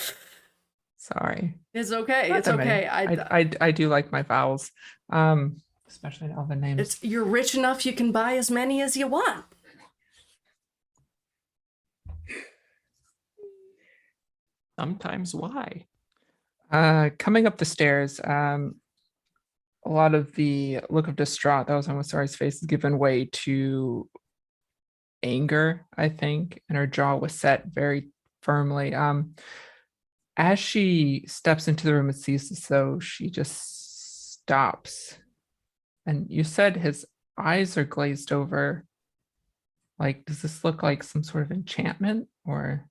Sorry. It's okay. Not It's that many. okay. I do like my vowels, especially in elven names. You're rich enough you can buy as many as you want. Sometimes why? Coming up the stairs, a lot of the look of distraught that was on Wasari's face is given way to anger, I think, and her jaw was set very firmly. As she steps into the room, it seems as though she just stops. And you said his eyes are glazed over. Like, does this look like some sort of enchantment or?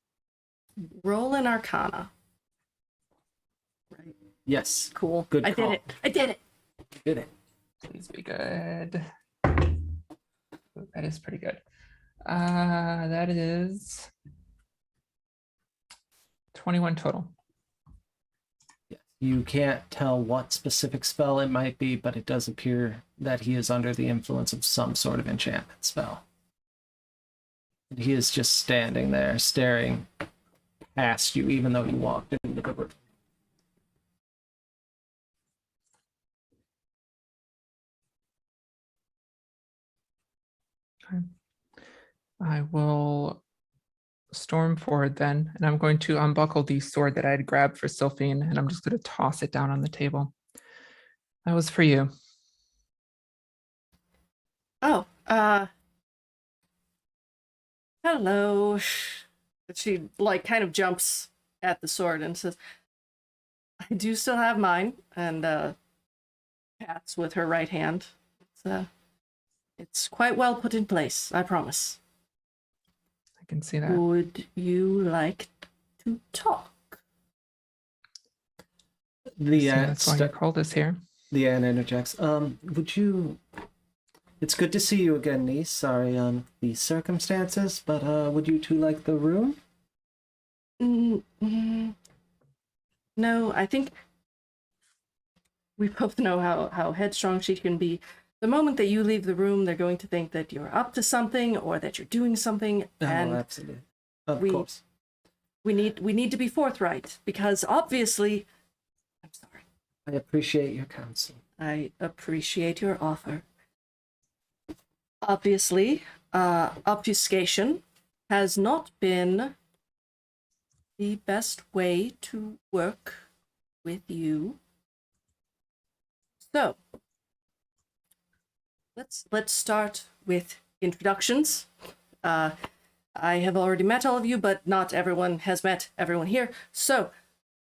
Roll an Arcana. Right. Yes. Cool. Good I call. did it. I did it. Did it. Please be good. Ooh, that is pretty good. That is 21 total. Yes. You can't tell what specific spell it might be, but it does appear that he is under the influence of some sort of enchantment spell. And he is just standing there, staring past you, even though you walked into the room. I will storm forward then, and I'm going to unbuckle the sword that I had grabbed for Sylphine, and I'm just going to toss it down on the table. That was for you. Oh, hello. She like kind of jumps at the sword and says, I do still have mine, and pats with her right hand. It's quite well put in place, I promise. I can see that. Would you like to talk? The That's why Nicole is here. The Anne interjects. Would you? It's good to see you again, niece. Sorry, the circumstances, but would you two like the room? No, I think we both know how headstrong she can be. The moment that you leave the room, they're going to think that you're up to something or that you're doing something. Oh, and absolutely. Of course. We need to be forthright because obviously, I'm sorry. I appreciate your counsel. I appreciate your offer. Obviously, obfuscation has not been the best way to work with you. So, let's start with introductions. I have already met all of you, but not everyone has met everyone here. So,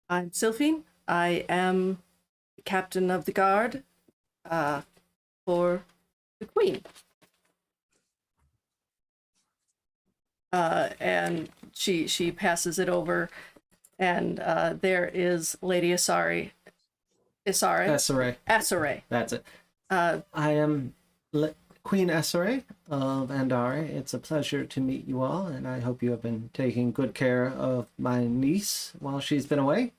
I'm Sylphine. I am the captain of the guard for the Queen. And she passes it over, and there is Lady Asari. Asare. That's it. I am Queen Essere of Andare. It's a pleasure to meet you all, and I hope you have been taking good care of my niece while she's been away.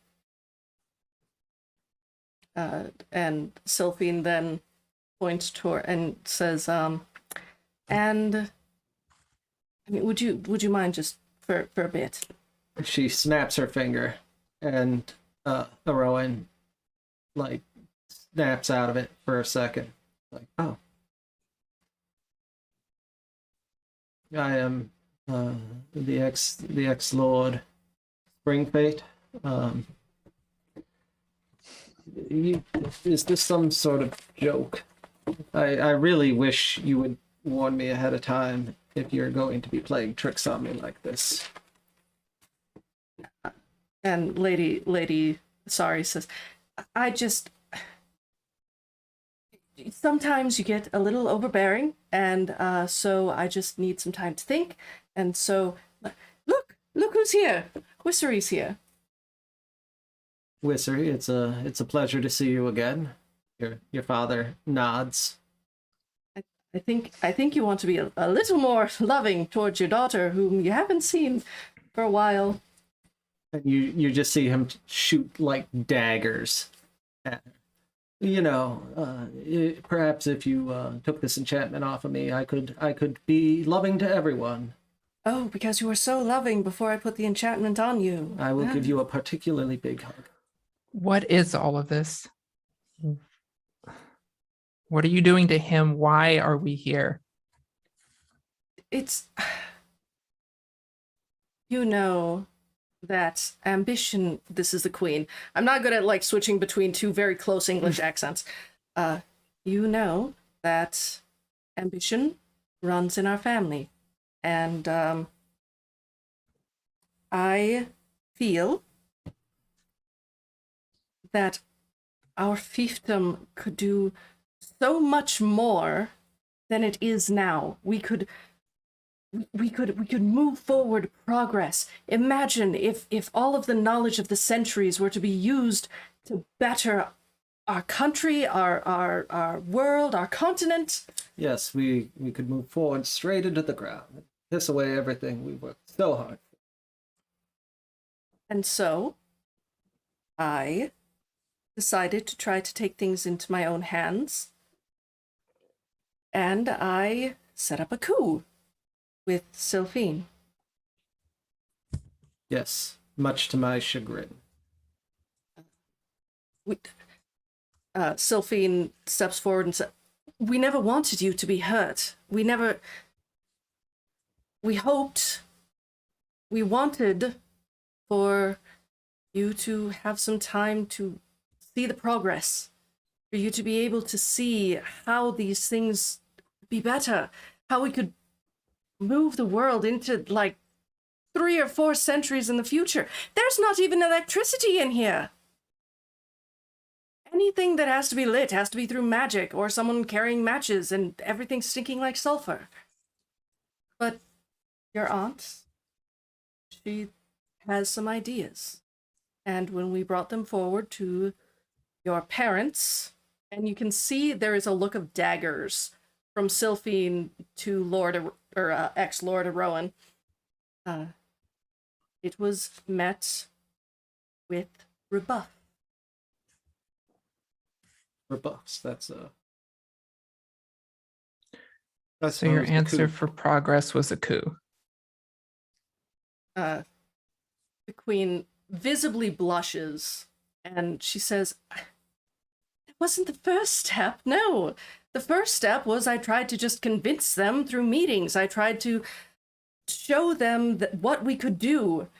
And Sylphine then points toward and says, and I mean, would you mind just for a bit? She snaps her finger, and Arowan like snaps out of it for a second. Like, oh. I am the ex Lord Springfate. Is this some sort of joke? I really wish you would warn me ahead of time if you're going to be playing tricks on me like this. And Lady Sorry says, I just sometimes you get a little overbearing, and so I just need some time to think. And so, look who's here. Wissery's here. Wissery, it's a pleasure to see you again. Your father nods. I think you want to be a little more loving towards your daughter, whom you haven't seen for a while. And you just see him shoot like daggers at her. You know, perhaps if you took this enchantment off of me, I could be loving to everyone. Oh, because you were so loving before I put the enchantment on you. I will give you a particularly big hug. What is all of this? What are you doing to him? Why are we here? It's... You know that ambition... This is the queen. I'm not good at, like, switching between two very close English accents. You know that ambition runs in our family. And, I feel that our fiefdom could do so much more than it is now. We could move forward progress. Imagine if all of the knowledge of the centuries were to be used to better our country, our world, our continent. Yes, we could move forward straight into the ground and piss away everything we worked so hard for. And so I decided to try to take things into my own hands. And I set up a coup with Sylphine. Yes, much to my chagrin. Sylphine steps forward and says, "We never wanted you to be hurt. We hoped, we wanted for you to have some time to see the progress, for you to be able to see how these things be better, how we could move the world into, like, 3 or 4 centuries in the future. There's not even electricity in here. Anything that has to be lit has to be through magic or someone carrying matches and everything stinking like sulfur. But your aunt, she has some ideas. And when we brought them forward to your parents, and you can see there is a look of daggers from Sylphine to ex-Lord Rowan, it was met with rebuff. Rebuffs. That's So your answer for progress was a coup. The queen visibly blushes and she says, "It wasn't the first step. No, the first step was I tried to just convince them through meetings. I tried to show them what we could do,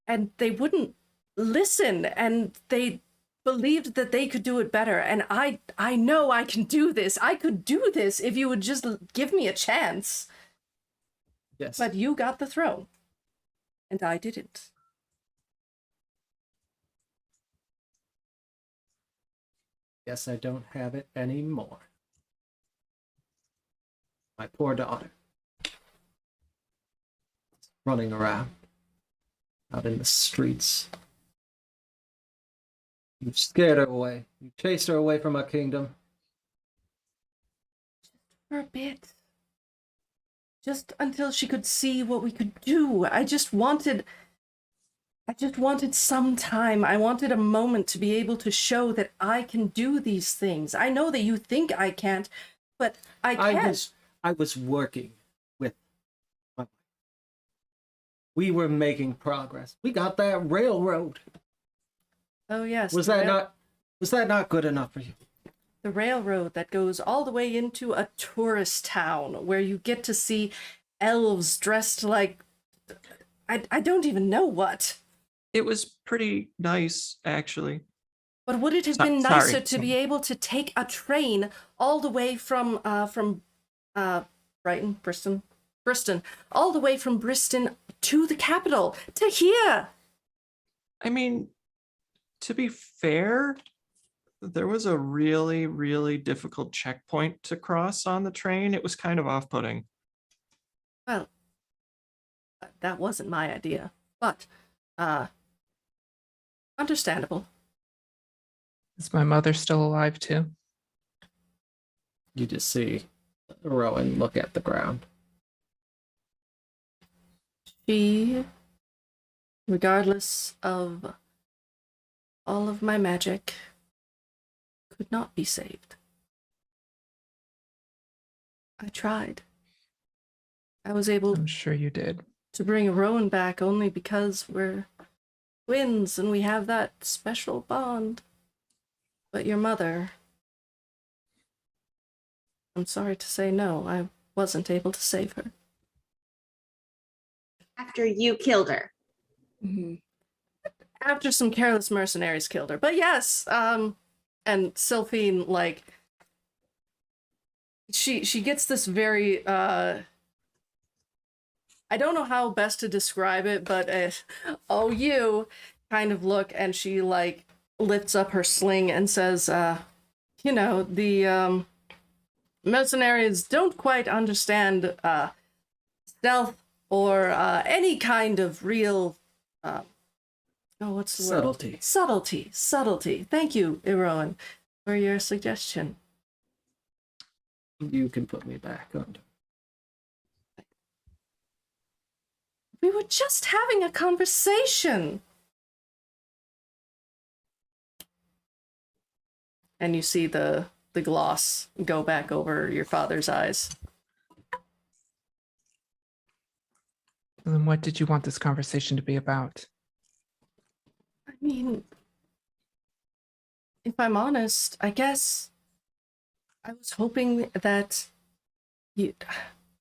and they wouldn't listen, and they believed that they could do it better. And I know I can do this. I could do this if you would just give me a chance. Yes. But you got the throne, and I didn't." Yes, I don't have it anymore. My poor daughter. Running around out in the streets. You scared her away. You chased her away from our kingdom. For a bit. Just until she could see what we could do. I just wanted some time. I wanted a moment to be able to show that I can do these things. I know that you think I can't, but I can. I was working with my wife. We were making progress. We got that railroad. Oh yes. Was that not good enough for you? The railroad that goes all the way into a tourist town where you get to see elves dressed like I don't even know what. It was pretty nice, actually. But would it have been nicer to be able to take a train all the way from Bristol, all the way from Bristol to the capital, to here? I mean, to be fair, there was a really, really difficult checkpoint to cross on the train. It was kind of off-putting. Well, that wasn't my idea, but understandable. Is my mother still alive too? You just see Rowan look at the ground. She, regardless of all of my magic, could not be saved. I tried. I was able I'm sure you did. to bring Rowan back only because we're twins and we have that special bond. But your mother, I'm sorry to say no, I wasn't able to save her. After you killed her. After some careless mercenaries killed her. But yes, and Sylphine, like, she gets this very, I don't know how best to describe it, but oh, you kind of look, and she, like, lifts up her sling and says, you know, the mercenaries don't quite understand stealth or any kind of real, what's the word? Subtlety. Thank you, Rowan, for your suggestion. You can put me back on. We were just having a conversation. And you see the gloss go back over your father's eyes. Then what did you want this conversation to be about? I mean, if I'm honest, I guess I was hoping that you...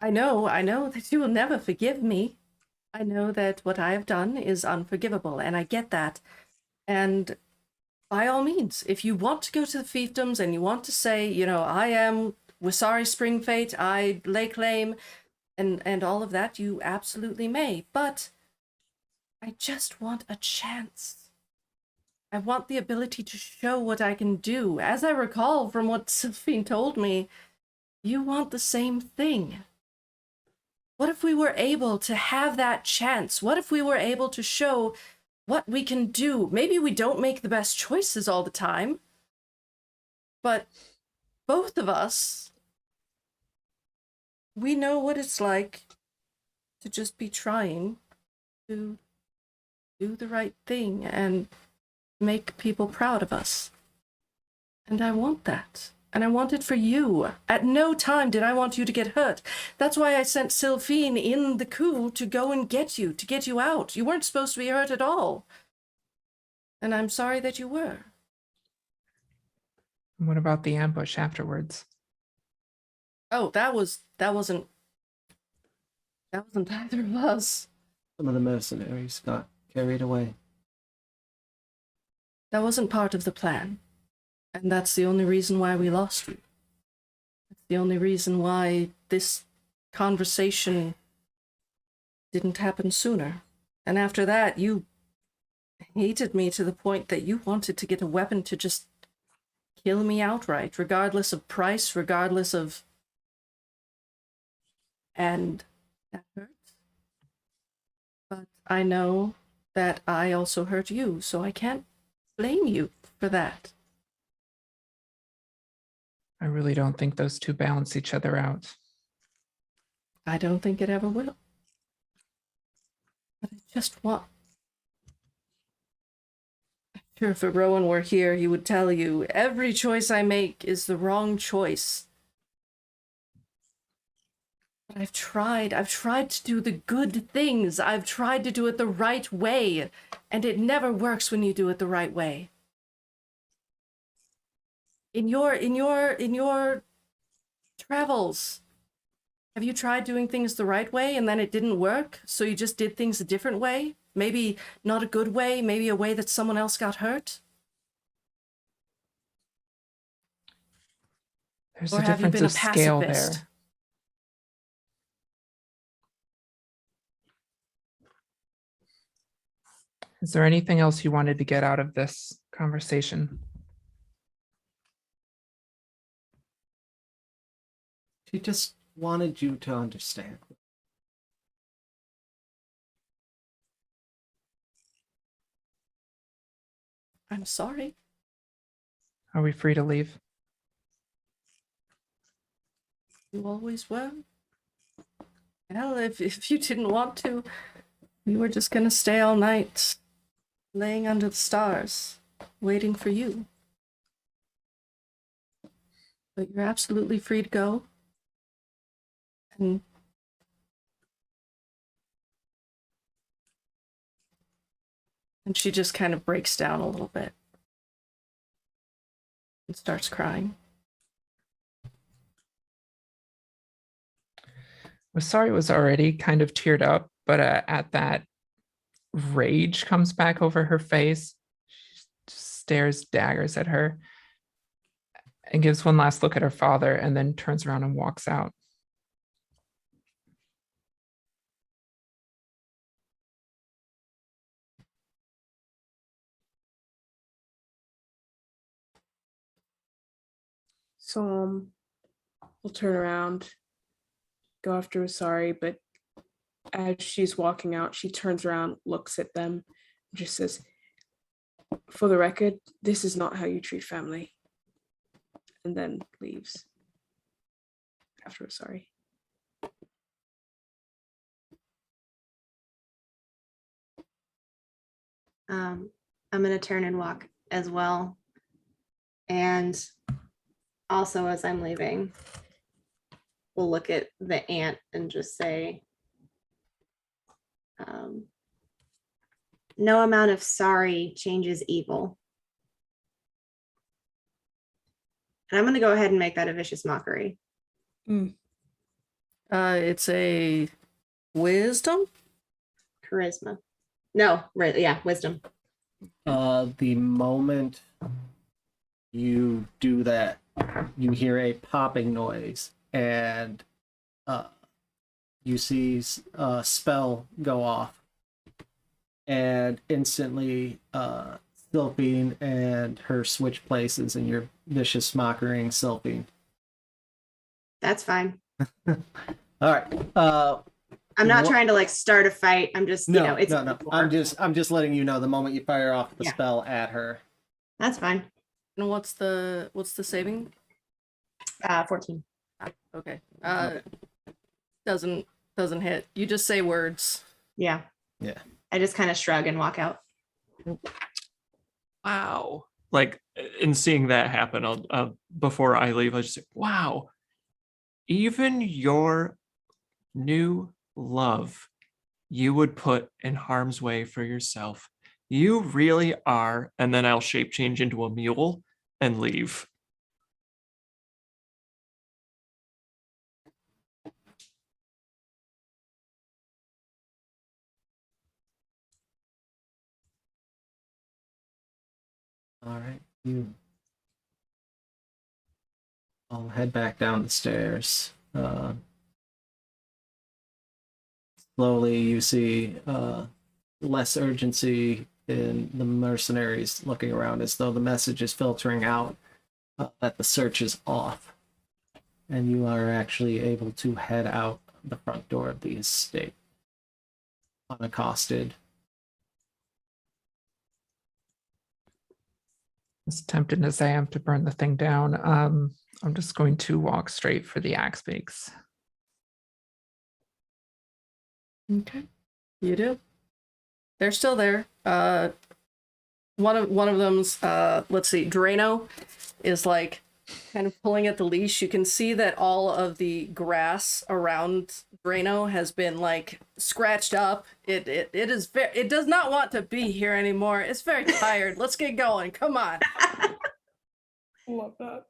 I know that you will never forgive me. I know that what I have done is unforgivable, and I get that. And by all means, if you want to go to the fiefdoms and you want to say, you know, I am Wisari Springfate, I lay claim, and all of that, you absolutely may. But I just want a chance. I want the ability to show what I can do. As I recall from what Sylphine told me, you want the same thing. What if we were able to have that chance? What if we were able to show what we can do? Maybe we don't make the best choices all the time, but both of us, we know what it's like to just be trying to do the right thing and make people proud of us. And I want that. And I want it for you. At no time did I want you to get hurt. That's why I sent Sylphine in the coup to go and get you out. You weren't supposed to be hurt at all. And I'm sorry that you were. What about the ambush afterwards? Oh, that wasn't either of us. Some of the mercenaries got carried away. That wasn't part of the plan. And that's the only reason why we lost you. That's the only reason why this conversation didn't happen sooner. And after that, you hated me to the point that you wanted to get a weapon to just kill me outright, regardless of price, regardless of... And that hurts. But I know that I also hurt you, so I can't blame you for that. I really don't think those two balance each other out. I don't think it ever will. But I just want... I'm sure if Rowan were here, he would tell you, every choice I make is the wrong choice. But I've tried to do the good things. I've tried to do it the right way. And it never works when you do it the right way. In your travels, have you tried doing things the right way and then it didn't work? So you just did things a different way? Maybe not a good way, maybe a way that someone else got hurt? There's Or a have you difference been a of scale there. pacifist? Is there anything else you wanted to get out of this conversation? She just wanted you to understand. I'm sorry. Are we free to leave? You always were. Well, if you didn't want to, we were just gonna stay all night, laying under the stars, waiting for you. But you're absolutely free to go. And she just kind of breaks down a little bit and starts crying. Wasari was already kind of teared up, but at that, rage comes back over her face. She stares daggers at her and gives one last look at her father and then turns around and walks out. So we'll turn around, go after Usari, but as she's walking out, she turns around, looks at them, and just says, "For the record, this is not how you treat family." And then leaves after Usari. I'm gonna turn and walk as well. And also, as I'm leaving, we'll look at the ant and just say, no amount of sorry changes evil. And I'm gonna go ahead and make that a vicious mockery. It's a wisdom? Charisma. No, right, yeah, wisdom. The moment you do that, you hear a popping noise, and you see a spell go off, and instantly Sylphine and her switch places, and you're vicious mockering Sylphine. That's fine. All right. I'm not Wha- trying to like start a fight. I'm just, No, it's no. I'm just letting you know the moment you fire off the Yeah. spell at her. That's fine. And what's the saving? 14. Okay. Doesn't hit. You just say words. Yeah. Yeah. I just kind of shrug and walk out. Wow. Like, in seeing that happen, I'll before I leave, I just say, wow, even your new love you would put in harm's way for yourself. You really are. And then I'll shape change into a mule and leave. All right. I'll head back down the stairs. Slowly, you see less urgency in the mercenaries looking around, as though the message is filtering out that the search is off. And you are actually able to head out the front door of the estate unaccosted. As tempted as I am to burn the thing down, I'm just going to walk straight for the axe beaks. Okay. You do. They're still there. One of them's let's see, Drano is like kind of pulling at the leash. You can see that all of the grass around Drano has been like scratched up. It does not want to be here anymore. It's very tired. Let's get going. Come on. Love that.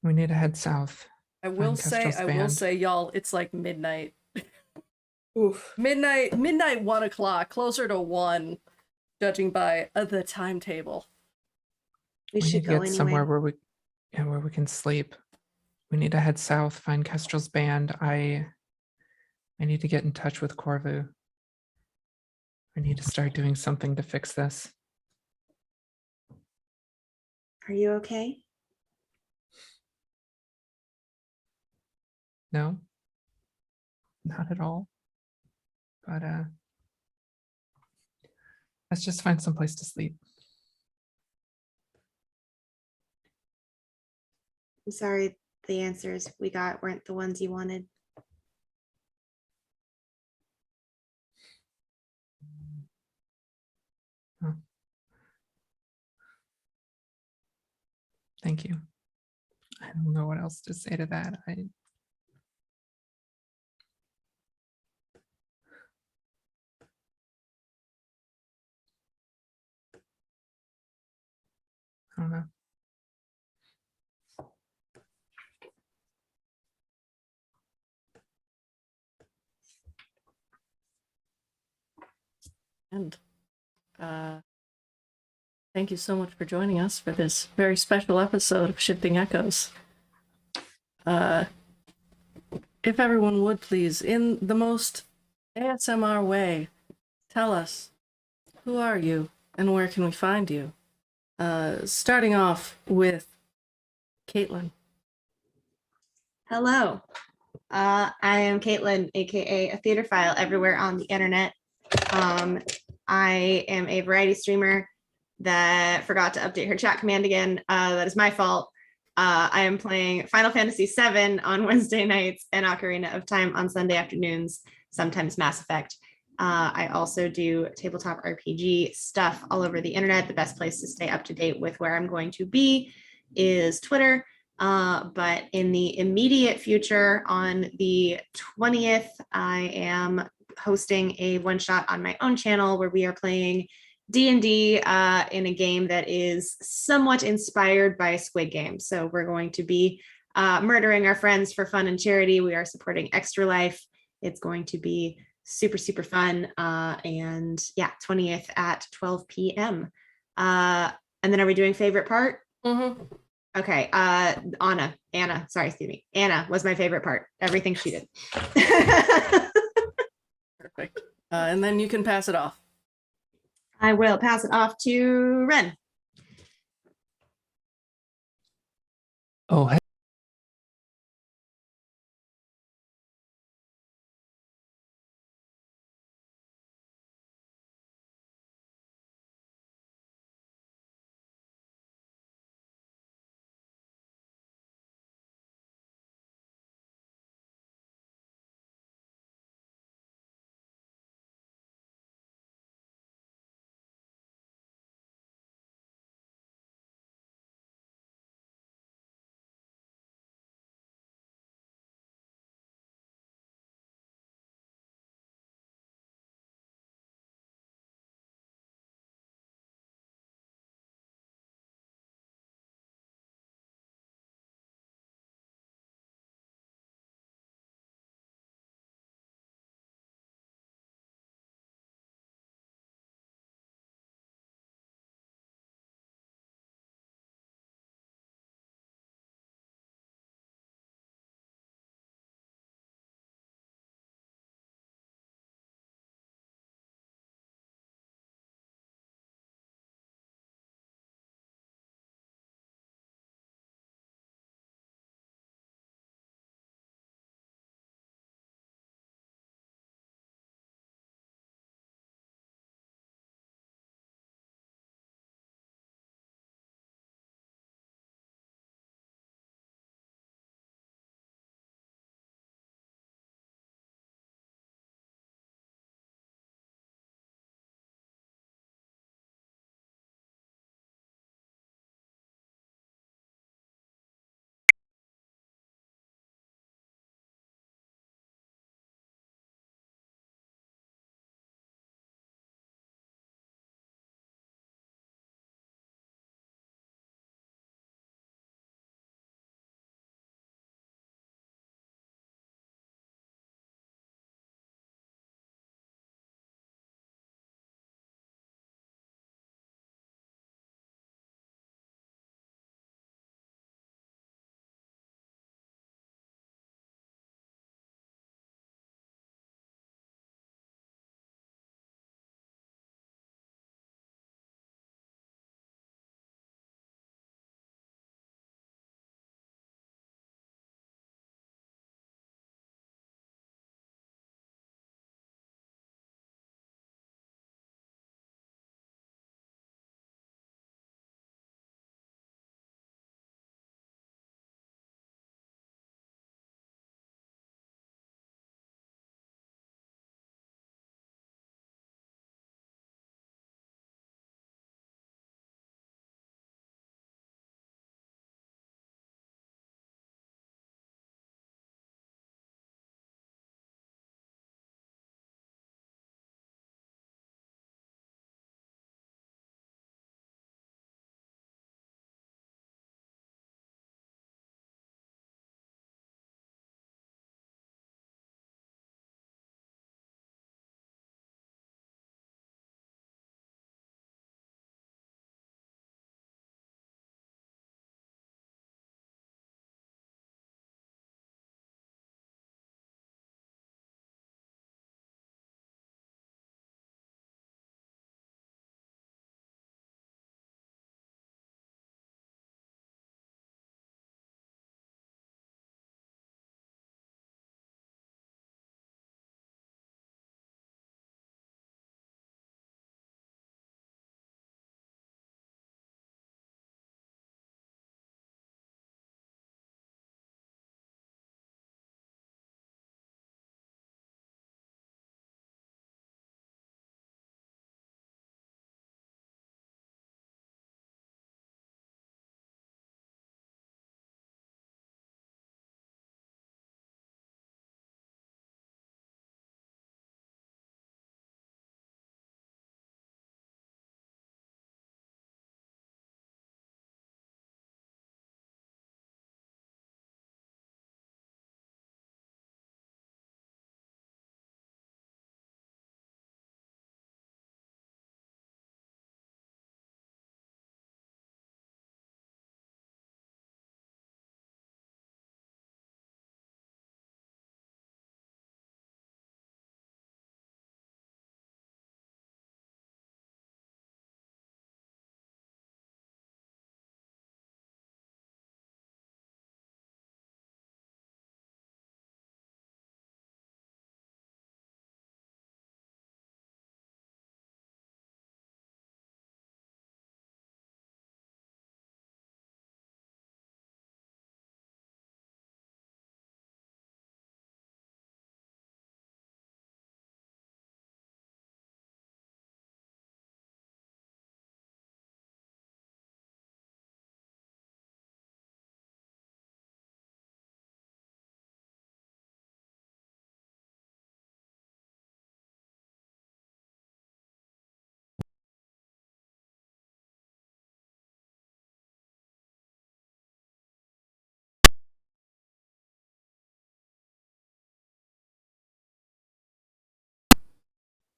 We need to head south. I will Kestrel's say, band. y'all, it's like midnight. Oof. Midnight, 1:00, closer to 1, judging by the timetable. We We should need to go get somewhere anyway. where we can sleep. We need to head south, find Kestrel's band. I need to get in touch with Corvu. I need to start doing something to fix this. Are you okay? No, not at all. But let's just find some place to sleep. I'm sorry the answers we got weren't the ones you wanted. Thank you. I don't know what else to say to that. I don't know. And thank you so much for joining us for this very special episode of Shifting Echoes. If everyone would please, in the most ASMR way, tell us, who are you and where can we find you? Starting off with Caitlin. Hello. I am Caitlin, aka a theater file everywhere on the internet. I am a variety streamer that forgot to update her chat command again. That is my fault. I am playing Final Fantasy VII on Wednesday nights and Ocarina of Time on Sunday afternoons, sometimes Mass Effect. I also do tabletop RPG stuff all over the internet. The best place to stay up to date with where I'm going to be is Twitter. But in the immediate future, on the 20th, I am hosting a one-shot on my own channel where we are playing D&D in a game that is somewhat inspired by Squid Game. So we're going to be murdering our friends for fun and charity. We are supporting Extra Life. It's going to be super, super fun. And yeah, 20th at 12 p.m. And then are we doing favorite part? Mm-hmm. Okay, Anna was my favorite part. Everything she did. Perfect. And then you can pass it off. I will pass it off to Wren. Oh, hey.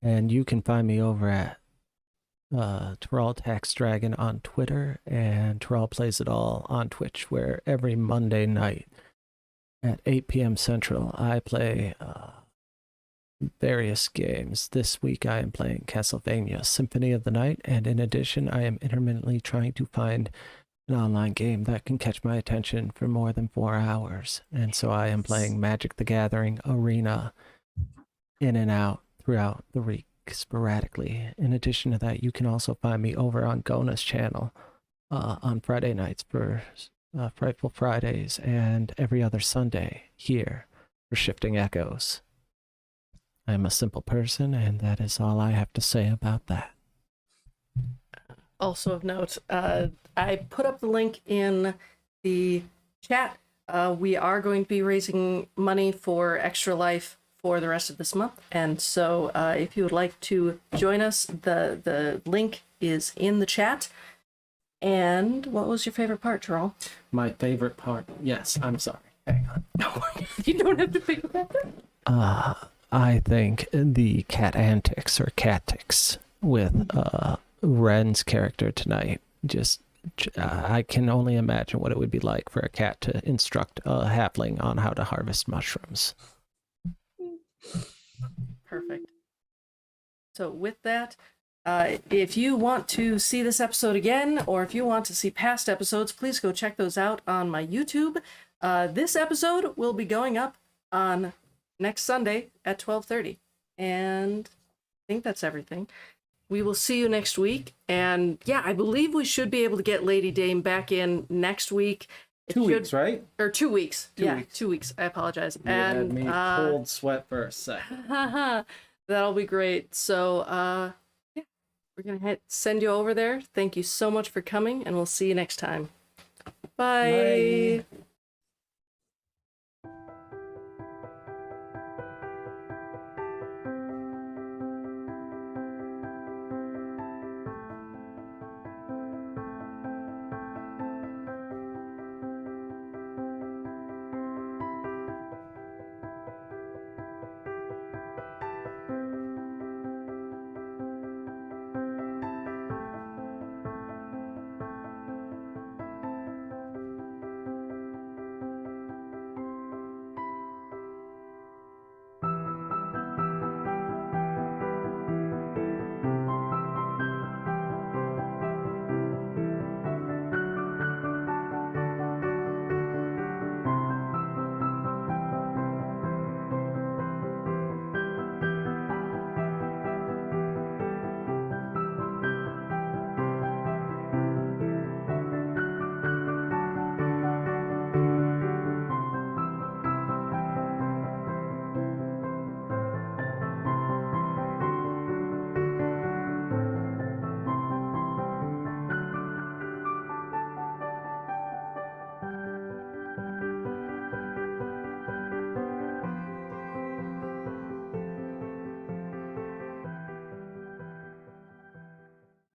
And you can find me over at Teral Tax Dragon on Twitter, and Teral Plays It All on Twitch, where every Monday night at 8 p.m. Central, I play various games. This week I am playing Castlevania Symphony of the Night, and in addition, I am intermittently trying to find an online game that can catch my attention for more than 4 hours. And so I am playing Magic the Gathering Arena in and out throughout the week sporadically. In addition to that, you can also find me over on Gonah's channel on Friday nights for Frightful Fridays, and every other Sunday here for Shifting Echoes. I'm a simple person, and that is all I have to say about that. Also of note, I put up the link in the chat. We are going to be raising money for Extra Life for the rest of this month, and so if you would like to join us, the link is in the chat. And what was your favorite part, Teral? My favorite part, yes, I'm sorry. Hang on. No, you don't have to pick a favorite. I think the cat antics or cat-tics with Wren's character tonight, just I can only imagine what it would be like for a cat to instruct a halfling on how to harvest mushrooms. Perfect. So with that, if you want to see this episode again, or if you want to see past episodes, please go check those out on my YouTube. This episode will be going up on next Sunday at 12:30. And I think that's everything. We will see you next week. And yeah, I believe we should be able to get Lady Dame back in next week. Two weeks, right? Or 2 weeks. 2 yeah, weeks. 2 weeks. I apologize. You had me cold sweat for a second. That'll be great. So, yeah, we're going to send you over there. Thank you so much for coming, and we'll see you next time. Bye. Bye.